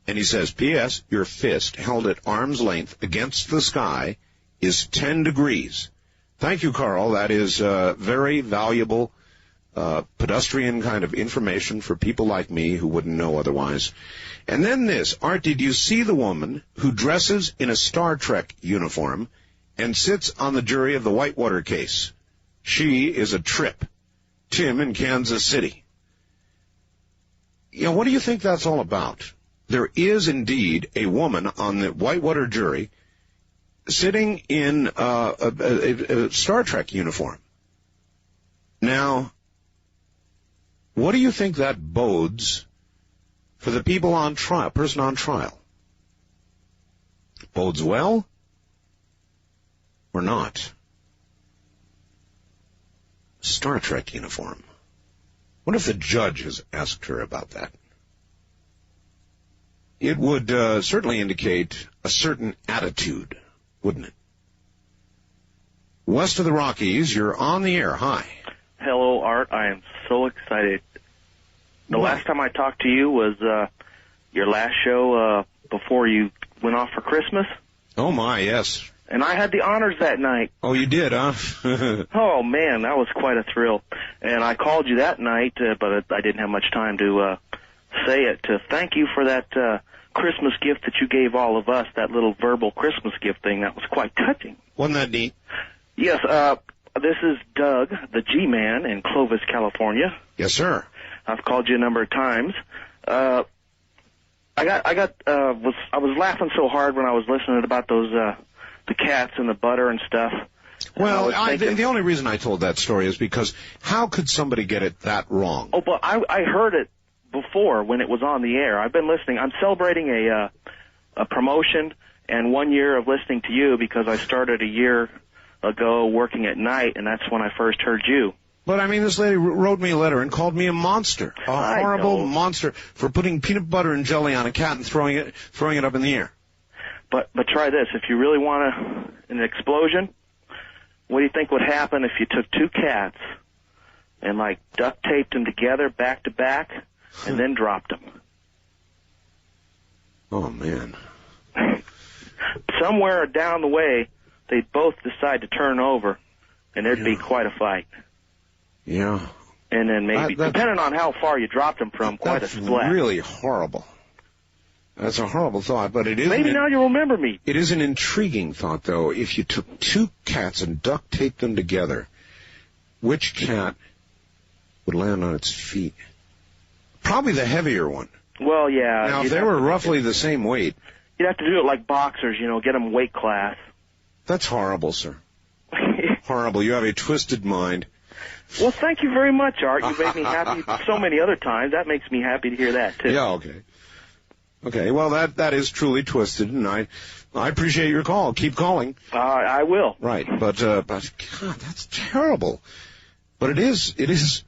And he says, P.S., your fist held at arm's length against the sky is 10 degrees. Thank you, Carl. That is very valuable pedestrian kind of information for people like me who wouldn't know otherwise. And then this, Art, did you see the woman who dresses in a Star Trek uniform and sits on the jury of the Whitewater case? She is a trip. Tim in Kansas City. What do you think that's all about? There is indeed a woman on the Whitewater jury sitting in a Star Trek uniform. Now, what do you think that bodes for the people on trial, person on trial. Bodes well or not? Star Trek uniform. What if the judge has asked her about that? It would certainly indicate a certain attitude, wouldn't it? West of the Rockies, you're on the air. Hi. Hello, Art. I am so excited. The last time I talked to you was your last show before you went off for Christmas. Oh, my, yes. And I had the honors that night. Oh, you did, huh? Oh, man, that was quite a thrill. And I called you that night, but I didn't have much time to say it, to thank you for that Christmas gift that you gave all of us, that little verbal Christmas gift thing. That was quite touching. Wasn't that neat? Yes, this is Doug, the G-Man in Clovis, California. Yes, sir. I've called you a number of times. I was laughing so hard when I was listening about those the cats and the butter and stuff. Well, the only reason I told that story is because how could somebody get it that wrong? Oh, but I heard it before when it was on the air. I've been listening. I'm celebrating a promotion and 1 year of listening to you because I started a year ago working at night, and that's when I first heard you. But, I mean, this lady wrote me a letter and called me a monster, a horrible monster for putting peanut butter and jelly on a cat and throwing it up in the air. But try this. If you really want an explosion, what do you think would happen if you took two cats and, like, duct taped them together back to back and then dropped them? Oh, man. Somewhere down the way, they'd both decide to turn over, and there'd be quite a fight. Yeah. And then maybe, depending on how far you dropped them from, quite a splat. That's really horrible. That's a horrible thought, but it is... Maybe now you'll remember me. It is an intriguing thought, though. If you took two cats and duct taped them together, which cat would land on its feet? Probably the heavier one. Well, yeah. Now, if they were roughly the same weight... You'd have to do it like boxers, get them weight class. That's horrible, sir. Horrible. You have a twisted mind. Well, thank you very much, Art. You made me happy so many other times. That makes me happy to hear that, too. Yeah, okay. Okay, well, that is truly twisted, and I appreciate your call. Keep calling. I will. Right, but God, that's terrible. But it is,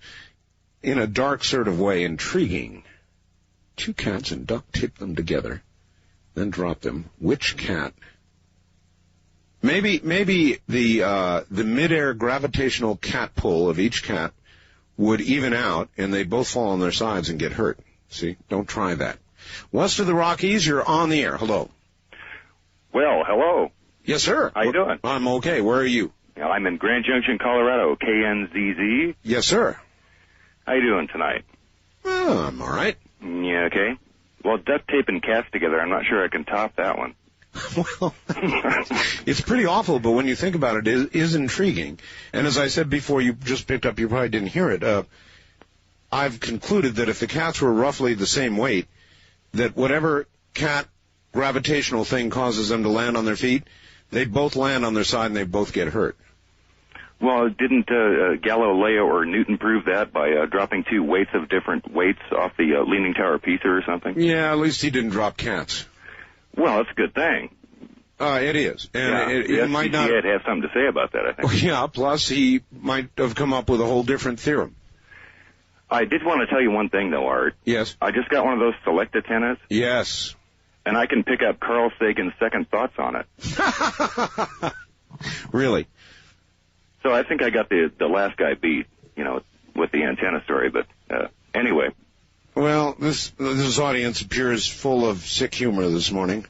in a dark sort of way, intriguing. Two cats and duct tape them together, then drop them. Which cat? Maybe the midair gravitational cat pull of each cat would even out, and they both fall on their sides and get hurt. See? Don't try that. West of the Rockies, you're on the air. Hello. Well, hello. Yes, sir. How you doing? I'm okay. Where are you? I'm in Grand Junction, Colorado, KNZZ. Yes, sir. How you doing tonight? Oh, I'm all right. Yeah, okay. Well, duct taping cats together, I'm not sure I can top that one. Well, it's pretty awful, but when you think about it, it is intriguing. And as I said before, you just picked up, you probably didn't hear it. I've concluded that if the cats were roughly the same weight, that whatever cat gravitational thing causes them to land on their feet, they both land on their side and they both get hurt. Well, didn't Galileo or Newton prove that by dropping two weights of different weights off the Leaning Tower of Pisa or something? Yeah, at least he didn't drop cats. Well, that's a good thing. It is. And it might not... He'd have something to say about that, I think. Yeah, plus he might have come up with a whole different theorem. I did want to tell you one thing, though, Art. Yes. I just got one of those select antennas. Yes. And I can pick up Carl Sagan's second thoughts on it. Really? So I think I got the last guy beat, with the antenna story. But anyway. Well, this audience appears full of sick humor this morning.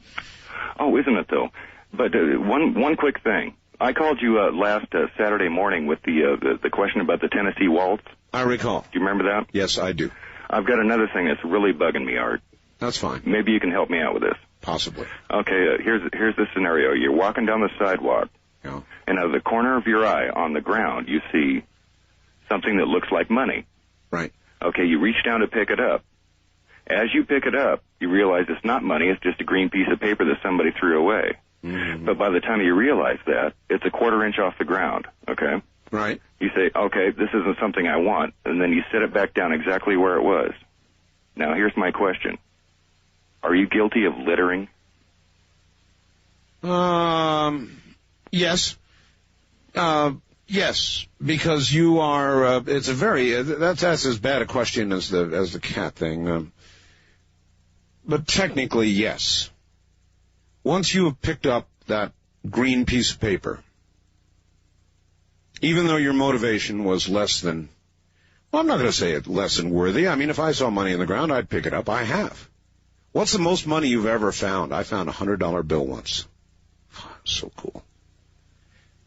Oh, isn't it, though? But one quick thing. I called you last Saturday morning with the question about the Tennessee Waltz. I recall. Do you remember that? Yes, I do. I've got another thing that's really bugging me, Art. That's fine. Maybe you can help me out with this. Possibly. Okay, here's the scenario. You're walking down the sidewalk, and out of the corner of your eye on the ground, you see something that looks like money. Right. Okay, you reach down to pick it up. As you pick it up, you realize it's not money, it's just a green piece of paper that somebody threw away. Mm-hmm. But by the time you realize that, it's a quarter-inch off the ground, okay? Right. You say, okay, this isn't something I want, and then you set it back down exactly where it was. Now, here's my question. Are you guilty of littering? Yes. Yes, because you are, it's a very, that's as bad a question as the cat thing. But technically, yes. Once you have picked up that green piece of paper, even though your motivation was less than, well, I'm not going to say it less than worthy. I mean, if I saw money in the ground, I'd pick it up. I have. What's the most money you've ever found? I found a $100 bill once. So cool.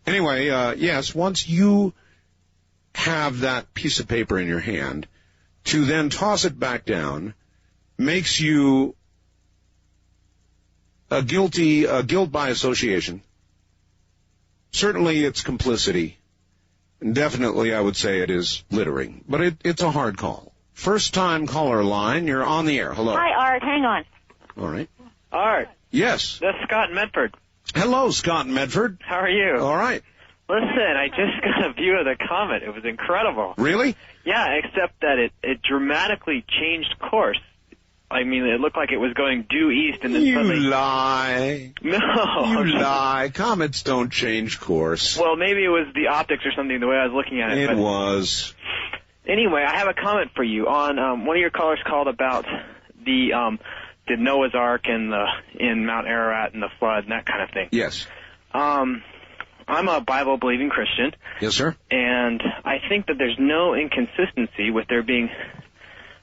Anyway, yes, once you have that piece of paper in your hand, to then toss it back down makes you a guilt by association. Certainly it's complicity. And definitely I would say it is littering. But it's a hard call. First time caller line, you're on the air. Hello. Hi, Art. Hang on. All right. Art. Yes. That's Scott in Medford. Hello, Scott in Medford. How are you? All right. Listen, I just got a view of the comet. It was incredible. Really? Yeah, except that it dramatically changed course. I mean, it looked like it was going due east, and then suddenly... You lie. No. You lie. Comets don't change course. Well, maybe it was the optics or something, the way I was looking at it. It was. Anyway, I have a comment for you. On one of your callers called about the Noah's Ark and in Mount Ararat and the flood and that kind of thing. Yes. I'm a Bible-believing Christian. Yes, sir. And I think that there's no inconsistency with there being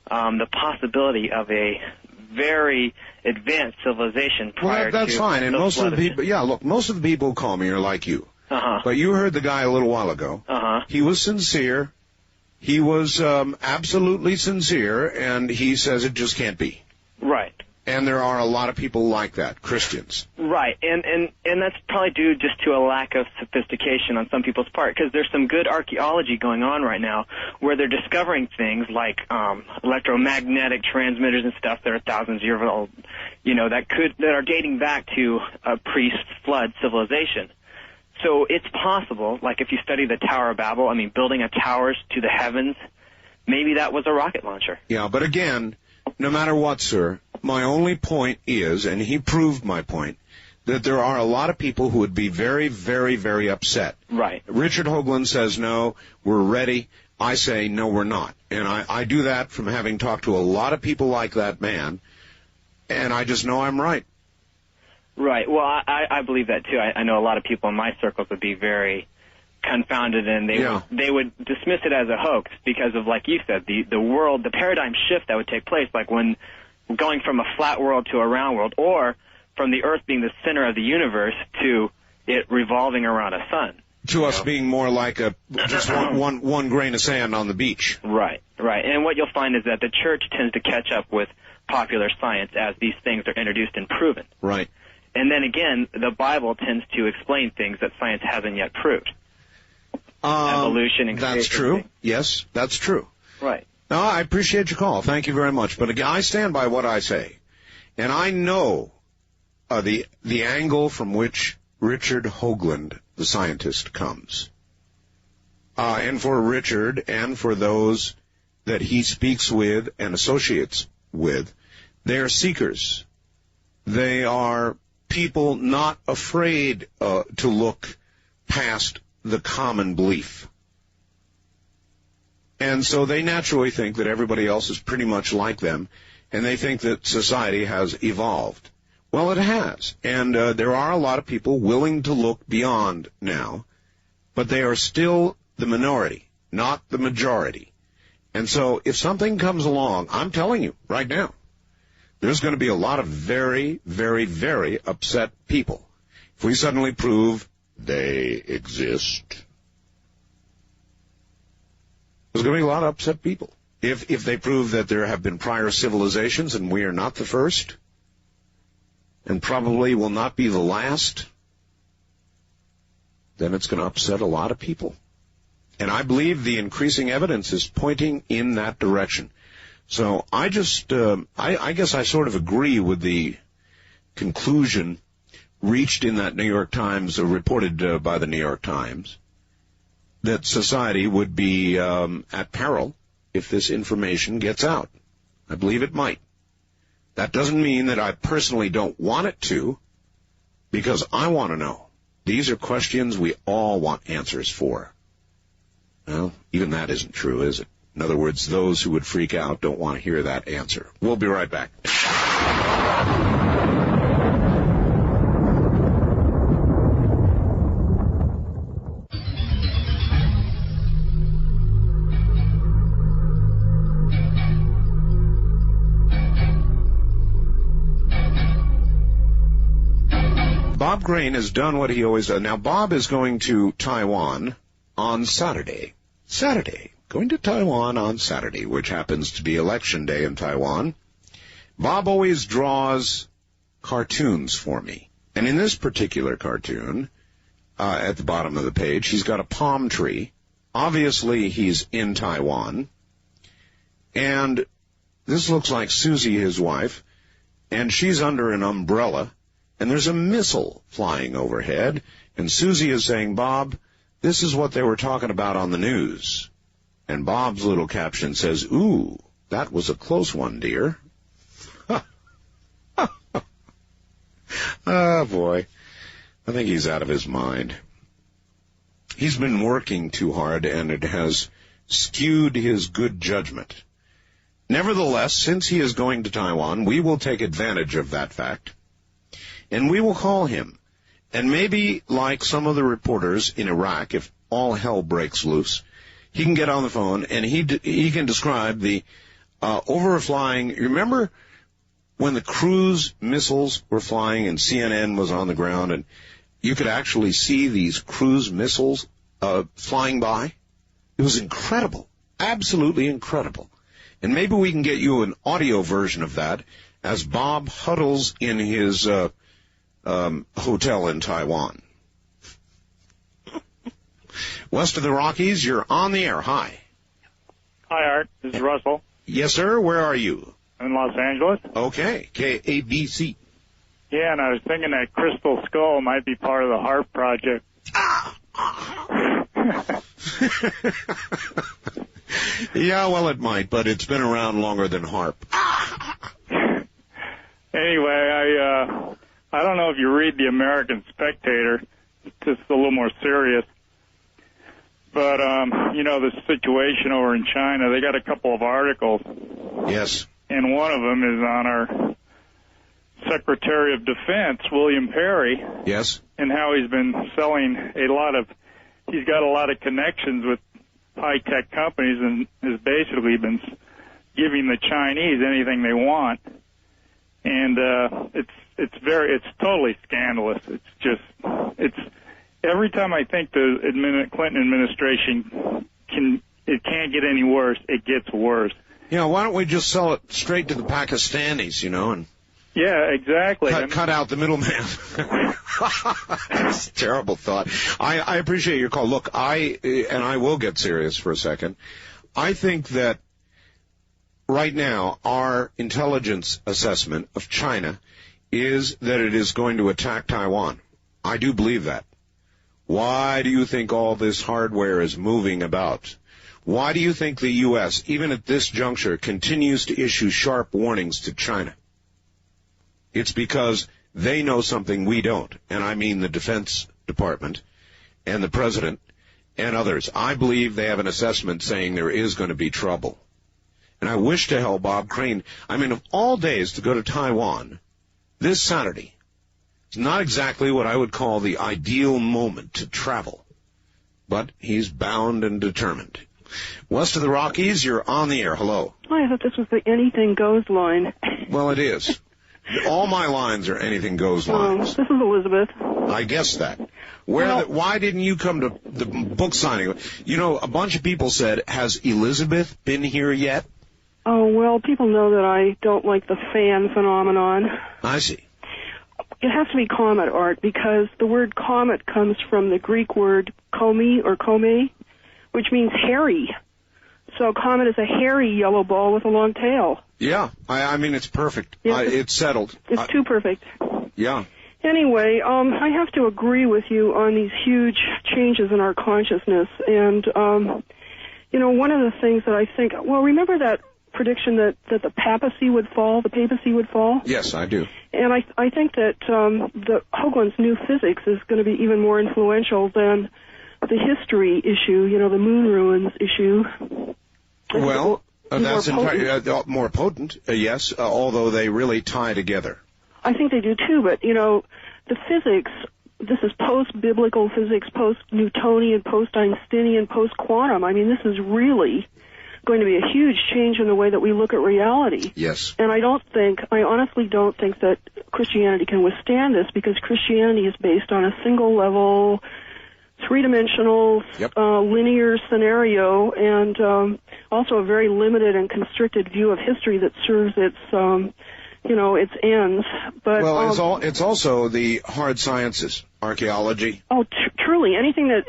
the possibility of a very advanced civilization prior to... Well, that's fine. And most of the people... Yeah, look, most of the people who call me are like you. Uh-huh. But you heard the guy a little while ago. Uh-huh. He was sincere. He was absolutely sincere, and he says it just can't be. Right. And there are a lot of people like that, Christians. Right, and that's probably due just to a lack of sophistication on some people's part, because there's some good archaeology going on right now where they're discovering things like electromagnetic transmitters and stuff that are thousands of years old, that are dating back to a pre-flood civilization. So it's possible, like if you study the Tower of Babel, building a towers to the heavens, maybe that was a rocket launcher. Yeah, but again, no matter what, sir, my only point is, and he proved my point, that there are a lot of people who would be very, very, very upset. Right. Richard Hoagland says, no, we're ready. I say, no, we're not. And I do that from having talked to a lot of people like that man, and I just know I'm right. Right. Well, I believe that, too. I know a lot of people in my circles would be very confounded, and they would dismiss it as a hoax because of, like you said, the paradigm shift that would take place, like when going from a flat world to a round world, or from the Earth being the center of the universe to it revolving around a sun. To us being more like just one grain of sand on the beach. Right, right. And what you'll find is that the church tends to catch up with popular science as these things are introduced and proven. Right. And then again, the Bible tends to explain things that science hasn't yet proved. Evolution and creation. That's true. Yes, that's true. Right. No, I appreciate your call. Thank you very much. But again, I stand by what I say. And I know the angle from which Richard Hoagland, the scientist, comes. And for Richard and for those that he speaks with and associates with, they are seekers. They are people not afraid to look past the common belief. And so they naturally think that everybody else is pretty much like them, and they think that society has evolved. Well, it has, and there are a lot of people willing to look beyond now, but they are still the minority, not the majority. And so if something comes along, I'm telling you right now, there's going to be a lot of very, very, very upset people if we suddenly prove they exist. There's going to be a lot of upset people. If they prove that there have been prior civilizations and we are not the first, and probably will not be the last, then it's going to upset a lot of people. And I believe the increasing evidence is pointing in that direction. So I just, I guess I sort of agree with the conclusion reached in that New York Times, reported by the New York Times, that society would be at peril if this information gets out. I believe it might. That doesn't mean that I personally don't want it to, because I want to know. These are questions we all want answers for. Well, even that isn't true, is it? In other words, those who would freak out don't want to hear that answer. We'll be right back. Bob Crane has done what he always does. Now, Bob is going to Taiwan on Saturday. Going to Taiwan on Saturday, which happens to be Election Day in Taiwan. Bob always draws cartoons for me. And in this particular cartoon, at the bottom of the page, he's got a palm tree. Obviously, he's in Taiwan. And this looks like Susie, his wife, and she's under an umbrella. And there's a missile flying overhead, and Susie is saying, Bob, this is what they were talking about on the news. And Bob's little caption says, ooh, that was a close one, dear. Oh, boy. I think he's out of his mind. He's been working too hard, and it has skewed his good judgment. Nevertheless, since he is going to Taiwan, we will take advantage of that fact. And we will call him. And maybe, like some of the reporters in Iraq, if all hell breaks loose, he can get on the phone and he can describe the overflying. Remember when the cruise missiles were flying and CNN was on the ground and you could actually see these cruise missiles flying by? It was incredible. Absolutely incredible. And maybe we can get you an audio version of that as Bob huddles in his hotel in Taiwan. West of the Rockies, you're on the air. Hi. Hi, Art. This is Russell. Yes, sir. Where are you? I'm in Los Angeles. Okay. KABC. Yeah, and I was thinking that Crystal Skull might be part of the HAARP project. Yeah, well, it might, but it's been around longer than HAARP. Anyway, I don't know if you read the American Spectator. It's just a little more serious. But, you know, the situation over in China, they got a couple of articles. Yes. And one of them is on our Secretary of Defense, William Perry. Yes. And how he's been selling he's got a lot of connections with high-tech companies and has basically been giving the Chinese anything they want. And it's totally scandalous. It's every time I think the Clinton administration can't get any worse, it gets worse. Yeah, why don't we just sell it straight to the Pakistanis, and yeah, exactly. Cut out the middleman. That's a terrible thought. I appreciate your call. Look, I will get serious for a second. I think that right now our intelligence assessment of China is that it is going to attack Taiwan. I do believe that. Why do you think all this hardware is moving about? Why do you think the U.S., even at this juncture, continues to issue sharp warnings to China? It's because they know something we don't, and I mean the Defense Department and the President and others. I believe they have an assessment saying there is going to be trouble. And I wish to hell Bob Crane, of all days to go to Taiwan this Saturday, it's not exactly what I would call the ideal moment to travel, but he's bound and determined. West of the Rockies, you're on the air. Hello. Hi, I thought this was the anything goes line. Well, it is. All my lines are anything goes lines. This is Elizabeth. I guess that. Why didn't you come to the book signing? A bunch of people said, has Elizabeth been here yet? Oh, well, people know that I don't like the fan phenomenon. I see. It has to be comet art because the word comet comes from the Greek word komi or kome, which means hairy. So comet is a hairy yellow ball with a long tail. Yeah, it's perfect. Yeah, it's settled. It's too perfect. Yeah. Anyway, I have to agree with you on these huge changes in our consciousness. And, one of the things that I think, remember that prediction that the papacy would fall? Yes, I do. And I think that the Hoagland's new physics is going to be even more influential than the history issue, the moon ruins issue. Well, that's entirely more potent, yes, although they really tie together. I think they do too, but, the physics, this is post-biblical physics, post-Newtonian, post-Einsteinian, post-quantum. I mean, this is really going to be a huge change in the way that we look at reality. Yes. And I honestly don't think that Christianity can withstand this, because Christianity is based on a single level, three-dimensional, linear scenario, and also a very limited and constricted view of history that serves its ends. But it's also the hard sciences, archaeology. Oh, truly, anything that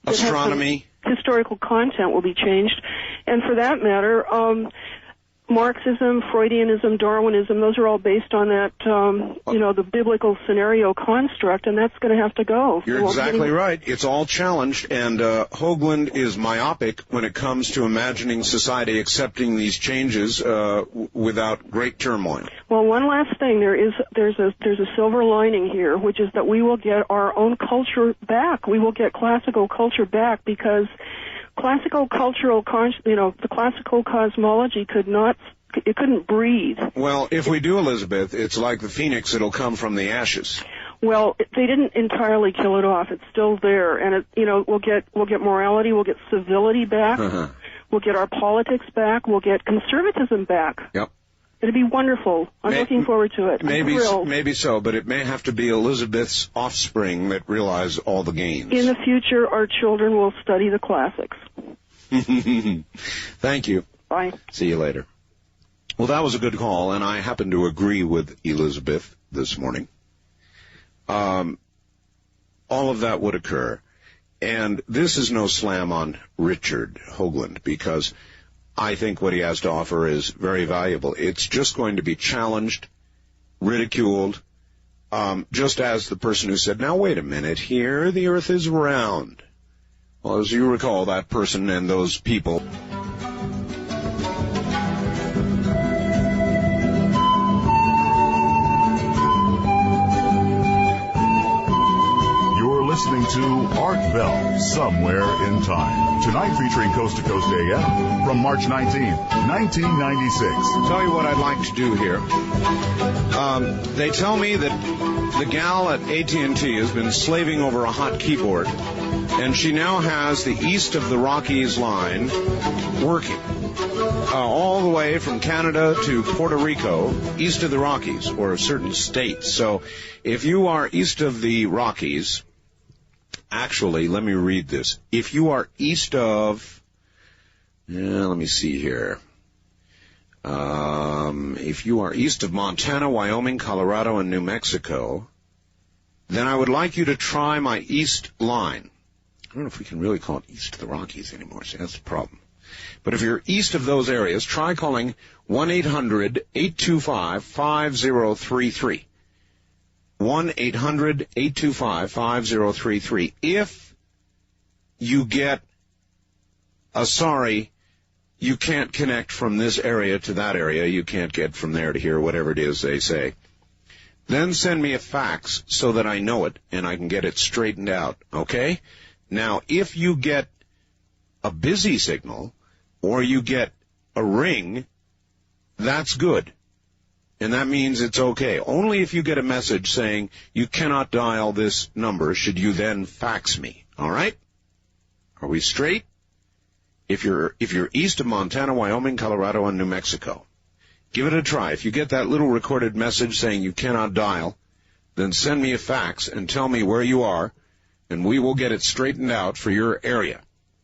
astronomy, has historical content will be changed, and for that matter, Marxism, Freudianism, Darwinism, those are all based on that, the biblical scenario construct, and that's going to have to go. You're exactly right. It's all challenged, and Hoagland is myopic when it comes to imagining society accepting these changes without great turmoil. Well, one last thing, there's a silver lining here, which is that we will get our own culture back. We will get classical culture back, because classical cultural, the classical cosmology couldn't breathe. Well, if we do, Elizabeth, it's like the phoenix; it'll come from the ashes. Well, they didn't entirely kill it off. It's still there, and we'll get morality, we'll get civility back, we'll get our politics back, we'll get conservatism back. Yep. It'll be wonderful. I'm looking forward to it. Maybe so, but it may have to be Elizabeth's offspring that realize all the gains. In the future, our children will study the classics. Thank you. Bye. See you later. Well, that was a good call, and I happen to agree with Elizabeth this morning. All of that would occur. And this is no slam on Richard Hoagland, because I think what he has to offer is very valuable. It's just going to be challenged, ridiculed, just as the person who said, now wait a minute here, the earth is round. Well, as you recall, that person and those people. Listening to Art Bell, Somewhere in Time. Tonight featuring Coast to Coast AM from March 19th, 1996. Tell you what I'd like to do here. They tell me that the gal at AT&T has been slaving over a hot keyboard, and she now has the East of the Rockies line working. All the way from Canada to Puerto Rico, east of the Rockies, or certain states. So if you are east of the Rockies, actually, let me read this. If you are east of, let me see here. If you are east of Montana, Wyoming, Colorado, and New Mexico, then I would like you to try my east line. I don't know if we can really call it east of the Rockies anymore. See, that's the problem. But if you're east of those areas, try calling 1-800-825-5033. 1-800-825-5033. If you get a sorry, you can't connect from this area to that area, you can't get from there to here, whatever it is they say, then send me a fax so that I know it and I can get it straightened out, okay? Now, if you get a busy signal or you get a ring, that's good. And that means it's okay. Only if you get a message saying you cannot dial this number should you then fax me. All right? Are we straight? If you're east of Montana, Wyoming, Colorado, and New Mexico, give it a try. If you get that little recorded message saying you cannot dial, then send me a fax and tell me where you are, and we will get it straightened out for your area.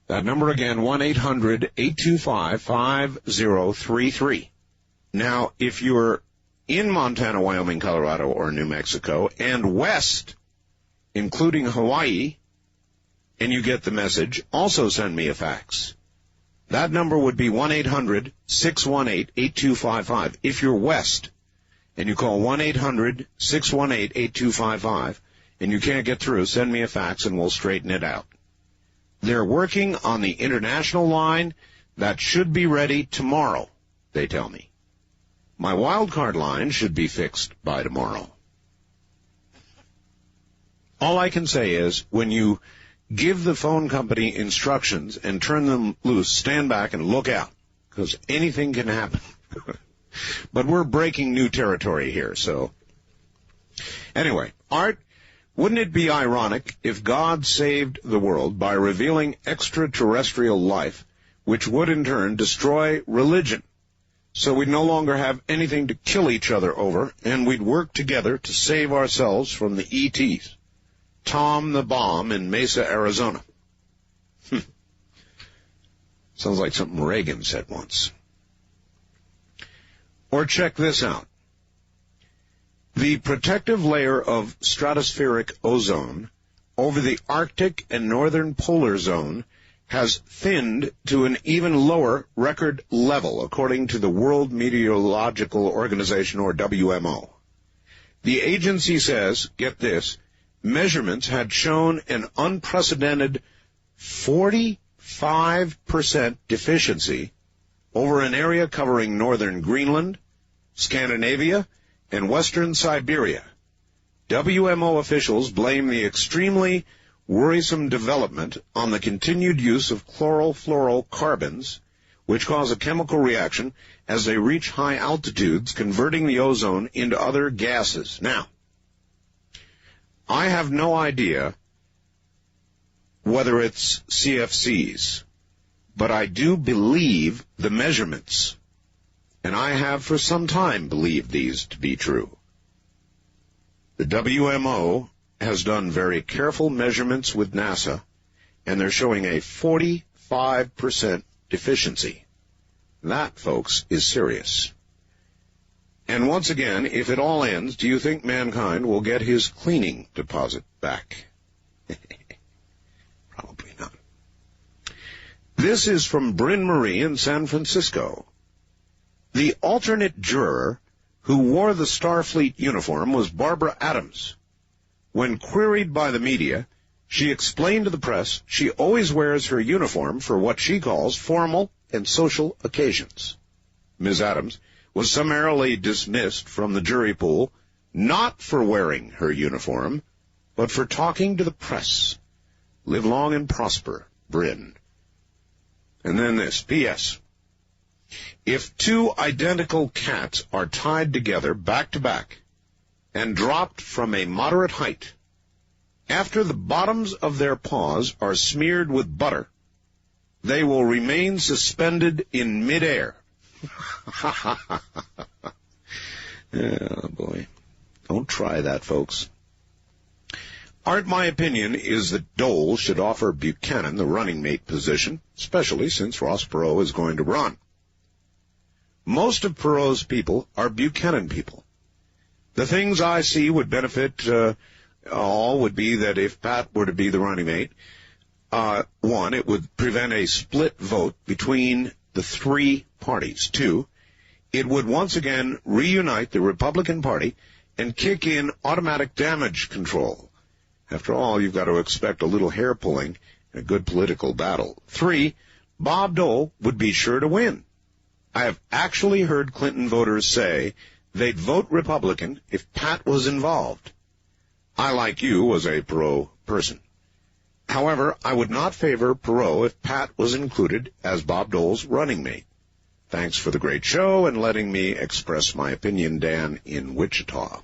That number again, 1-800-825-5033. Now, if you're in Montana, Wyoming, Colorado, or New Mexico, and west, including Hawaii, and you get the message, also send me a fax. That number would be 1-800-618-8255. If you're west, and you call 1-800-618-8255, and you can't get through, send me a fax and we'll straighten it out. They're working on the international line that should be ready tomorrow. they tell me. My wild card line should be fixed by tomorrow. All I can say is, when you give the phone company instructions and turn them loose, stand back and look out, because anything can happen. But we're breaking new territory here, so. Anyway, Art, wouldn't it be ironic if God saved the world by revealing extraterrestrial life, which would in turn destroy religion, so we'd no longer have anything to kill each other over, and we'd work together to save ourselves from the ETs? Tom the Bomb in Mesa, Arizona. Sounds like something Reagan said once. Or check this out. The protective layer of stratospheric ozone over the Arctic and northern polar zone has thinned to an even lower record level, according to the World Meteorological Organization, or WMO. The agency says, get this, measurements had shown an unprecedented 45% deficiency over an area covering northern Greenland, Scandinavia, and western Siberia. WMO officials blame the extremely worrisome development on the continued use of chlorofluorocarbons, which cause a chemical reaction as they reach high altitudes, converting the ozone into other gases. Now, I have no idea whether it's CFCs, but I do believe the measurements, and I have for some time believed these to be true. The WMO has done very careful measurements with NASA, and they're showing a 45% deficiency. That, folks, is serious. And once again, if it all ends, do you think mankind will get his cleaning deposit back? Probably not. This is from Bryn Marie in San Francisco. The alternate juror who wore the Starfleet uniform was Barbara Adams. When queried by the media, she explained to the press she always wears her uniform for what she calls formal and social occasions. Ms. Adams was summarily dismissed from the jury pool, not for wearing her uniform, but for talking to the press. Live long and prosper, Bryn. And then this, P.S. If two identical cats are tied together back to back and dropped from a moderate height, after the bottoms of their paws are smeared with butter, they will remain suspended in midair. Oh, boy. Don't try that, folks. Art, my opinion is that Dole should offer Buchanan the running mate position, especially since Ross Perot is going to run. Most of Perot's people are Buchanan people. The things I see would benefit all would be that if Pat were to be the running mate, one, it would prevent a split vote between the three parties. Two, it would once again reunite the Republican Party and kick in automatic damage control. After all, you've got to expect a little hair pulling in a good political battle. Three, Bob Dole would be sure to win. I have actually heard Clinton voters say they'd vote Republican if Pat was involved. I, like you, was a Perot person. However, I would not favor Perot if Pat was included as Bob Dole's running mate. Thanks for the great show and letting me express my opinion, Dan, in Wichita.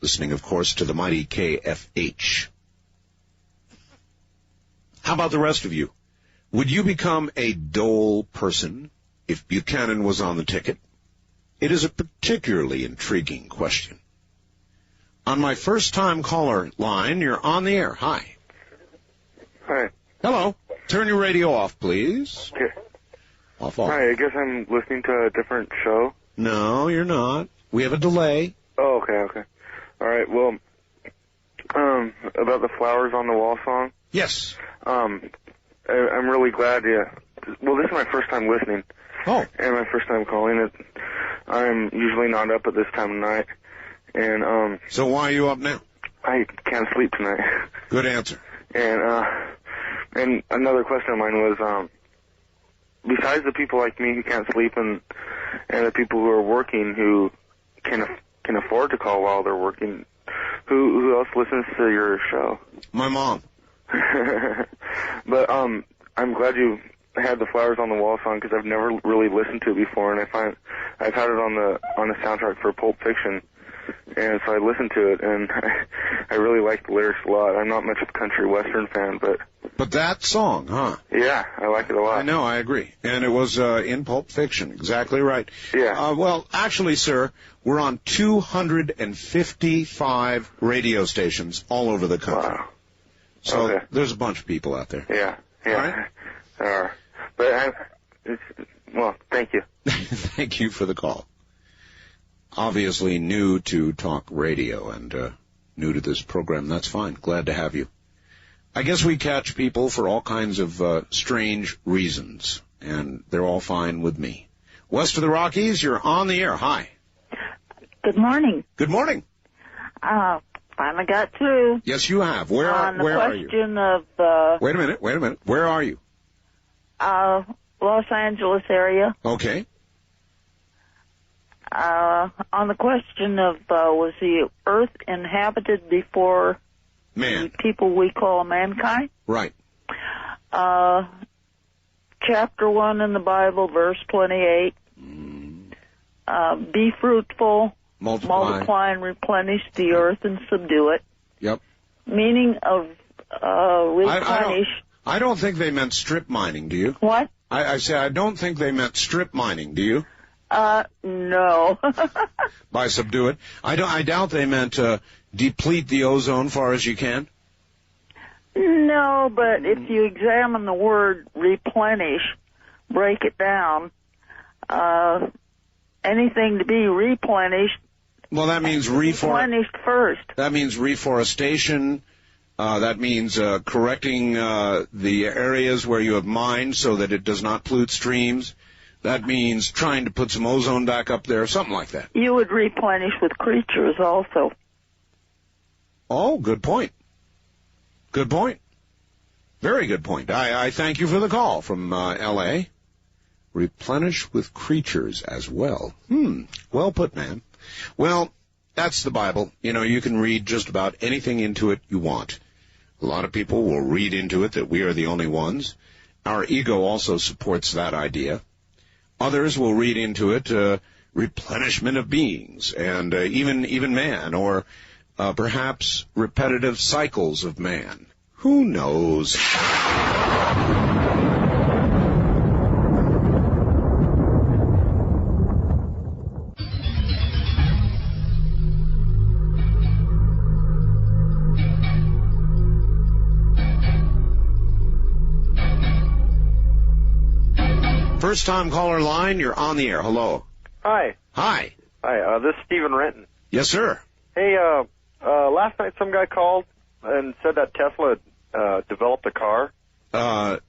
Listening, of course, to the mighty KFH. How about the rest of you? Would you become a Dole person if Buchanan was on the ticket? It is a particularly intriguing question. On my first-time caller line, you're on the air. Hi. Hi. Hello. Turn your radio off, please. Okay. Off. Hi, I guess I'm listening to a different show. No, you're not. We have a delay. Oh, okay. All right, well, about the Flowers on the Wall song? Yes. I'm really glad, well, this is my first time listening. Oh. And my first time calling it. I'm usually not up at this time of night. And, So why are you up now? I can't sleep tonight. Good answer. And another question of mine was, besides the people like me who can't sleep and and the people who are working who can afford to call while they're working. Who else listens to your show? My mom. But I'm glad you had the Flowers on the Wall song, because I've never really listened to it before, and I've had it on the soundtrack for Pulp Fiction, and so I listened to it, and I really like the lyrics a lot. I'm not much of a country western fan, but that song, huh? Yeah, I like it a lot. I know, I agree. And it was in Pulp Fiction, exactly right. Yeah. Well, actually, sir, we're on 255 radio stations all over the country. Wow. So there's a bunch of people out there. Yeah, yeah. All right. But thank you. Thank you for the call. Obviously new to talk radio and new to this program. That's fine. Glad to have you. I guess we catch people for all kinds of strange reasons, and they're all fine with me. West of the Rockies, you're on the air. Hi. Good morning. Good morning. Finally got through. Yes, you have. Where are you? On the question of... Wait a minute. Where are you? Los Angeles area. Okay. On the question of was the earth inhabited before man, the people we call mankind? Right. Chapter 1 in the Bible, verse 28. Be fruitful, multiply and replenish the earth and subdue it. Yep. Meaning of replenish. I don't think they meant strip mining, do you? What? I say I don't think they meant strip mining, do you? No. By subdue it. I doubt they meant deplete the ozone far as you can. No, but if you examine the word replenish, break it down, anything to be replenished. Well, that means replenished first. That means reforestation. That means correcting the areas where you have mined so that it does not pollute streams. That means trying to put some ozone back up there, something like that. You would replenish with creatures also. Oh, good point. Good point. Very good point. I thank you for the call from L.A. Replenish with creatures as well. Well put, man. Well, that's the Bible. You know, you can read just about anything into it you want. A lot of people will read into it that we are the only ones. Our ego also supports that idea. Others will read into it replenishment of beings and even man, or perhaps repetitive cycles of man. Who knows? First-time caller line, you're on the air. Hello. Hi. Hi. Hi, this is Stephen Renton. Yes, sir. Hey, last night some guy called and said that Tesla developed a car.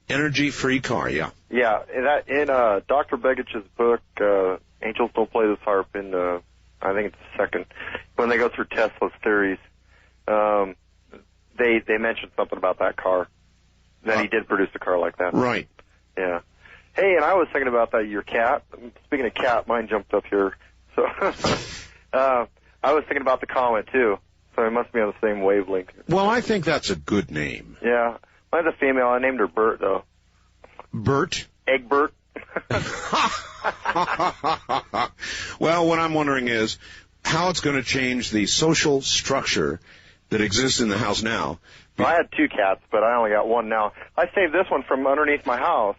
Energy-free car, yeah. Yeah, in Dr. Begich's book, Angels Don't Play This Harp, in I think it's the second, when they go through Tesla's theories, they mentioned something about that car, that he did produce a car like that. Right. Yeah. Hey, and I was thinking about that, your cat. Speaking of cat, mine jumped up here. So I was thinking about the comet, too. So it must be on the same wavelength. Well, I think that's a good name. Yeah. Mine's a female. I named her Bert, though. Bert? Egbert. Well, what I'm wondering is how it's going to change the social structure that exists in the house now. Well, I had 2 cats, but I only got 1 now. I saved this one from underneath my house.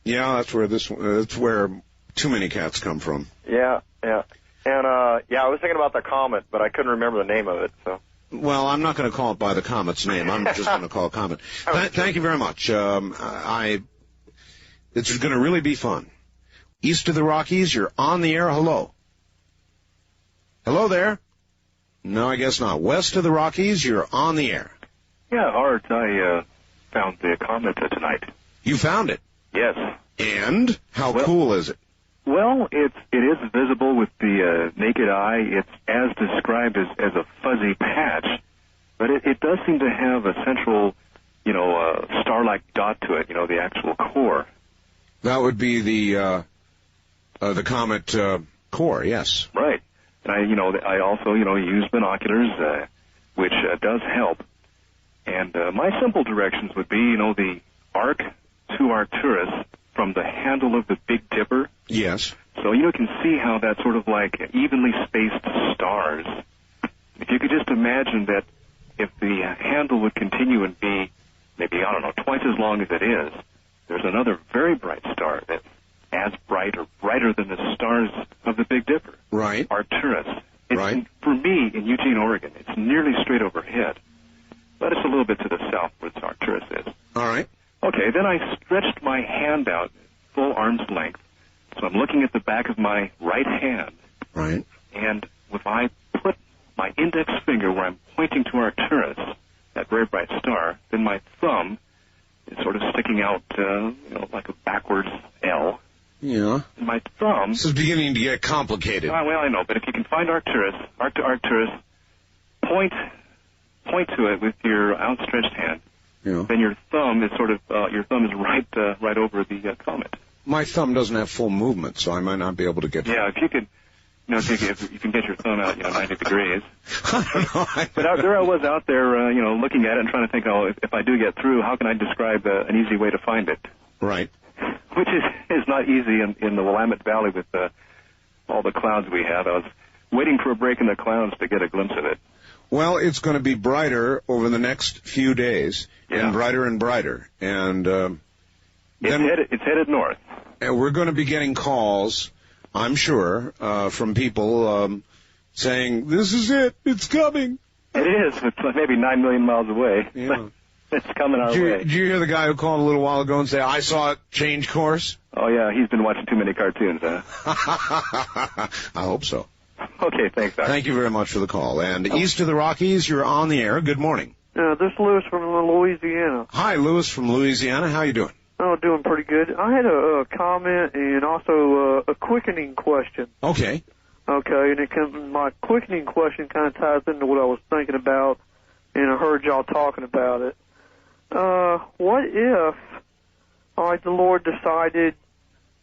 Yeah, that's where too many cats come from. Yeah, yeah. And, I was thinking about the comet, but I couldn't remember the name of it, so. Well, I'm not going to call it by the comet's name. I'm just going to call it Comet. Thank you very much. It's going to really be fun. East of the Rockies, you're on the air. Hello. Hello there. No, I guess not. West of the Rockies, you're on the air. Yeah, Art, I found the comet tonight. You found it? Yes. And how cool is it? Well, it is visible with the naked eye. It's as described as a fuzzy patch, but it does seem to have a central, star-like dot to it, the actual core. That would be the The comet core, yes. Right. And I also, use binoculars, which does help. And my simple directions would be, the arc to Arcturus from the handle of the Big Dipper. Yes. So you can see how that's sort of like evenly spaced stars. If you could just imagine that if the handle would continue and be maybe, twice as long as it is, there's another very bright star that's as bright or brighter than the stars of the Big Dipper. Right. Arcturus. Right. For me, in Eugene, Oregon, it's nearly straight overhead, but it's a little bit to the south where Arcturus is. All right. Okay, then I stretched my hand out full arm's length, so I'm looking at the back of my right hand. Right. And if I put my index finger where I'm pointing to Arcturus, that very bright star, then my thumb is sort of sticking out, like a backwards L. Yeah. And my thumb... This is beginning to get complicated. Well, I know, but if you can find Arcturus, point to it with your outstretched hand, then your thumb is right over the comet. My thumb doesn't have full movement, so I might not be able to get... Yeah, if you could... if you can get your thumb out, 90 degrees. I don't know. But there I was out there, looking at it and trying to think, if I do get through, how can I describe an easy way to find it? Right. Which is not easy in the Willamette Valley with all the clouds we have. I was waiting for a break in the clouds to get a glimpse of it. Well, it's going to be brighter over the next few days, and brighter and brighter. And it's headed north. And we're going to be getting calls, I'm sure, from people saying, this is it, it's coming. It is. It's maybe 9 million miles away. Yeah. It's coming our way. Did you hear the guy who called a little while ago and say, I saw it change course? Oh, yeah, he's been watching too many cartoons, huh? I hope so. Okay, thanks, Doc. Thank you very much for the call. And east of the Rockies, you're on the air. Good morning. This is Lewis from Louisiana. Hi, Lewis from Louisiana. How you doing? Oh, doing pretty good. I had a comment and also a quickening question. Okay. Okay, and my quickening question kind of ties into what I was thinking about, and I heard y'all talking about it. What if, the Lord decided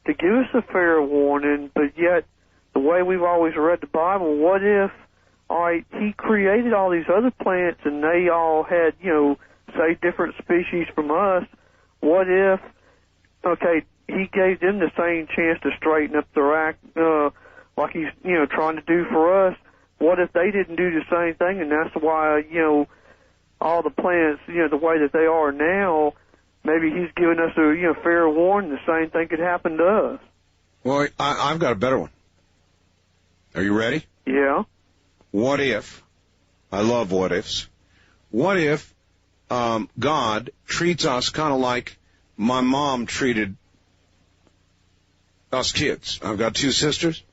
to give us a fair warning, but yet the way we've always read the Bible, what if, He created all these other plants and they all had, say, different species from us. What if, He gave them the same chance to straighten up their act, like He's, trying to do for us? What if they didn't do the same thing, and that's why, all the plants, the way that they are now, maybe He's giving us a, fair warning the same thing could happen to us? Well, I've got a better one. Are you ready? Yeah. What if, I love what ifs, what if God treats us kind of like my mom treated us kids? I've got 2 sisters,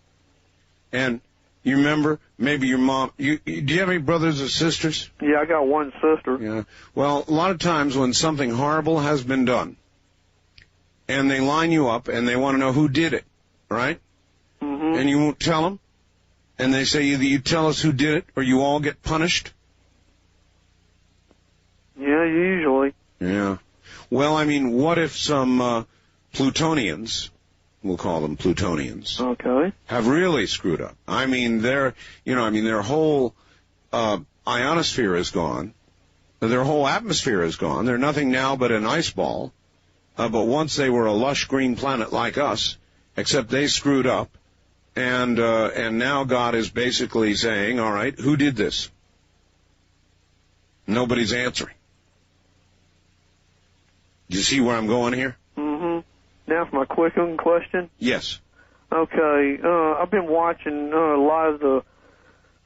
and you remember, maybe your mom, do you have any brothers or sisters? Yeah, I got 1 sister. Yeah. Well, a lot of times when something horrible has been done, and they line you up and they want to know who did it, right? Mm-hmm. And you won't tell them, and they say either you tell us who did it or you all get punished. Yeah, usually. Yeah. Well, I mean, what if some Plutonians, we'll call them Plutonians, have really screwed up? I mean, their whole ionosphere is gone. Their whole atmosphere is gone. They're nothing now but an ice ball. But once they were a lush green planet like us, except they screwed up. And now God is basically saying, all right, who did this? Nobody's answering. Do you see where I'm going here? Mm-hmm. Now for my quickening question. Yes. Okay. I've been watching a lot of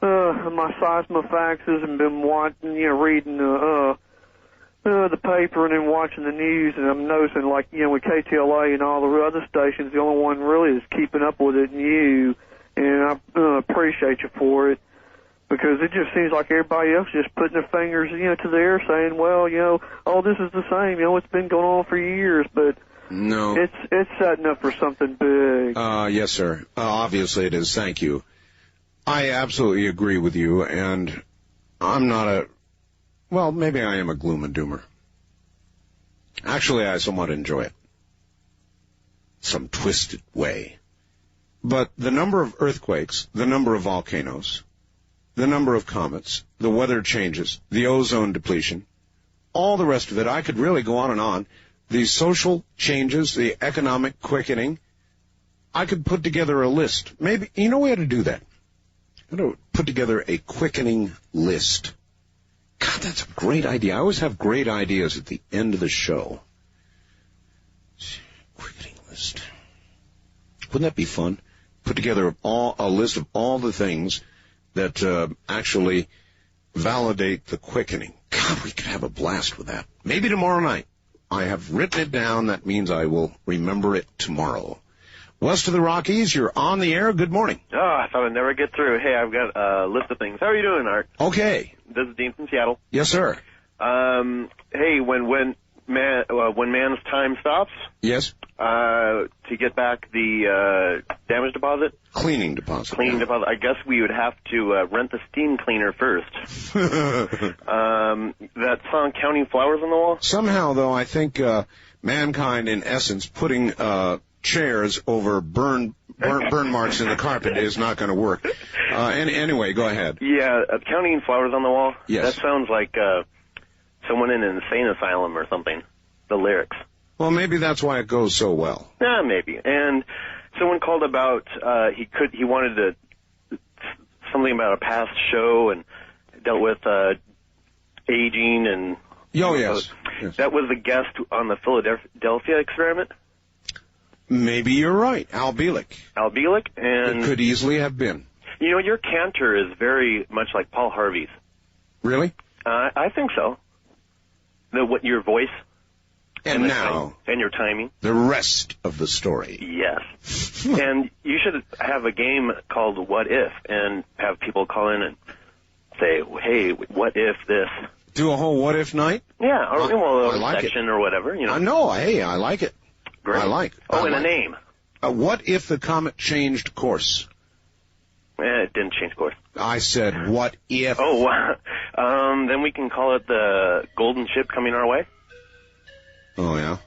my seismofaxes and been watching, reading the paper and then watching the news, and I'm noticing, with KTLA and all the other stations, the only one really is keeping up with it, and you, and I appreciate you for it, because it just seems like everybody else just putting their fingers, to the air saying, well, this is the same, it's been going on for years, but no, it's setting up for something big. Yes, sir. Obviously it is. Thank you. I absolutely agree with you, and I'm not maybe I am a gloom and doomer. Actually, I somewhat enjoy it. Some twisted way. But the number of earthquakes, the number of volcanoes, the number of comets, the weather changes, the ozone depletion, all the rest of it, I could really go on and on. The social changes, the economic quickening, I could put together a list. Maybe, you know, we ought to do that. I'm going to put together a quickening list. God, that's a great idea. I always have great ideas at the end of the show. Quickening list. Wouldn't that be fun? Put together a list of all the things that actually validate the quickening. God, we could have a blast with that. Maybe tomorrow night. I have written it down. That means I will remember it tomorrow. West of the Rockies, you're on the air. Good morning. Oh, I thought I'd never get through. Hey, I've got a list of things. How are you doing, Art? Okay. This is Dean from Seattle. Yes, sir. Hey, when man's time stops, yes, to get back the damage deposit, cleaning deposit, I guess we would have to rent the steam cleaner first. That song, "Counting Flowers on the Wall." Somehow, though, I think mankind, in essence, putting chairs over burn marks in the carpet is not going to work. Anyway, go ahead. Yeah, "Counting Flowers on the Wall." Yes. That sounds like someone in an insane asylum or something. The lyrics. Well, maybe that's why it goes so well. Yeah, maybe. And someone called about he wanted to something about a past show and dealt with aging and. Oh, yes. That was the guest on the Philadelphia experiment. Maybe you're right, Al Bielek. Al Bielek, and it could easily have been. You know, your canter is very much like Paul Harvey's. Really? I think so. Your voice. And now, and your timing. The rest of the story. Yes. And you should have a game called What If, and have people call in and say, hey, what if this? Do a whole what if night? Yeah, or I like section or whatever, you know. I like it. Great. I like it. Oh, and a name. What if the comet changed course? It didn't change course. I said, what if? Oh, then we can call it the golden ship coming our way. Oh, yeah?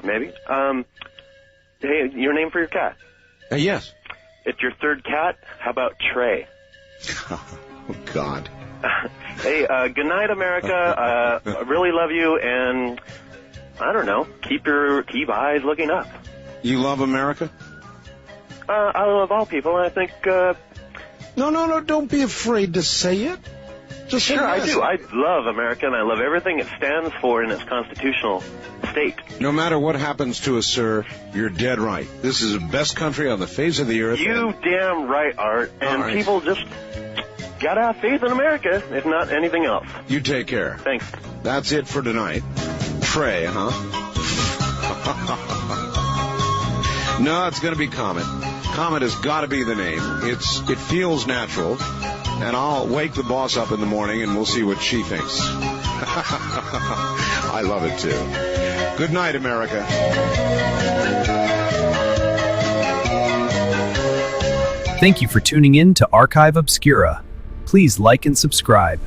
Maybe. Hey, your name for your cat? Yes. It's your third cat. How about Trey? Oh, God. Hey, good night, America. I really love you, and I don't know, keep eyes looking up. You love America? I love all people, and I think... No, don't be afraid to say it. Just sure, I do. I love America, and I love everything it stands for in its constitutional state. No matter what happens to us, sir, you're dead right. This is the best country on the face of the earth. You damn right, Art. And people just gotta have faith in America, if not anything else. You take care. Thanks. That's it for tonight. Trey, huh? No, it's going to be Comet. Comet has got to be the name. It feels natural. And I'll wake the boss up in the morning and we'll see what she thinks. I love it too. Good night, America. Thank you for tuning in to Archive Obscura. Please like and subscribe.